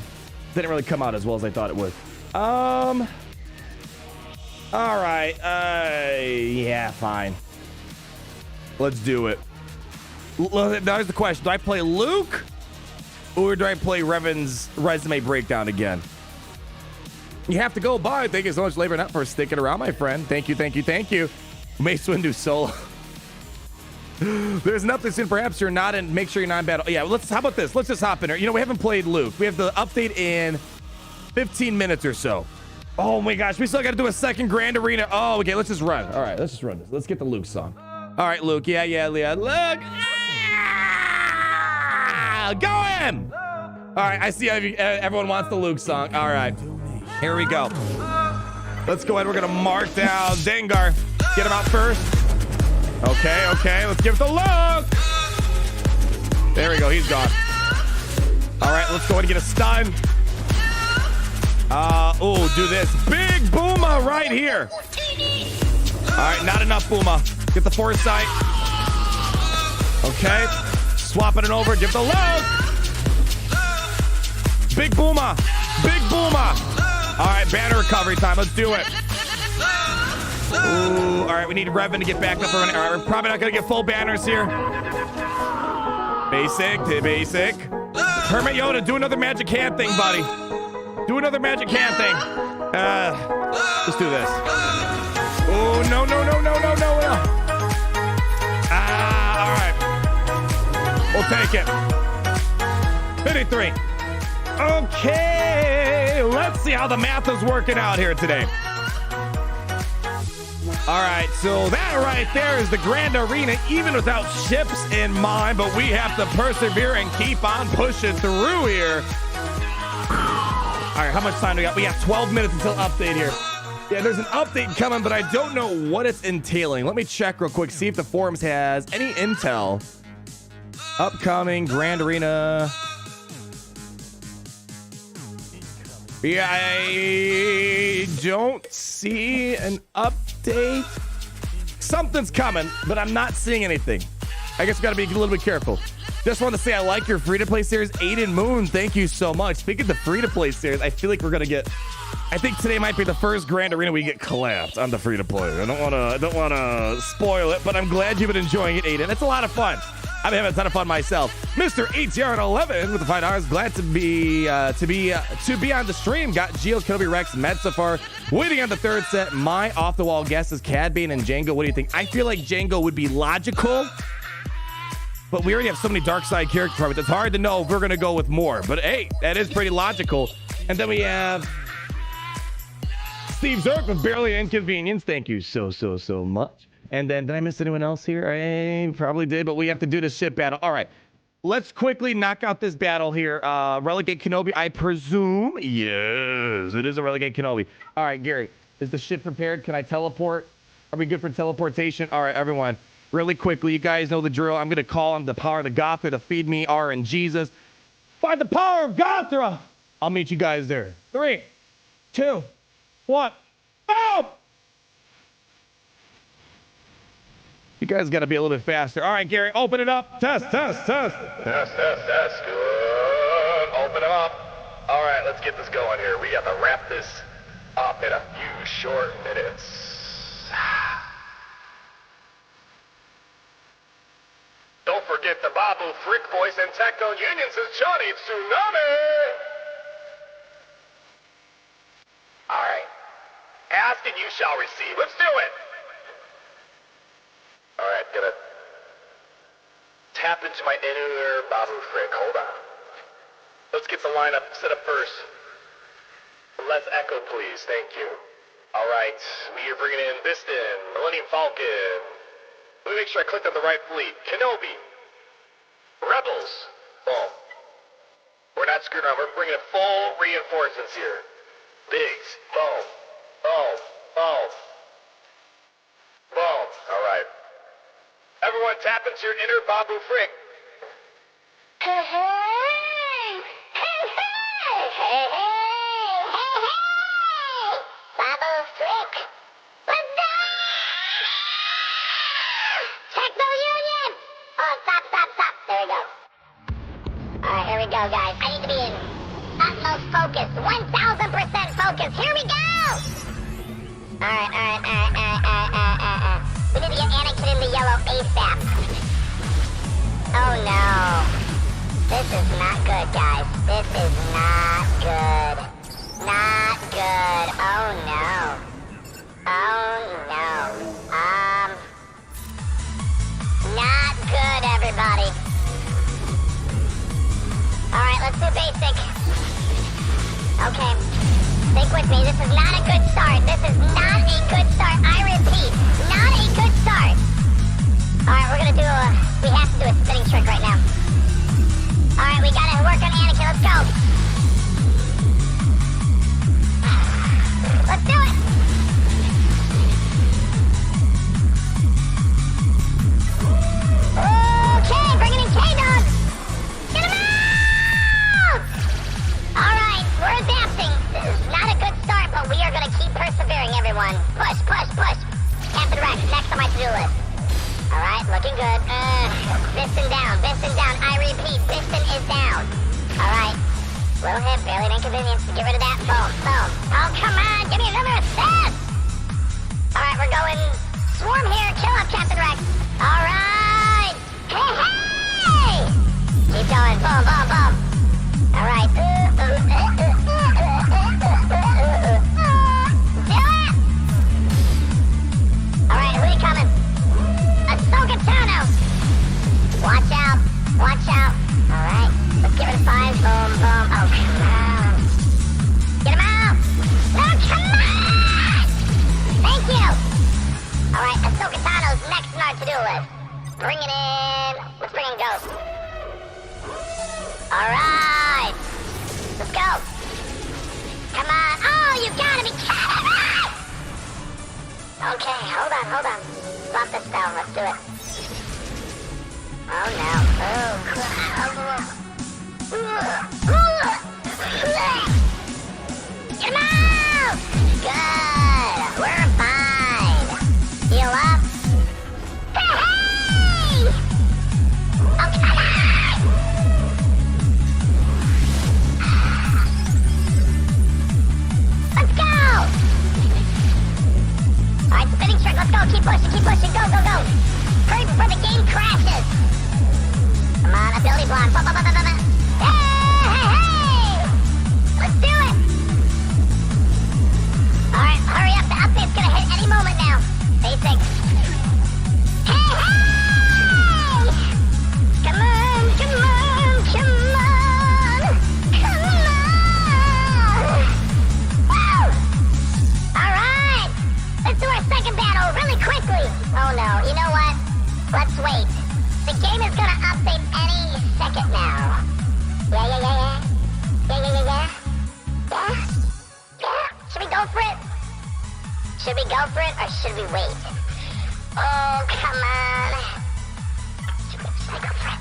Didn't really come out as well as I thought it would. All right. Yeah, fine. Let's do it. There's the question. Do I play Luke or do I play Revan's resume breakdown again? You have to go by. Thank you so much, Labor Nut, for sticking around, my friend. Thank you, thank you, thank you. Mace Windu solo. There's an update soon. Perhaps you're not in. Make sure you're not in battle. Yeah, how about this? Let's just hop in here. You know, we haven't played Luke. We have the update in 15 minutes or so. Oh my gosh, we still got to do a second Grand Arena. Oh, okay, let's just run. All right, let's just run this. Let's get the Luke song. All right, Luke. Yeah, Leah. Luke. Go him. All right, I see everyone wants the Luke song. All right, here we go. Let's go ahead. We're going to mark down Dengar. Get him out first. Okay. Let's give it to Luke. There we go. He's gone. All right, let's go ahead and get a stun. Do this. Big Booma right here. All right, not enough Booma. Get the foresight. Okay. Swapping it over. Give the load. Big boomer. Big boomer. All right, banner recovery time. Let's do it. Ooh, all right, we need Revan to get back up. All right, we're probably not going to get full banners here. Basic to basic. Hermit Yoda, do another magic hand thing, buddy. Do another magic hand thing. Let's do this. Oh, no. All right. We'll take it. 53. Okay, let's see how the math is working out here today. All right, so that right there is the Grand Arena, even without ships in mind, but we have to persevere and keep on pushing through here. All right, how much time do we got? We got 12 minutes until update here. Yeah, there's an update coming, but I don't know what it's entailing. Let me check real quick, see if the forums has any intel. Upcoming Grand Arena. Yeah, I don't see an update. Something's coming, but I'm not seeing anything. I guess we gotta be a little bit careful. Just want to say I like your free-to-play series. Aiden Moon, thank you so much. Speaking of the free-to-play series, I feel like we're gonna get... I think today might be the first Grand Arena we get collapsed on the free-to-play. I don't wanna spoil it, but I'm glad you've been enjoying it, Aiden. It's a lot of fun. I've been having a ton of fun myself. Mr. ATR11 with the $5. Glad to be on the stream. Got Geos, Kenobi, Rex, Medsafar. Waiting on the third set. My off-the-wall guess is Cad Bane and Jango. What do you think? I feel like Jango would be logical, but we already have so many dark side character cards. It's hard to know if we're gonna go with more. But hey, that is pretty logical. And then we have Steve Zerk with Barely Inconvenience. Thank you so much. And then, did I miss anyone else here? I probably did, but we have to do this ship battle. All right, let's quickly knock out this battle here. Relegate Kenobi, I presume. Yes, it is a Relegate Kenobi. All right, Gary, is the ship prepared? Can I teleport? Are we good for teleportation? All right, everyone, really quickly, you guys know the drill. I'm going to call on the power of the Gothra to feed me R and Jesus. Find the power of Gothra. I'll meet you guys there. 3, 2, 1, boom! You guys got to be a little bit faster. All right, Gary, open it up. Test. Test. Good. Open them up. All right, let's get this going here. We got to wrap this up in a few short minutes. Don't forget the Babu Frick voice and Techno Union says Johnny Tsunami. All right. Ask and you shall receive. Let's do it. All right, gonna tap into my inner Babu Frick. Hold on. Let's get the lineup set up first. Let's echo, please. Thank you. All right, we are bringing in Biston, Millennium Falcon. Let me make sure I clicked on the right fleet. Kenobi. Rebels. Boom. We're not screwing around. We're bringing in full reinforcements here. Biggs. Boom. Boom. Boom. Boom. All right. Everyone tap into your inner Babu Frick. Hey, hey! Hey, hey! Hey, hey! Hey, hey! Babu Frick! Let's go! Techno Union! Oh, stop. There we go. Alright, here we go, guys. I need to be in utmost focus. 1000% focus. Here we go! Alright. We need to get Anakin in the yellow ASAP. Oh no. This is not good, guys. This is not good. Not good. Oh no. Not good, everybody. Alright, let's do basic. Okay. Stick with me. This is not a good start. This is not a good start. I repeat, not a good start. Alright, we're gonna do we have to do a spinning trick right now. Alright, we gotta work on Anakin. Let's go. Let's do it. Okay, bringing in K-Dog. Get him out! Alright, we're adapting. This is not a good start, but we are gonna keep persevering, everyone. Push. Captain Rex, next on my to-do list. doing good. Piston down. I repeat, piston is down. All right. Little hit, barely an inconvenience. Get rid of that. Boom. Oh, come on. Give me another assist. All right, we're going swarm here. Kill up Captain Rex. All right. Hey! Keep going. Boom. All right. Do it. All right, who are you coming? Ahsoka Tano. Watch out. All right, let's give it a 5. Boom. Oh, come on. Get him out. No, come on. Thank you. All right, Ahsoka Tano's next on our to-do list. Bring it in. Let's bring in Ghost. All right. Let's go. Come on. Oh, you gotta be kidding me. Okay, hold on. Drop this down. Let's do it. Oh no. Oh crap. Get him out! Good. We're fine. Heal up. Hey! Oh, come on! Let's go! Alright, spinning trick. Let's go. Keep pushing. Go. Hurry before the game crashes. Come on, ability block. Hey! Let's do it! Alright, hurry up. The update's gonna hit any moment now. Basic. Hey! Come on! Woo! Alright! Let's do our second battle really quickly. Oh no, you know what? Let's wait. The game is gonna update any second now. Yeah. Should we go for it? Or should we wait? Oh, come on. Should I go for it?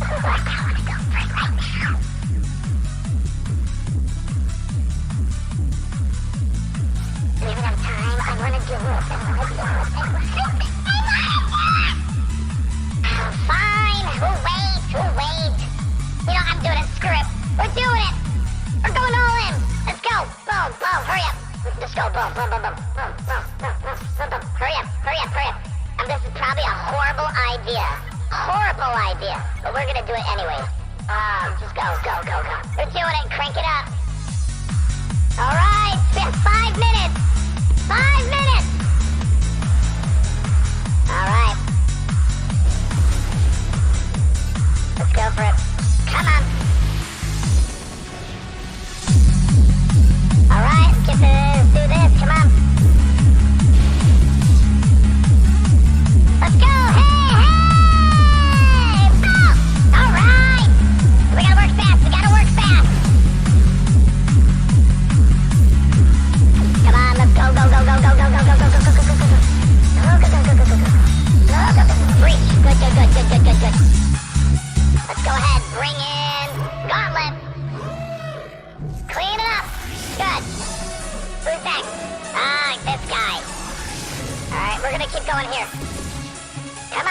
I want to go for it right now. We have enough time. I want to do it. Fine. We'll wait. You know, I'm doing it. Screw it. We're doing it. We're going all in. Let's go. Boom. Hurry up. Let's go. Boom. Hurry up. This is probably a horrible idea. But we're going to do it anyway. Just go. We're doing it. Crank it up. All right. We have 5 minutes. 5 minutes. All right. Let's go for it. Come on. All right. Let's do this. Come on. Let's go. Hey. Oh. All right. We gotta work fast. Come on. Let's go. Reach. Good. Let's go ahead. Bring in Gauntlet. Clean it up. Good. Who's next? This guy. Alright, we're gonna keep going here. Come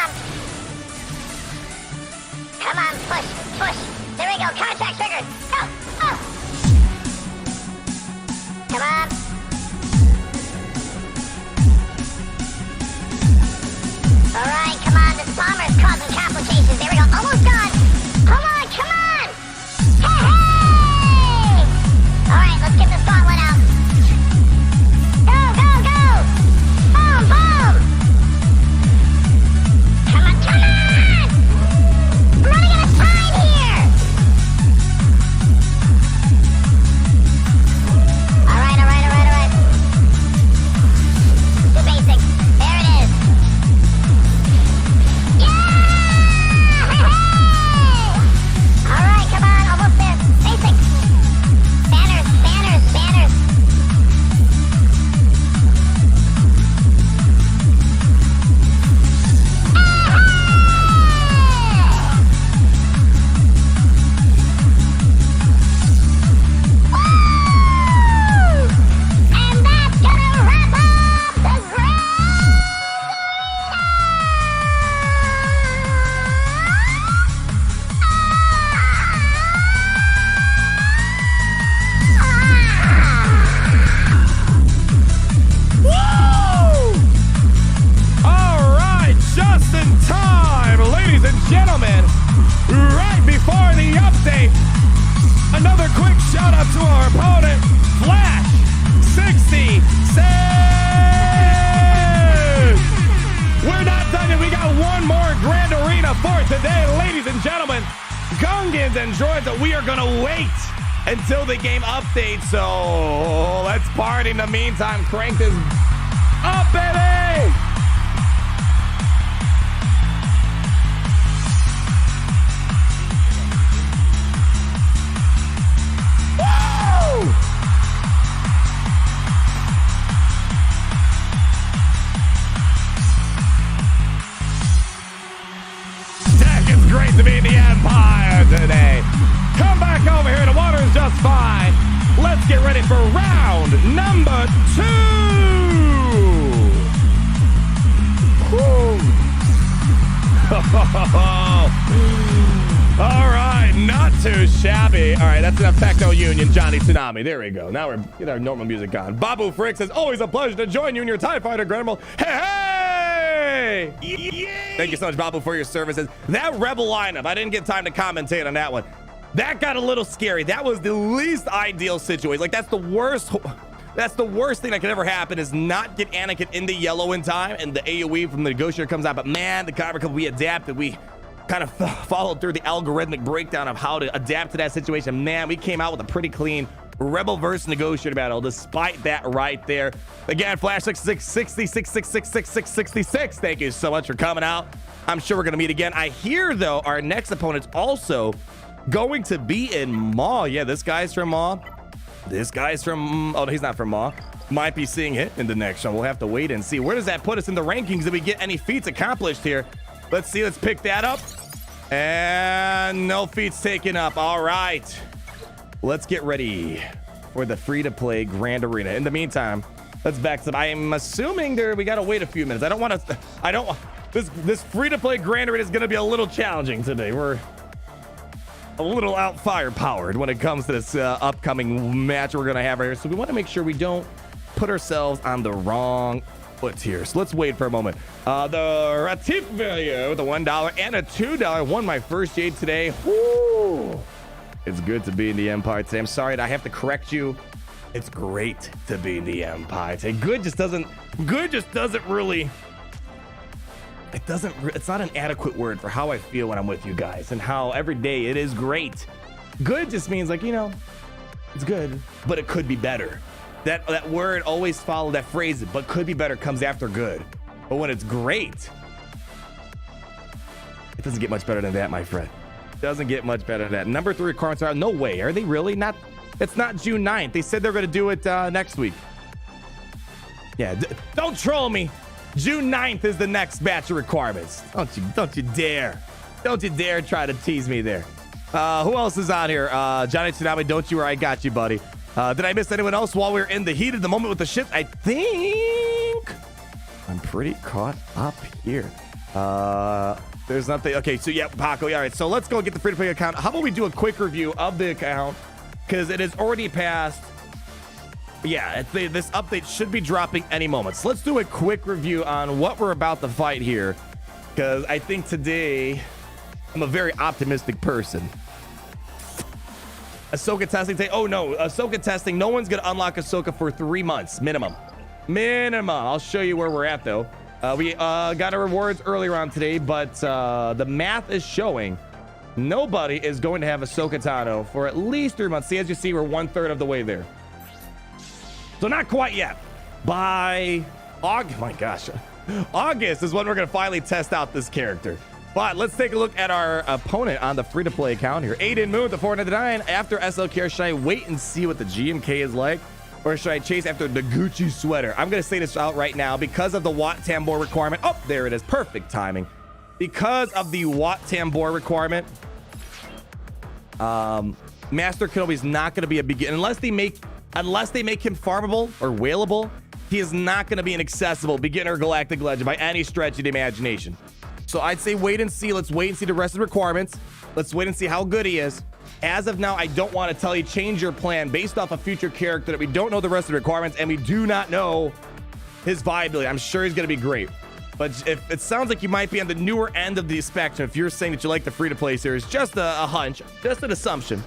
on, push. There we go. Contact triggered. Go. Oh. Come on. Alright, come on. This bomber is causing complications. There we go. Almost done. Come on. Hey! Alright, let's get this gauntlet out. Go. Boom. Come on. I'm running out of time here. Alright. gentlemen, right before the update, another quick shout out to our opponent, Flash 66. We're not done yet. We got one more Grand Arena for today, ladies and gentlemen. Gungans and droids, that we are gonna wait until the game updates. So let's party in the meantime. Crank this up, baby! Woo! Tech, it's great to be in the Empire today. Come back over here. The water is just fine. Let's get ready for round number 2. Woo. All right, not too shabby. All right, that's an Effecto Union, Johnny Tsunami. There we go. Now we're get our normal music on. Babu Frick says, always a pleasure to join you in your TIE Fighter, Grandma. Hey, hey! Yay! Thank you so much, Babu, for your services. That Rebel lineup, I didn't get time to commentate on that one. That got a little scary. That was the least ideal situation. Like, that's the worst thing that could ever happen, is not get Anakin in the yellow in time and the AoE from the Negotiator comes out. But man, the Kyber Club, we adapted. We kind of followed through the algorithmic breakdown of how to adapt to that situation. Man, we came out with a pretty clean Rebel versus Negotiator battle, despite that right there. Again, Flash 66. Thank you so much for coming out. I'm sure we're going to meet again. I hear, though, our next opponent's also going to be in Maul. Yeah, this guy's from Maul. This guy's from... Oh, he's not from Maul. Might be seeing it in the next one. We'll have to wait and see. Where does that put us in the rankings? Did we get any feats accomplished here? Let's see. Let's pick that up. And no feats taken up. All right. Let's get ready for the free-to-play Grand Arena. In the meantime, let's back up. I am assuming we got to wait a few minutes. This free-to-play Grand Arena is going to be a little challenging today. We're a little out firepowered when it comes to this upcoming match we're going to have right here. So we want to make sure we don't put ourselves on the wrong foot here. So let's wait for a moment. The Ratif value, the $1 and a $2 won my first jade today. Woo! It's good to be in the Empire today. I'm sorry, I have to correct you. It's great to be in the Empire today. Good just doesn't really... It's not an adequate word for how I feel when I'm with you guys and how every day it is great. Good just means, like, you know, it's good, but it could be better. That word always follow that phrase, but could be better, comes after good. But when it's great, it doesn't get much better than that, my friend. It doesn't get much better than that. Number 3 requirements are, no way. Are they really? Not? It's not June 9th. They said they're going to do it next week. Yeah, don't troll me. June 9th is the next batch of requirements. Don't you dare. Don't you dare try to tease me there. Who else is on here? Johnny Tsunami, don't you worry, I got you, buddy. Did I miss anyone else while we were in the heat of the moment with the ship? I think I'm pretty caught up here. There's nothing. Okay, so yeah, Paco. All right, so let's go get the free-to-play account. How about we do a quick review of the account? Because it has already passed. Yeah, this update should be dropping any moment. So let's do a quick review on what we're about to fight here. Because I think today, I'm a very optimistic person. Ahsoka testing today. Oh no, Ahsoka testing. No one's going to unlock Ahsoka for 3 months, minimum. I'll show you where we're at, though. We got our rewards earlier on today, but the math is showing nobody is going to have Ahsoka Tano for at least 3 months. See, as you see, we're 1/3 of the way there. So not quite yet. By August, my gosh, August is when we're going to finally test out this character. But let's take a look at our opponent on the free-to-play account here. Aiden Moon, the 499. After SLKR, should I wait and see what the GMK is like? Or should I chase after the Gucci sweater? I'm going to say this out right now because of the Watt Tambor requirement. Oh, there it is. Perfect timing. Because of the Watt Tambor requirement, Master Kenobi is not going to be a beginner unless they make him farmable or whalable. He is not going to be an accessible beginner Galactic Legend by any stretch of the imagination. So I'd say wait and see. Let's wait and see the rest of the requirements. Let's wait and see how good he is. As of now, I don't want to tell you change your plan based off a future character that we don't know the rest of the requirements and we do not know his viability. I'm sure he's going to be great. But if it sounds like you might be on the newer end of the spectrum, if you're saying that you like the free-to-play series, just a hunch, just an assumption.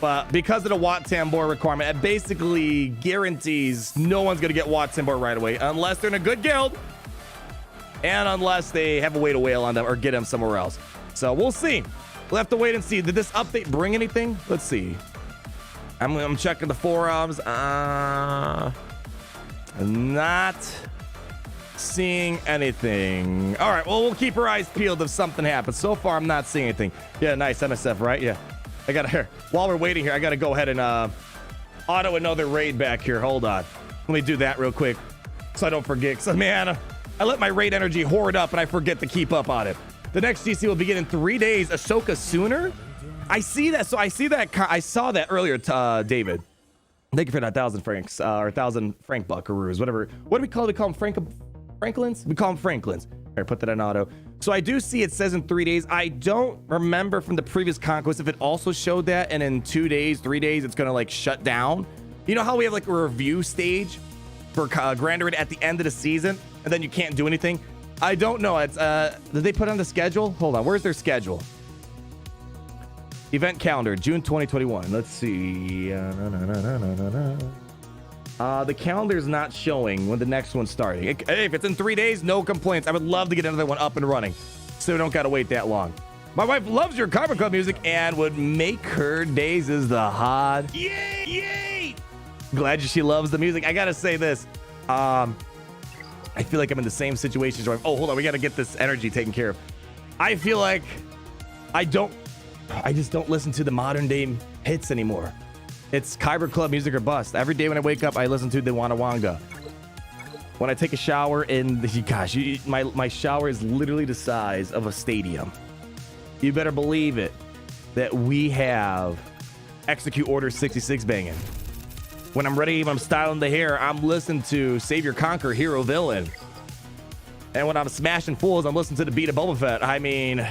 But because of the Wat Tambor requirement, it basically guarantees no one's going to get Wat Tambor right away unless they're in a good guild and unless they have a way to wail on them or get them somewhere else. So we'll see. We'll have to wait and see. Did this update bring anything? Let's see. I'm checking the forums. Not seeing anything. All right, well, we'll keep our eyes peeled if something happens. So far, I'm not seeing anything. Yeah, nice MSF, right? Yeah. I gotta here. While we're waiting here, I gotta go ahead and auto another raid back here. Hold on. Let me do that real quick so I don't forget. So, man, I let my raid energy hoard up and I forget to keep up on it. The next GC will begin in 3 days. Ahsoka sooner? I see that. So I see that. I saw that earlier, David. Thank you for that 1,000 francs or 1,000 franc buckaroos, whatever. What do we call it? We call them Franklins? We call them Franklins. All right, put that in auto. So I do see it says in 3 days. I don't remember from the previous conquest if it also showed that, and in 2 days, 3 days, it's gonna like shut down. You know how we have like a review stage for Grand Arena at the end of the season, and then you can't do anything? I don't know. It's did they put on the schedule? Hold on, where's their schedule? Event calendar, June 2021. Let's see. The calendar's not showing when the next one's starting. Hey, if it's in 3 days, no complaints. I would love to get another one up and running, so we don't gotta wait that long. My wife loves your Kyber Club music and would make her days as the hot. Yay! Yay! Glad she loves the music. I gotta say this. I feel like I'm in the same situation. Where oh, hold on, we gotta get this energy taken care of. I feel like I just don't listen to the modern day hits anymore. It's Kyber Club music or bust. Every day when I wake up, I listen to the Wanawanga. When I take a shower in the, gosh, my shower is literally the size of a stadium. You better believe it that we have Execute Order 66 banging. When I'm ready, when I'm styling the hair, I'm listening to Savior Conquer Hero Villain. And when I'm smashing fools, I'm listening to the beat of Boba Fett. I mean,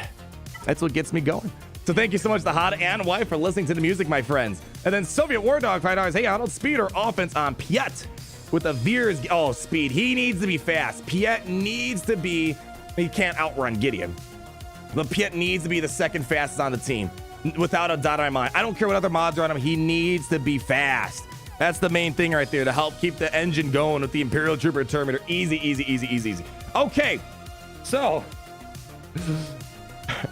that's what gets me going. So thank you so much, the hot and wife, for listening to the music, my friends. And then Soviet War Dog $5. Hey, Arnold, speed or offense on Piet with a Veers. Oh, speed. He needs to be fast. Piet needs to be. He can't outrun Gideon, but Piet needs to be the second fastest on the team, without a doubt in my mind. I don't care what other mods are on him. He needs to be fast. That's the main thing right there to help keep the engine going with the Imperial Trooper Terminator. Easy, easy, easy, easy, easy. Okay, so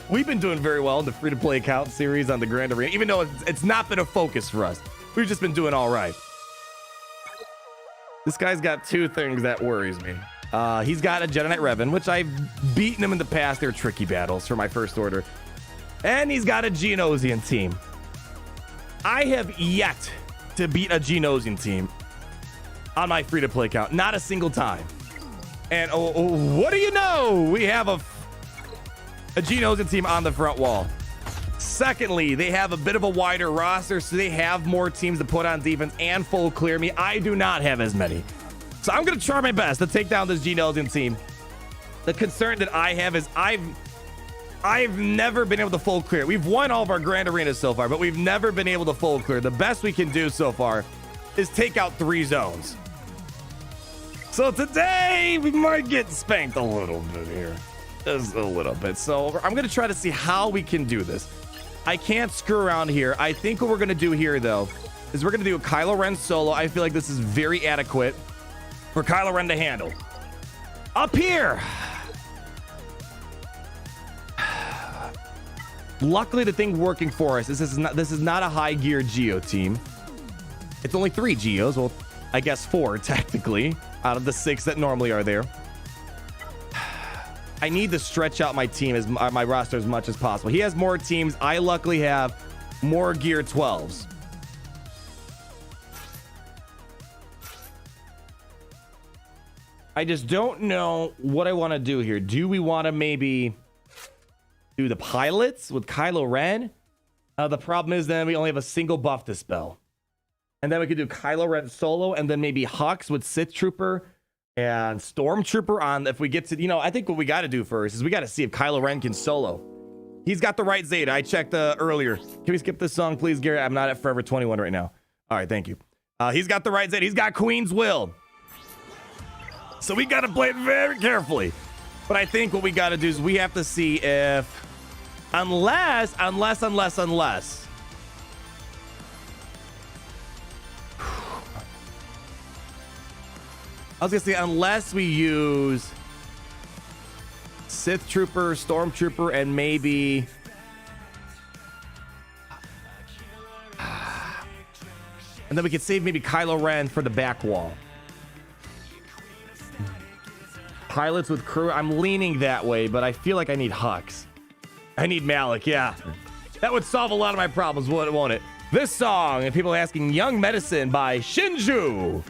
we've been doing very well in the free-to-play account series on the Grand Arena, even though it's not been a focus for us. We've just been doing all right. This guy's got two things that worries me. He's got a Jedi Knight Revan, which I've beaten him in the past. They're tricky battles for my first order. And he's got a Geonosian team. I have yet to beat a Geonosian team on my free-to-play account. Not a single time. And what do you know? We have a Geonosian team on the front wall. Secondly, they have a bit of a wider roster, so they have more teams to put on defense and full clear me. I do not have as many. So I'm going to try my best to take down this Geonosian team. The concern that I have is I've never been able to full clear. We've won all of our Grand Arenas so far, but we've never been able to full clear. The best we can do so far is take out 3 zones. So today, we might get spanked a little bit here. Just a little bit. So I'm going to try to see how we can do this. I can't screw around here. I think what we're going to do here, though, is we're going to do a Kylo Ren solo. I feel like this is very adequate for Kylo Ren to handle. Up here. Luckily, the thing working for us is this is not a high gear Geo team. It's only 3 Geos. Well, I guess 4 technically out of the 6 that normally are there. I need to stretch out my team as my roster as much as possible. He has more teams. I luckily have more gear 12s. I just don't know what I want to do here. Do we want to maybe do the pilots with Kylo Ren? The problem is then we only have a single buff to spell. And then we could do Kylo Ren solo and then maybe Hux with Sith Trooper and Stormtrooper on. If we get to, I think what we got to do first is we got to see if Kylo Ren can solo. He's got the right Zeta. I checked earlier. Can we skip this song, please, Gary? I'm not at Forever 21 right now. All right, thank you. He's got the right Zeta. He's got Queen's Will. So we got to play it very carefully. But I think what we got to do is we have to see if, unless. I was gonna say unless we use Sith Trooper, Stormtrooper, and maybe and then we could save maybe Kylo Ren for the back wall. Pilots with crew. I'm leaning that way, but I feel like I need Hux. I need Malak, yeah. That would solve a lot of my problems, won't it? This song, and people are asking, Young Medicine by Shinju.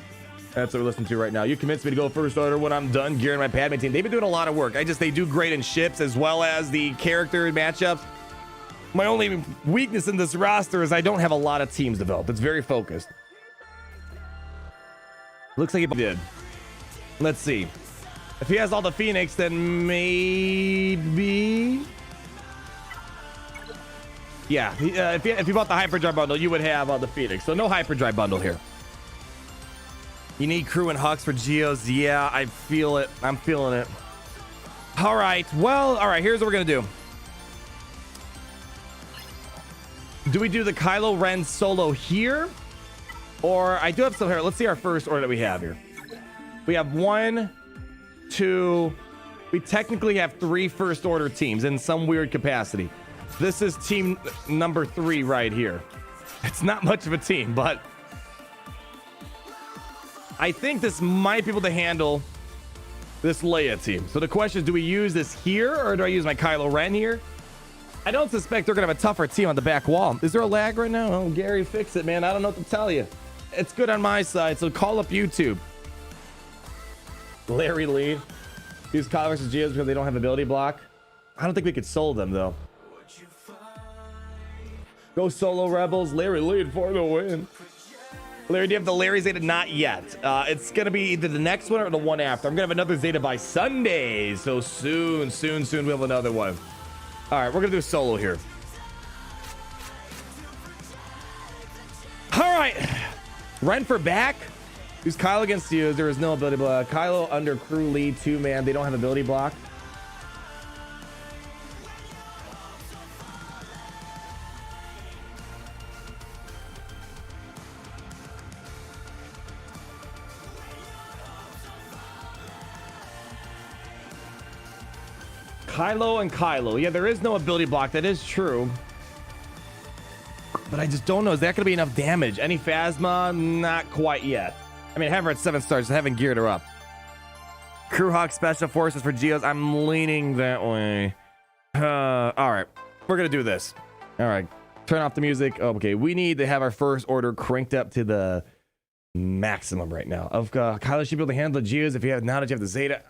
That's what we're listening to right now. You convinced me to go first order when I'm done gearing my Padme team. They've been doing a lot of work. They do great in ships as well as the character matchups. My only weakness in this roster is I don't have a lot of teams developed. It's very focused. Looks like he did. Let's see. If he has all the Phoenix, then maybe... Yeah, if you bought the Hyperdrive bundle, you would have all the Phoenix. So no Hyperdrive bundle here. You need crew and Hux for Geos. Yeah, I feel it. I'm feeling it. All right. Well, all right. Here's what we're going to do. Do we do the Kylo Ren solo here? Or I do have some here. Let's see our first order that we have here. We have 1, 2. We technically have 3 first order teams in some weird capacity. This is team number 3 right here. It's not much of a team, but I think this might be able to handle this Leia team. So the question is, do we use this here or do I use my Kylo Ren here? I don't suspect they're going to have a tougher team on the back wall. Is there a lag right now? Oh, Gary, fix it, man. I don't know what to tell you. It's good on my side, so call up YouTube. Larry lead. Use Kylo versus Geos because they don't have ability block. I don't think we could solo them, though. Go solo, Rebels. Larry lead for the win. Larry, do you have the Larry Zeta? Not yet. It's going to be either the next one or the one after. I'm going to have another Zeta by Sunday. So soon we'll have another one. All right, we're going to do a solo here. All right. Ren for back. Use Kylo against you. There is no ability block. Kylo under crew lead 2-man. They don't have ability block. Kylo and Kylo. Yeah, there is no ability block. That is true. But I just don't know. Is that going to be enough damage? Any Phasma? Not quite yet. I mean, I have her at 7 stars. I haven't geared her up. Crew Hawk Special Forces for Geos. I'm leaning that way. All right. We're going to do this. All right. Turn off the music. Okay. We need to have our first order cranked up to the maximum right now. Kylo should be able to handle the Geos if you have now that you have the Zeta.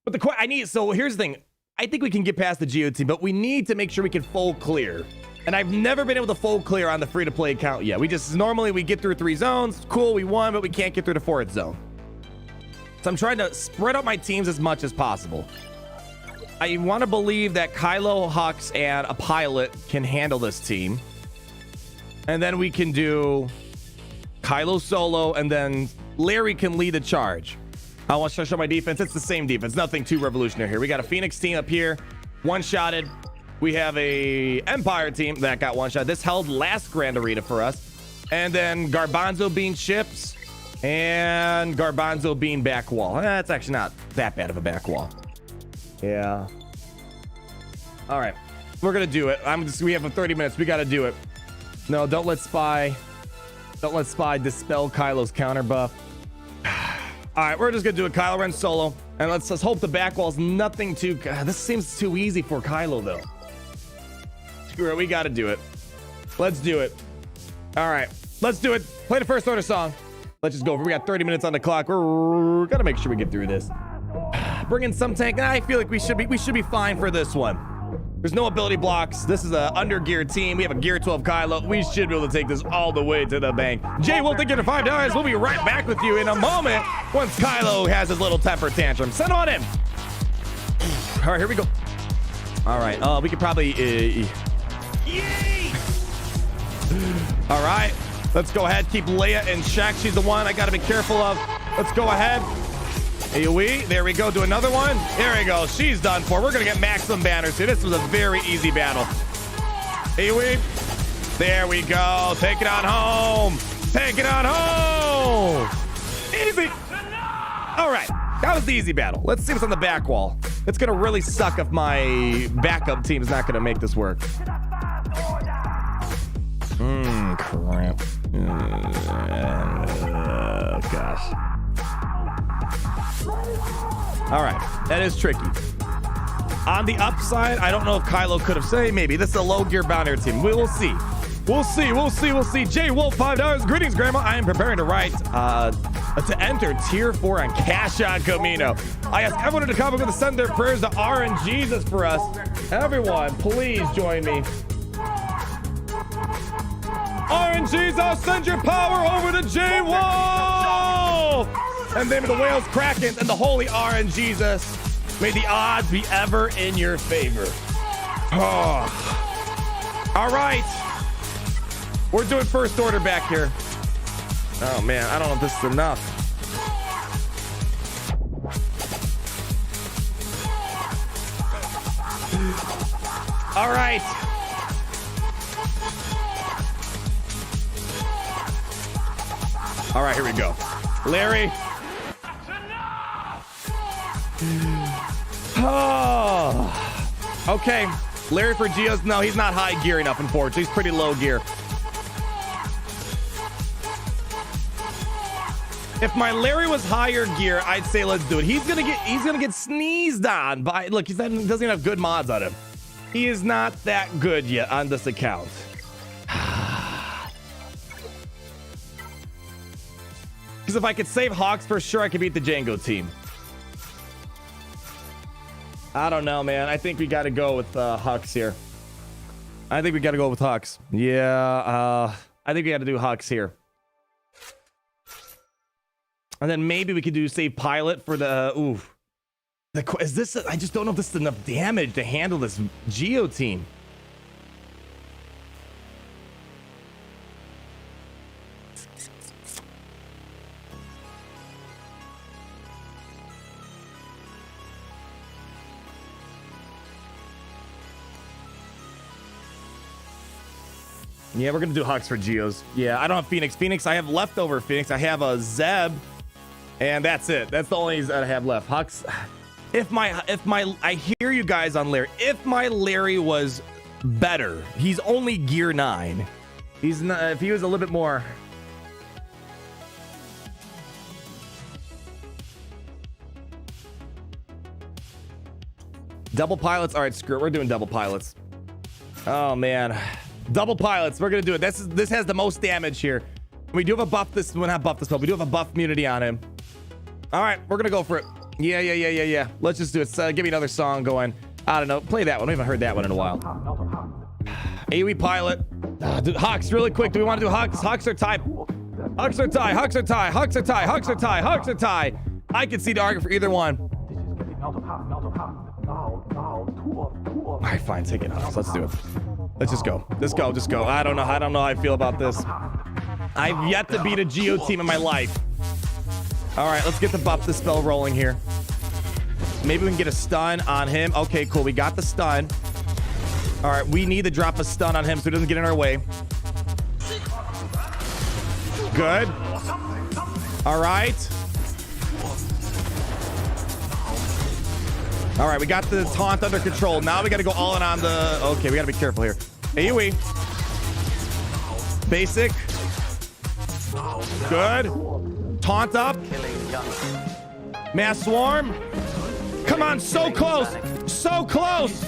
But I need... So here's the thing. I think we can get past the Geo team, but we need to make sure we can full clear. And I've never been able to full clear on the free-to-play account yet. Normally we get through 3 zones. Cool, we won, but we can't get through the 4th zone. So I'm trying to spread out my teams as much as possible. I want to believe that Kylo, Hux, and a pilot can handle this team. And then we can do Kylo solo, and then Larry can lead the charge. I want to show my defense. It's the same defense. Nothing too revolutionary here. We got a Phoenix team up here. One-shotted. We have a Empire team that got one-shot. This held last Grand Arena for us. And then Garbanzo Bean ships. And Garbanzo Bean back wall. That's actually not that bad of a back wall. Yeah. All right. We're going to do it. We have 30 minutes. We got to do it. No, don't let Spy dispel Kylo's counter buff. All right, we're just gonna do a Kylo Ren solo, and let's hope the back wall's nothing too. God, this seems too easy for Kylo though. Screw it, we gotta do it. Let's do it. All right, let's do it. Play the first order song. Let's just go. We got 30 minutes on the clock. We're gonna make sure we get through this. Bring in some tank. I feel like we should be fine for this one. There's no ability blocks. This is an under-geared team. We have a Gear 12 Kylo. We should be able to take this all the way to the bank. Jay, we'll take you to $5. We'll be right back with you in a moment once Kylo has his little temper tantrum. Send on him. All right, here we go. All right. We could probably... Yay! All right. Let's go ahead. Keep Leia in check. She's the one I got to be careful of. Let's go ahead. AoE. There we go. Do another one. There we go. She's done for. We're going to get maximum banners here. This was a very easy battle. AoE. There we go. Take it on home. Take it on home. Easy. All right. That was the easy battle. Let's see what's on the back wall. It's going to really suck if my backup team is not going to make this work. Crap. Gosh. All right. That is tricky. On the upside, I don't know if Kylo could have saved. Maybe. This is a low gear bounty team. We will see. We'll see. We'll see. We'll see. J Wolf, $5. Greetings, Grandma. I am preparing to write to enter Tier 4 on Cash on Camino. I ask everyone to comment to send their prayers to RNGesus for us. Everyone, please join me. RNGesus, send your power over to J Wolf. And then the whales Kraken and the holy RNGesus. May the odds be ever in your favor. Oh. All right. We're doing first order back here. Oh, man. I don't know if this is enough. All right. All right, here we go. Larry. Oh. Okay. Larry for Geos. No, he's not high gear enough, unfortunately. He's pretty low gear. If my Larry was higher gear, I'd say let's do it. He's gonna get sneezed on by. Look, he doesn't even have good mods on him. He is not that good yet on this account. Because if I could save Hawks for sure, I could beat the Jango team. I don't know, man. I think we got to go with Hux here. I think we got to go with Hux. Yeah, I think we got to do Hux here. And then maybe we could do save pilot for the oof. Is this? I just don't know if this is enough damage to handle this Geo team. Yeah, we're gonna do Hux for Geos. Yeah, I don't have Phoenix. Phoenix, I have leftover Phoenix. I have a Zeb, and that's it. That's the only that I have left. Hux. If my, I hear you guys on Larry. If my Larry was better, he's only gear 9. He's not. If he was a little bit more. Double pilots. All right, screw it. We're doing double pilots. Oh man. Double pilots. We're gonna do it. This has the most damage here. We do have a buff this. Well, not buff this spell. We do have a buff immunity on him. All right, we're gonna go for it. Yeah. Let's just do it. Give me another song going. I don't know. Play that one. I haven't heard that one in a while. AoE pilot. Dude, Hawks, really quick. Do we want to do Hawks? Hawks are tie. Hawks are tie. Hawks are tie. Hawks are tie. Hawks are tie. Hawks are tie. I can see the argument for either one. All right, fine. Take it off. Let's do it. Let's just go. Just go. I don't know how I feel about this. I've yet to beat a Geo team in my life. All right, let's get the buff the spell rolling here. Maybe we can get a stun on him. Okay, cool. We got the stun. All right, we need to drop a stun on him so he doesn't get in our way. Good. All right. All right, we got the taunt under control. Now we got to go all in on the... Okay, we got to be careful here. AoE. Basic. Good. Taunt up. Mass Swarm. Come on, so close. So close.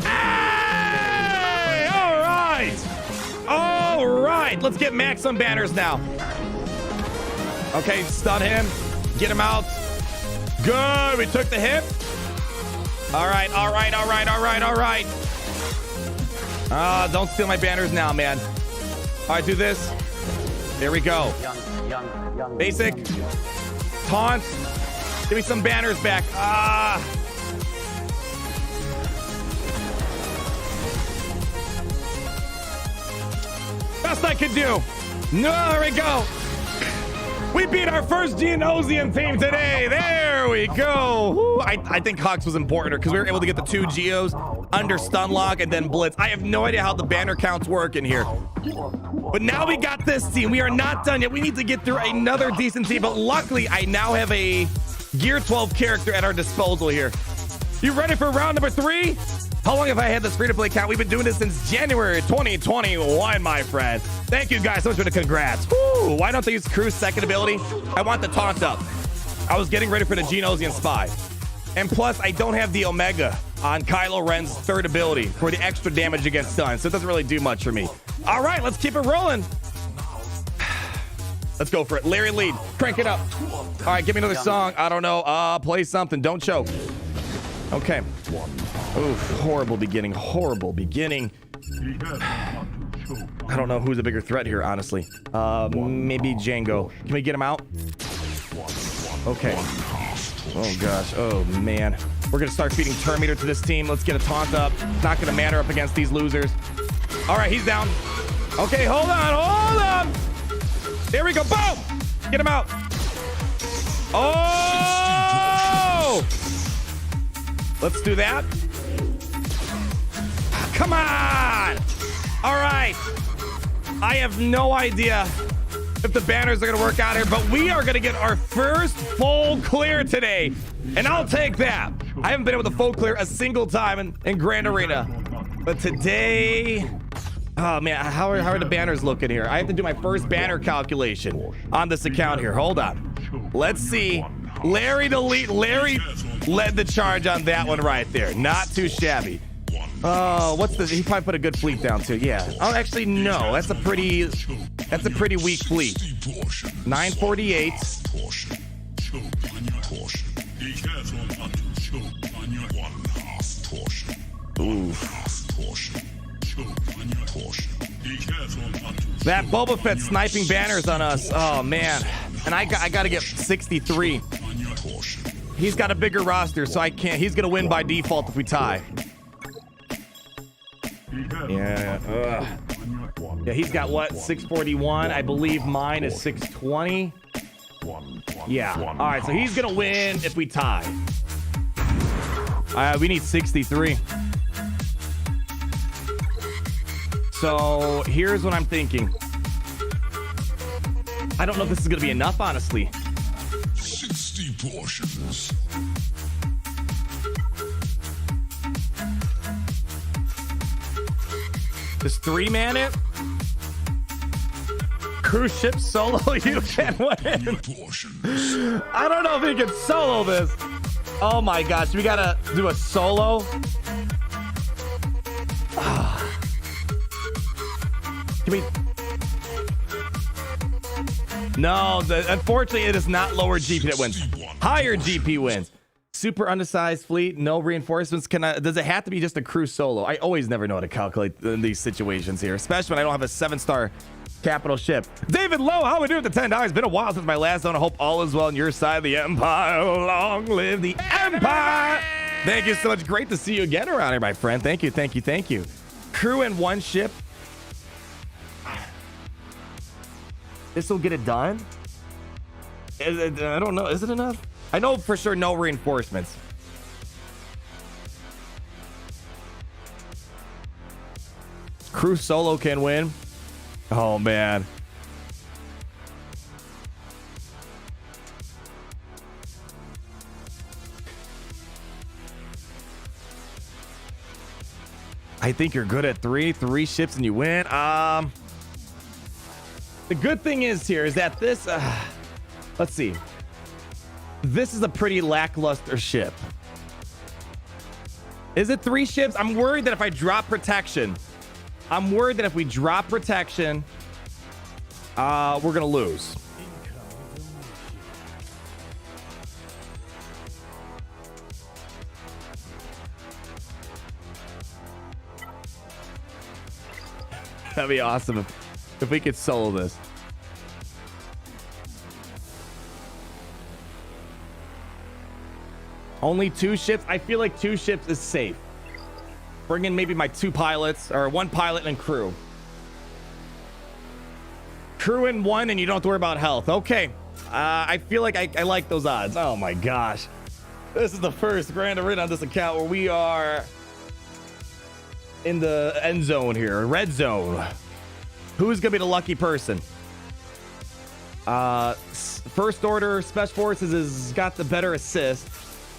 Hey! All right. All right. Let's get max on banners now. Okay, stun him. Get him out. Good. We took the hit. All right. Don't steal my banners now, man. All right, do this. There we go. Basic. Taunt. Give me some banners back. Best I can do. No, there we go. We beat our first Geonosian team today. There we go. Woo. I think Hux was important because we were able to get the 2 Geos under stun lock and then blitz. I have no idea how the banner counts work in here. But now we got this team. We are not done yet. We need to get through another decent team. But luckily, I now have a Gear 12 character at our disposal here. You ready for round number 3? How long have I had this free-to-play account? We've been doing this since January 2021, my friend. Thank you guys so much for the congrats. Woo! Why don't they use Crew's second ability? I want the taunt up. I was getting ready for the Geonosian spy. And plus, I don't have the Omega on Kylo Ren's third ability for the extra damage against stun, so it doesn't really do much for me. All right, let's keep it rolling. Let's go for it. Larry lead. Crank it up. All right, give me another song. I don't know. Play something. Don't choke. Okay. Oof, horrible beginning. Horrible beginning. I don't know who's a bigger threat here, honestly. Maybe Jango. Can we get him out? Okay. Oh, gosh. Oh, man. We're going to start feeding Terminator to this team. Let's get a taunt up. Not going to matter up against these losers. All right, he's down. Okay, hold on. Hold on. There we go. Boom. Get him out. Oh! Let's do that. Come on. All right. I have no idea if the banners are going to work out here, but we are going to get our first full clear today, and I'll take that. I haven't been able to full clear a single time in Grand Arena, but today... Oh, man, how are the banners looking here? I have to do my first banner calculation on this account here. Hold on. Let's see. Larry led the charge on that one right there. Not too shabby. Oh, what's this? He probably put a good fleet down too. Yeah. Oh, actually, no. That's a pretty weak fleet. 948. Ooh. That Boba Fett sniping banners on us. Oh, man. And I got to get 63. He's got a bigger roster, so I can't. He's going to win by default if we tie. Yeah. Yeah, he's got what? 641. I believe mine is 620. Yeah. All right, so he's going to win if we tie. We need 63. So here's what I'm thinking. I don't know if this is going to be enough, honestly. 60 portions. Just 3-man it? Cruise ship solo, you can win. I don't know if we can solo this. Oh my gosh, we gotta do a solo. Can we? No, unfortunately, it is not lower GP that wins. Higher GP wins. Super undersized fleet, no reinforcements. Does it have to be just a crew solo? I always never know how to calculate in these situations here, especially when I don't have a 7-star capital ship. David Lowe, how we doing with the $10? It's been a while since my last one. I hope all is well on your side of the empire. Long live the empire. Thank you so much. Great to see you again around here, my friend. Thank you, thank you, thank you. Crew in one ship. This will get it done? I don't know. Is it enough? I know for sure no reinforcements. Crew solo can win. Oh, man. I think you're good at three ships and you win. The good thing is here is that this, let's see. This is a pretty lackluster ship. Is it 3 ships? I'm worried that if I drop protection, we're gonna lose. That'd be awesome if we could solo this. Only 2 ships? I feel like 2 ships is safe. Bring in maybe my 2 pilots, or 1 pilot and crew. Crew in 1 and you don't have to worry about health. Okay, I feel like I like those odds. Oh my gosh. This is the first Grand Arena on this account where we are in the end zone here, red zone. Who's gonna be the lucky person? First Order Special Forces has got the better assist,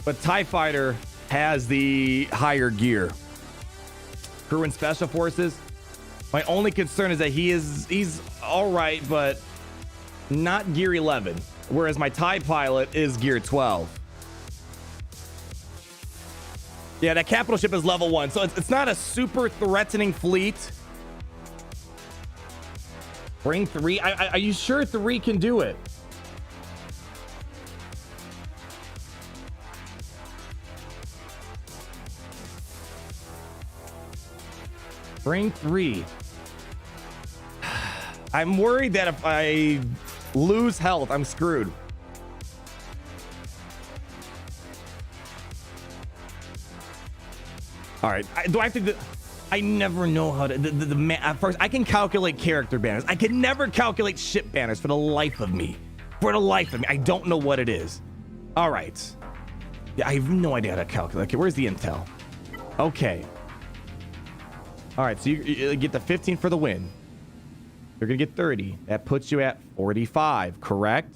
but TIE Fighter has the higher gear. Crew and Special Forces. My only concern is that he's all right, but not gear 11, whereas my TIE pilot is gear 12. Yeah, that capital ship is level 1, so it's not a super threatening fleet. Bring 3. Are you sure 3 can do it? Bring 3. I'm worried that if I lose health, I'm screwed. All right. Do I have to do... I never know how to... At first, I can calculate character banners. I can never calculate ship banners for the life of me. For the life of me. I don't know what it is. All right. Yeah, I have no idea how to calculate. Okay, where's the intel? Okay. All right, so you get the 15 for the win. You're going to get 30. That puts you at 45, correct?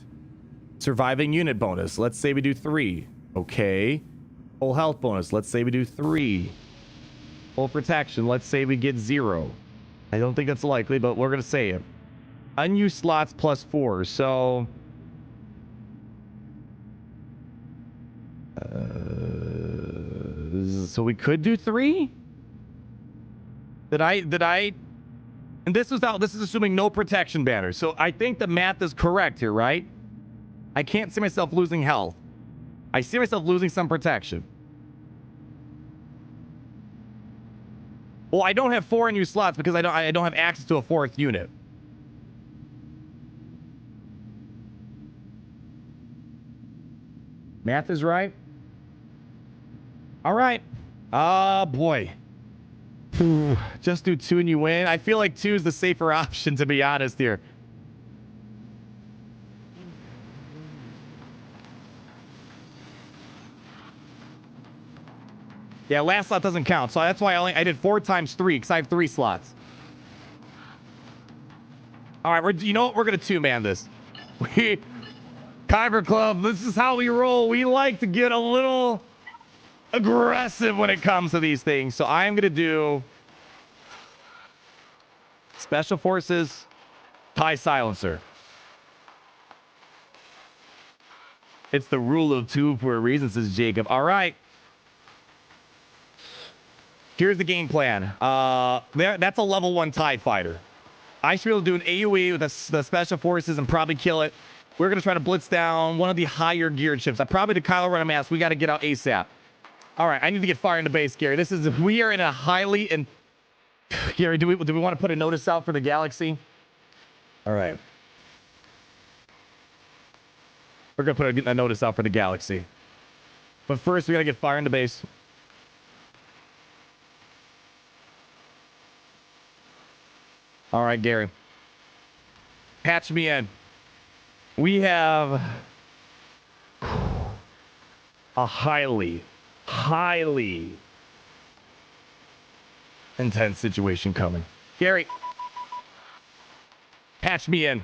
Surviving unit bonus. Let's say we do 3. Okay. Full health bonus. Let's say we do 3. Full protection. Let's say we get 0. I don't think that's likely, but we're going to say it. Unused slots plus 4. So... so we could do 3? Did I... And this is assuming no protection banners. So I think the math is correct here, right? I can't see myself losing health. I see myself losing some protection. Well, I don't have 4 unused slots because I don't have access to a 4th unit. Math is right. All right. Boy. Just do 2 and you win. I feel like 2 is the safer option, to be honest here. Yeah, last slot doesn't count, so that's why I did 4 times 3 because I have 3 slots. All right, you know what? We're gonna 2-man this. Kyber Club. This is how we roll. We like to get a little aggressive when it comes to these things. So I'm gonna do Special Forces, TIE Silencer. It's the rule of 2 for a reason, says Jacob. All right. Here's the game plan. That's a level 1 TIE fighter. I should be able to do an AoE with the Special Forces and probably kill it. We're going to try to blitz down one of the higher geared ships. I probably did Kylo run a mass. We got to get out ASAP. All right, I need to get fire into base, Gary. We are in a highly... Gary, do we want to put a notice out for the galaxy? All right. We're going to put a notice out for the galaxy. But first, we got to get fire into base. All right, Gary. Patch me in. We have a highly intense situation coming. Gary, patch me in.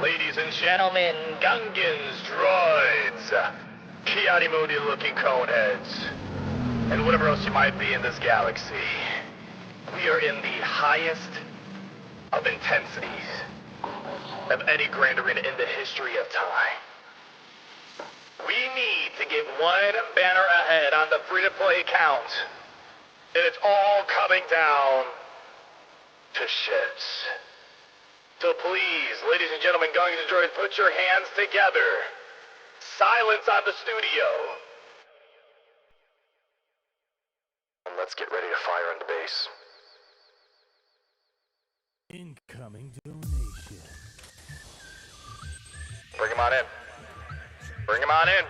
Ladies and gentlemen, Gungans, droids, Kiadi-Moody-looking coneheads, and whatever else you might be in this galaxy. We are in the highest of intensities of any Grand Arena in the history of time. We need to get 1 banner ahead on the free-to-play count, and it's all coming down to ships. So please, ladies and gentlemen, Gungans and droids, put your hands together. Silence on the studio. And let's get ready to fire on the base. Incoming donation. Bring him on in. Bring him on in.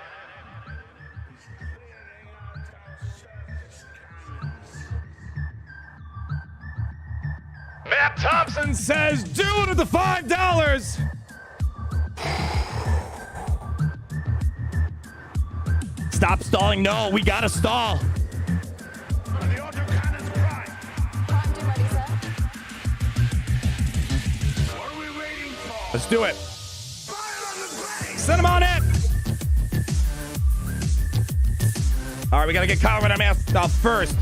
Matt Thompson says, do it at the $5. Stop stalling. No, we gotta stall. Let's do it. Send him on in. All right, we gotta get Kylo Ren mask off first.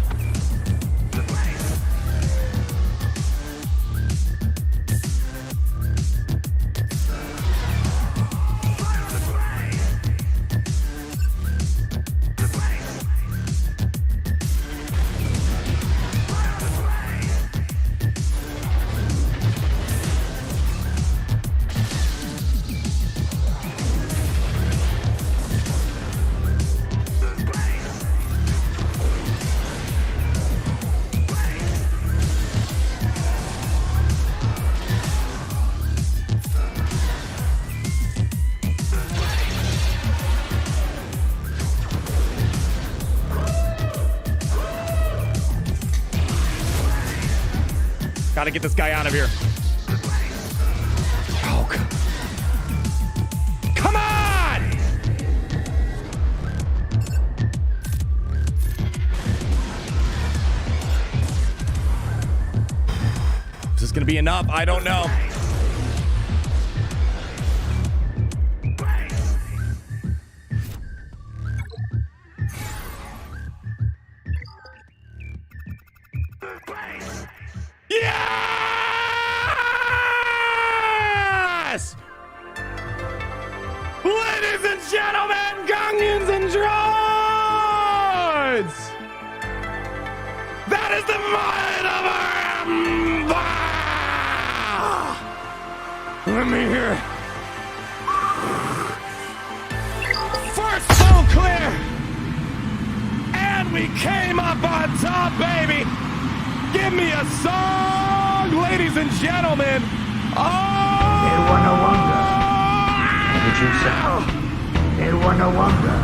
Gotta get this guy out of here. Oh, come on! Is this gonna be enough? I don't know. Yes! Ladies and gentlemen, Gungians and droids! That is the might of our empire! Let me hear it. First full clear! And we came up on top, baby! Give me a song, ladies and gentlemen. Oh! It wanna wonder. Did you say? It wanna wonder.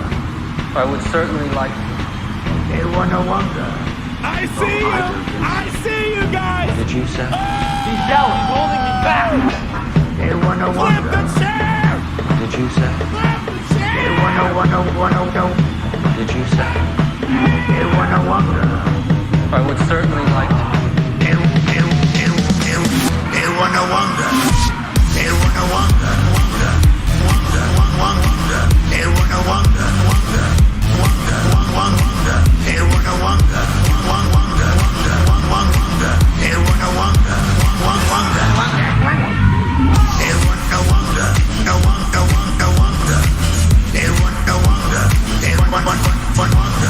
I would certainly like to. It wanna wonder. I see you. I see you guys. Did you say? He's yelling, holding me back. It wanna wonder. Flip the chair. Did you say? Flip the chair. It wanna know. Did you say? It wanna wonder. I would certainly like to. It wanna wonder. It wanna wonder. Wonder. It wanna wonder. Wonder. It wanna wonder. Wonder. It wanna wonder. Wonder. It wanna wonder. No wonder. It wanna wonder. It wanna wonder. It wanna wonder. No wonder.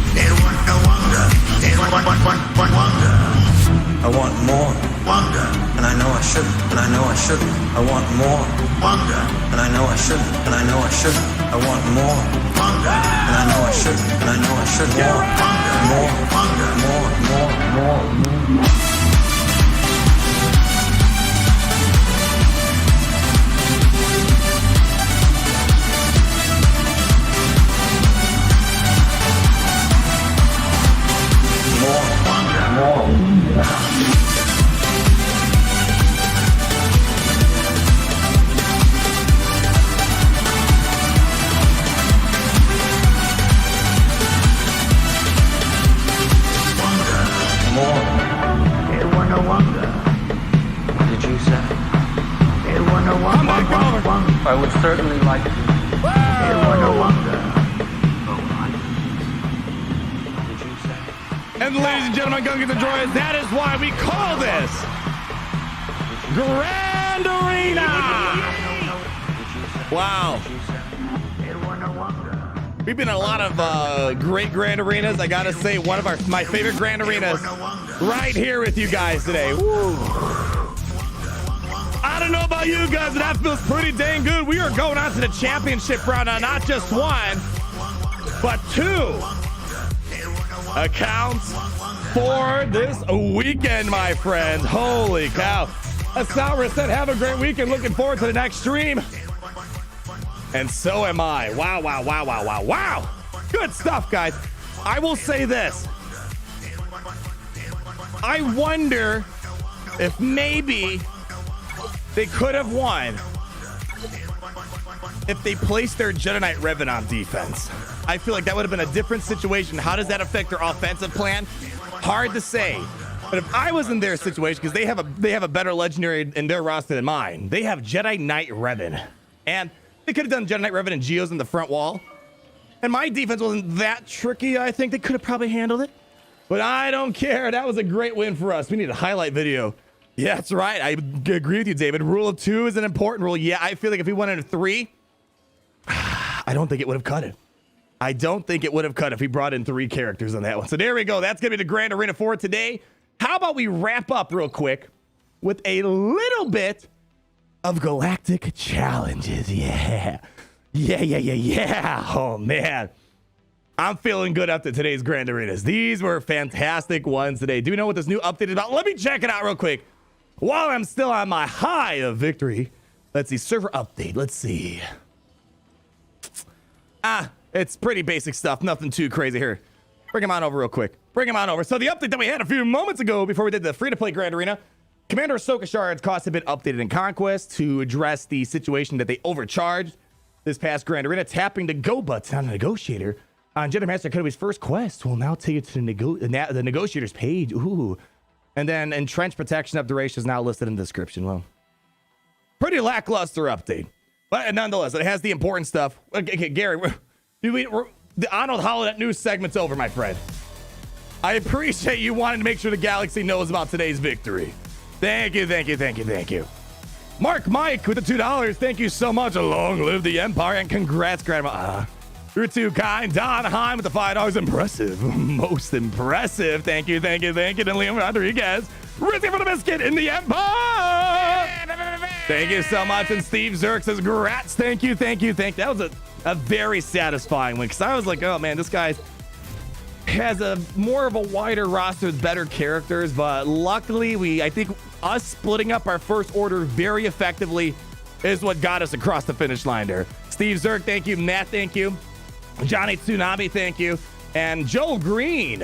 It wanna wonder. It wanna wonder. I want more. Wonder. And I know I shouldn't. And I know I shouldn't. I want more. Wonder. And I know I shouldn't. And I know I shouldn't. I want more. Wonder. And I know I shouldn't. And I know I should. More. I would certainly like to. And ladies and gentlemen, Gungians and droids, that is why we call this Grand Arena. Wow. We've been in a lot of great Grand Arenas. I gotta say, one of my favorite Grand Arenas right here with you guys today. Woo. I don't know about you guys, but that feels pretty dang good. We are going on to the championship round on not just one, but two accounts for this weekend, my friends. Holy cow. As Sauer said, have a great weekend. Looking forward to the next stream. And so am I. Wow. Good stuff, guys. I will say this. I wonder if maybe they could have won if they placed their Jedi Knight Revan on defense. I feel like that would have been a different situation. How does that affect their offensive plan? Hard to say. But if I was in their situation, because they have a better legendary in their roster than mine. They have Jedi Knight Revan. And they could have done Jedi Knight Revan and Geos in the front wall. And my defense wasn't that tricky. I think they could have probably handled it. But I don't care. That was a great win for us. We need a highlight video. Yeah, that's right. I agree with you, David. Rule of 2 is an important rule. Yeah, I feel like if we went into 3, I don't think it would have cut it. I don't think it would have cut if he brought in 3 characters on that one. So there we go. That's going to be the Grand Arena for today. How about we wrap up real quick with a little bit of Galactic Challenges? Yeah. Oh, man. I'm feeling good after today's Grand Arenas. These were fantastic ones today. Do you know what this new update is about? Let me check it out real quick. While I'm still on my high of victory. Let's see. Server update. Let's see. It's pretty basic stuff. Nothing too crazy here. Bring him on over real quick. Bring him on over. So the update that we had a few moments ago before we did the free-to-play Grand Arena, Commander Ahsoka Shard's costs have been updated in Conquest to address the situation that they overcharged this past Grand Arena. Tapping the Go button on the Negotiator on Jedi Master Academies' first quest will now take you to the Negotiator's page. Ooh. And then Entrenched Protection of Duration is now listed in the description. Well, pretty lackluster update. But nonetheless, it has the important stuff. Okay, Gary, the Arnold Holonet news segment's over, my friend. I appreciate you wanting to make sure the galaxy knows about today's victory. Thank you. Mark Mike with the $2. Thank you so much. Long live the Empire and congrats, Grandma. You're too kind. Don Heim with the $5. Impressive. Most impressive. Thank you. Then Liam Rodriguez. Risky for the biscuit in the Empire. Thank you so much. And Steve Zirk says, grats. Thank you. That was a very satisfying one because I was like, oh man, this guy has a more of a wider roster with better characters. But luckily, I think us splitting up our first order very effectively is what got us across the finish line there. Steve Zirk, thank you. Matt, thank you. Johnny Tsunami, thank you. And Joel Green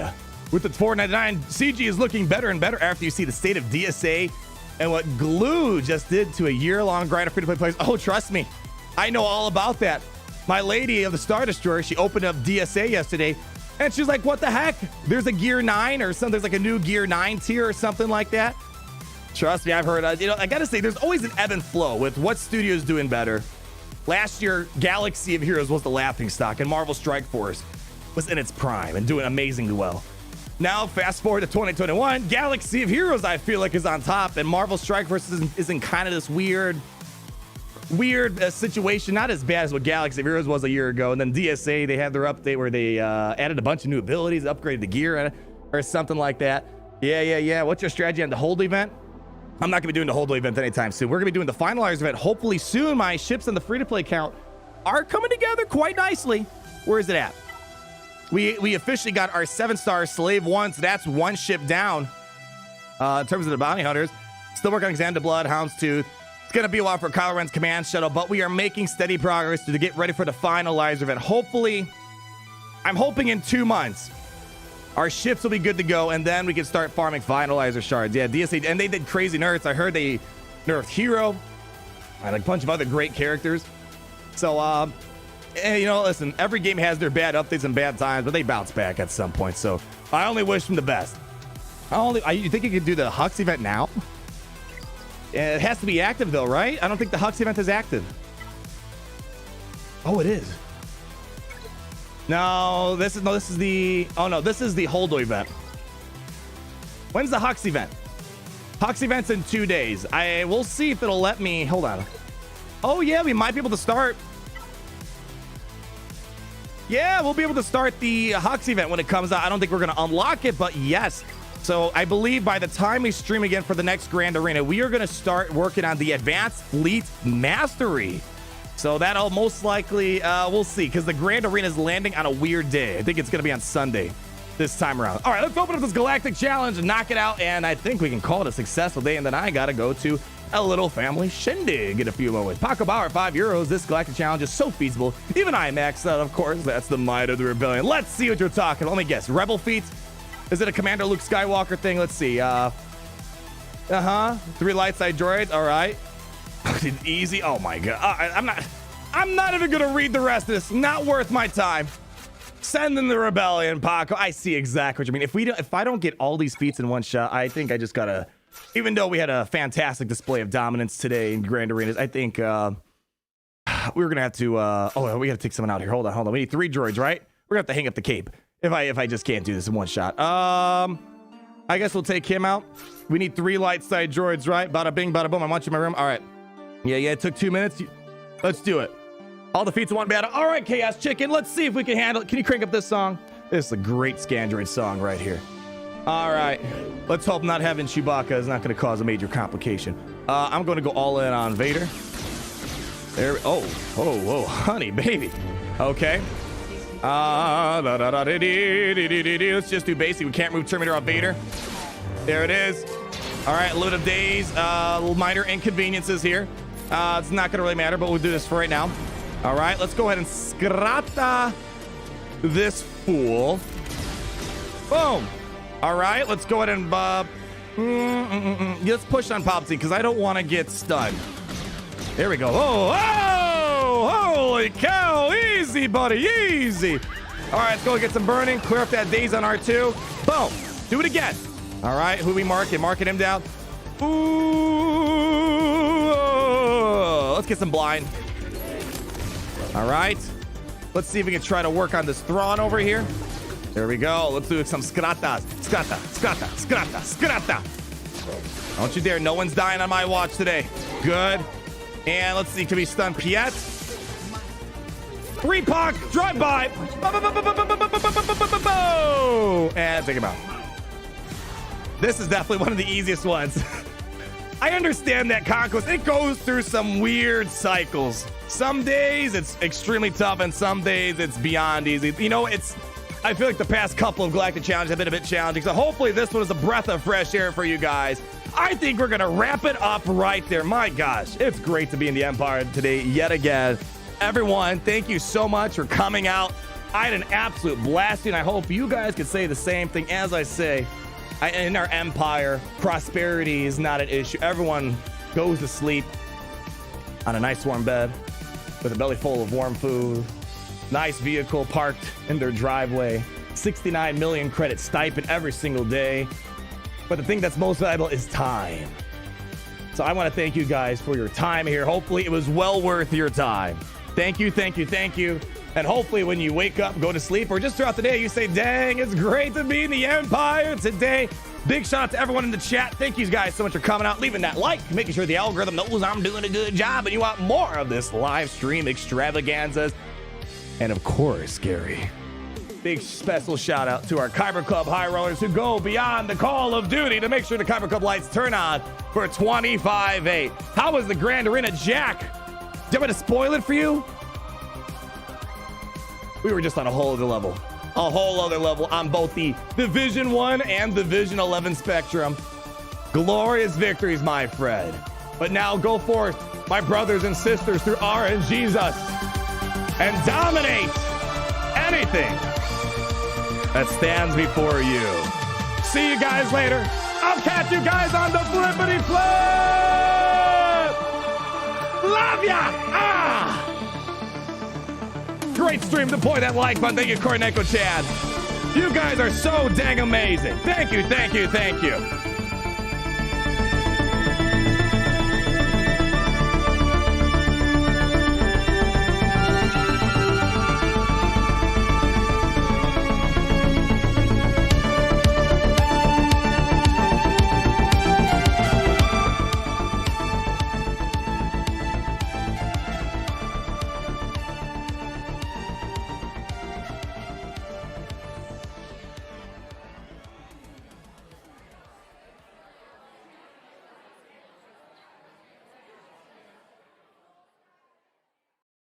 with the $4.99. CG is looking better and better after you see the state of DSA and what Glue just did to a year-long grind of free-to-play players. Oh, trust me. I know all about that. My lady of the Star Destroyer, she opened up DSA yesterday, and she's like, what the heck? There's a Gear 9 or something. There's like a new Gear 9 tier or something like that. Trust me, I've heard. I got to say, there's always an ebb and flow with what studio's doing better. Last year, Galaxy of Heroes was the laughingstock, and Marvel Strike Force was in its prime and doing amazingly well. Now, fast forward to 2021, Galaxy of Heroes, I feel like, is on top, and Marvel Strike Force is in kind of this weird situation. Not as bad as what Galaxy of Heroes was a year ago. And then DSA, they had their update where they added a bunch of new abilities, upgraded the gear or something like that. Yeah. What's your strategy on the Hold event? I'm not going to be doing the Hold event anytime soon. We're going to be doing the Finalizers event hopefully soon. My ships on the free-to-play count are coming together quite nicely. Where is it at? We officially got our 7-star Slave 1, so that's one ship down in terms of the bounty hunters. Still working on Exam to Blood, Houndstooth. It's going to be a while for Kylo Ren's command shuttle, but we are making steady progress to get ready for the Finalizer event. Hopefully, I'm hoping in 2 months, our ships will be good to go, and then we can start farming Finalizer shards. Yeah, DSA, and they did crazy nerfs. I heard they nerfed Hero and a bunch of other great characters. So, listen, every game has their bad updates and bad times, but they bounce back at some point. So I only wish them the best. You think you could do the Hux event now? It has to be active though, right? I don't think the Hux event is active. Oh, it is. This is the Holdo event. When's the Hux event? Hux event's in 2 days. We'll see if it'll let me. Hold on. Oh yeah, we might be able to start. Yeah, we'll be able to start the Hux event when it comes out. I don't think we're going to unlock it, but yes. So I believe by the time we stream again for the next Grand Arena, we are going to start working on the Advanced Fleet Mastery. So that'll most likely, we'll see, because the Grand Arena is landing on a weird day. I think it's going to be on Sunday this time around. All right, let's open up this Galactic Challenge and knock it out, and I think we can call it a successful day, and then I got to go to a little family shindig in a few moments. Paco Bauer, €5. This Galactic Challenge is so feasible. Even I maxed out, of course. That's the might of the rebellion. Let's see what you're talking about. Let me guess. Rebel feats? Is it a Commander Luke Skywalker thing? Let's see. 3 light side droids. All right. Easy. Oh my god. I'm not even gonna read the rest of this. Not worth my time. Send in the rebellion, Paco. I see exactly what you mean. If I don't get all these feats in one shot, I think I just gotta. Even though we had a fantastic display of dominance today in Grand Arenas, I think we're gonna have to. We gotta take someone out here. Hold on. We need 3 droids, right? We're gonna have to hang up the cape if I just can't do this in one shot. I guess we'll take him out. We need 3 light side droids, right? Bada bing, bada boom. I want you in my room. All right. Yeah. It took 2 minutes. Let's do it. All defeats in one battle. All right, Chaos Chicken. Let's see if we can handle it. Can you crank up this song? This is a great Scandroid song right here. All right. Let's hope not having Chewbacca is not going to cause a major complication. I'm going to go all in on Vader. There. Oh, honey, baby. Okay. Let's just do basic. We can't move Terminator off Vader. There it is. All right, a little bit of days. Little minor inconveniences here. It's not going to really matter, but we'll do this for right now. All right, let's go ahead and scrata this fool. Boom. All right, let's go ahead and let's push on Popsy because I don't want to get stunned. There we go. Oh, holy cow. Easy, buddy, easy. All right, let's go get some burning. Clear up that daze on R2. Boom. Do it again. All right, who we marking? Marking him down. Ooh. Let's get some blind. All right. Let's see if we can try to work on this Thrawn over here. There we go. Let's do some scratas. Scrata. Don't you dare. No one's dying on my watch today. Good. And let's see. Can we stun Piet? Repock. Drive by. And take him out. This is definitely one of the easiest ones. I understand that Conquest, it goes through some weird cycles. Some days it's extremely tough, and some days it's beyond easy. You know, I feel like the past couple of Galactic Challenges have been a bit challenging, so hopefully this one is a breath of fresh air for you guys. I think we're gonna wrap it up right there. My gosh, it's great to be in the Empire today yet again. Everyone, thank you so much for coming out. I had an absolute blast, and I hope you guys could say the same thing. As I say, in our Empire, prosperity is not an issue. Everyone goes to sleep on a nice warm bed with a belly full of warm food, nice vehicle parked in their driveway, 69 million credit stipend every single day. But the thing that's most valuable is time. So I want to thank you guys for your time here. Hopefully it was well worth your time. Thank you. And hopefully when you wake up, go to sleep, or just throughout the day, you say, dang, it's great to be in the Empire today. Big shout out to everyone in the chat. Thank you guys so much for coming out, leaving that like, making sure the algorithm knows I'm doing a good job and you want more of this live stream extravaganzas. And of course, Gary, big special shout out to our Kyber Club high rollers who go beyond the call of duty to make sure the Kyber Club lights turn on for 25-8. How was the Grand Arena, Jack? Do you want me to spoil it for you? We were just on a whole other level. A whole other level on both the Division 1 and Division 11 spectrum. Glorious victories, my friend. But now go forth, my brothers and sisters, through RNGesus, and dominate anything that stands before you. See you guys later. I'll catch you guys on the flippity flip. Love ya. Great stream. Deploy that like button. Thank you, Corneco Chad. You guys are so dang amazing. Thank you.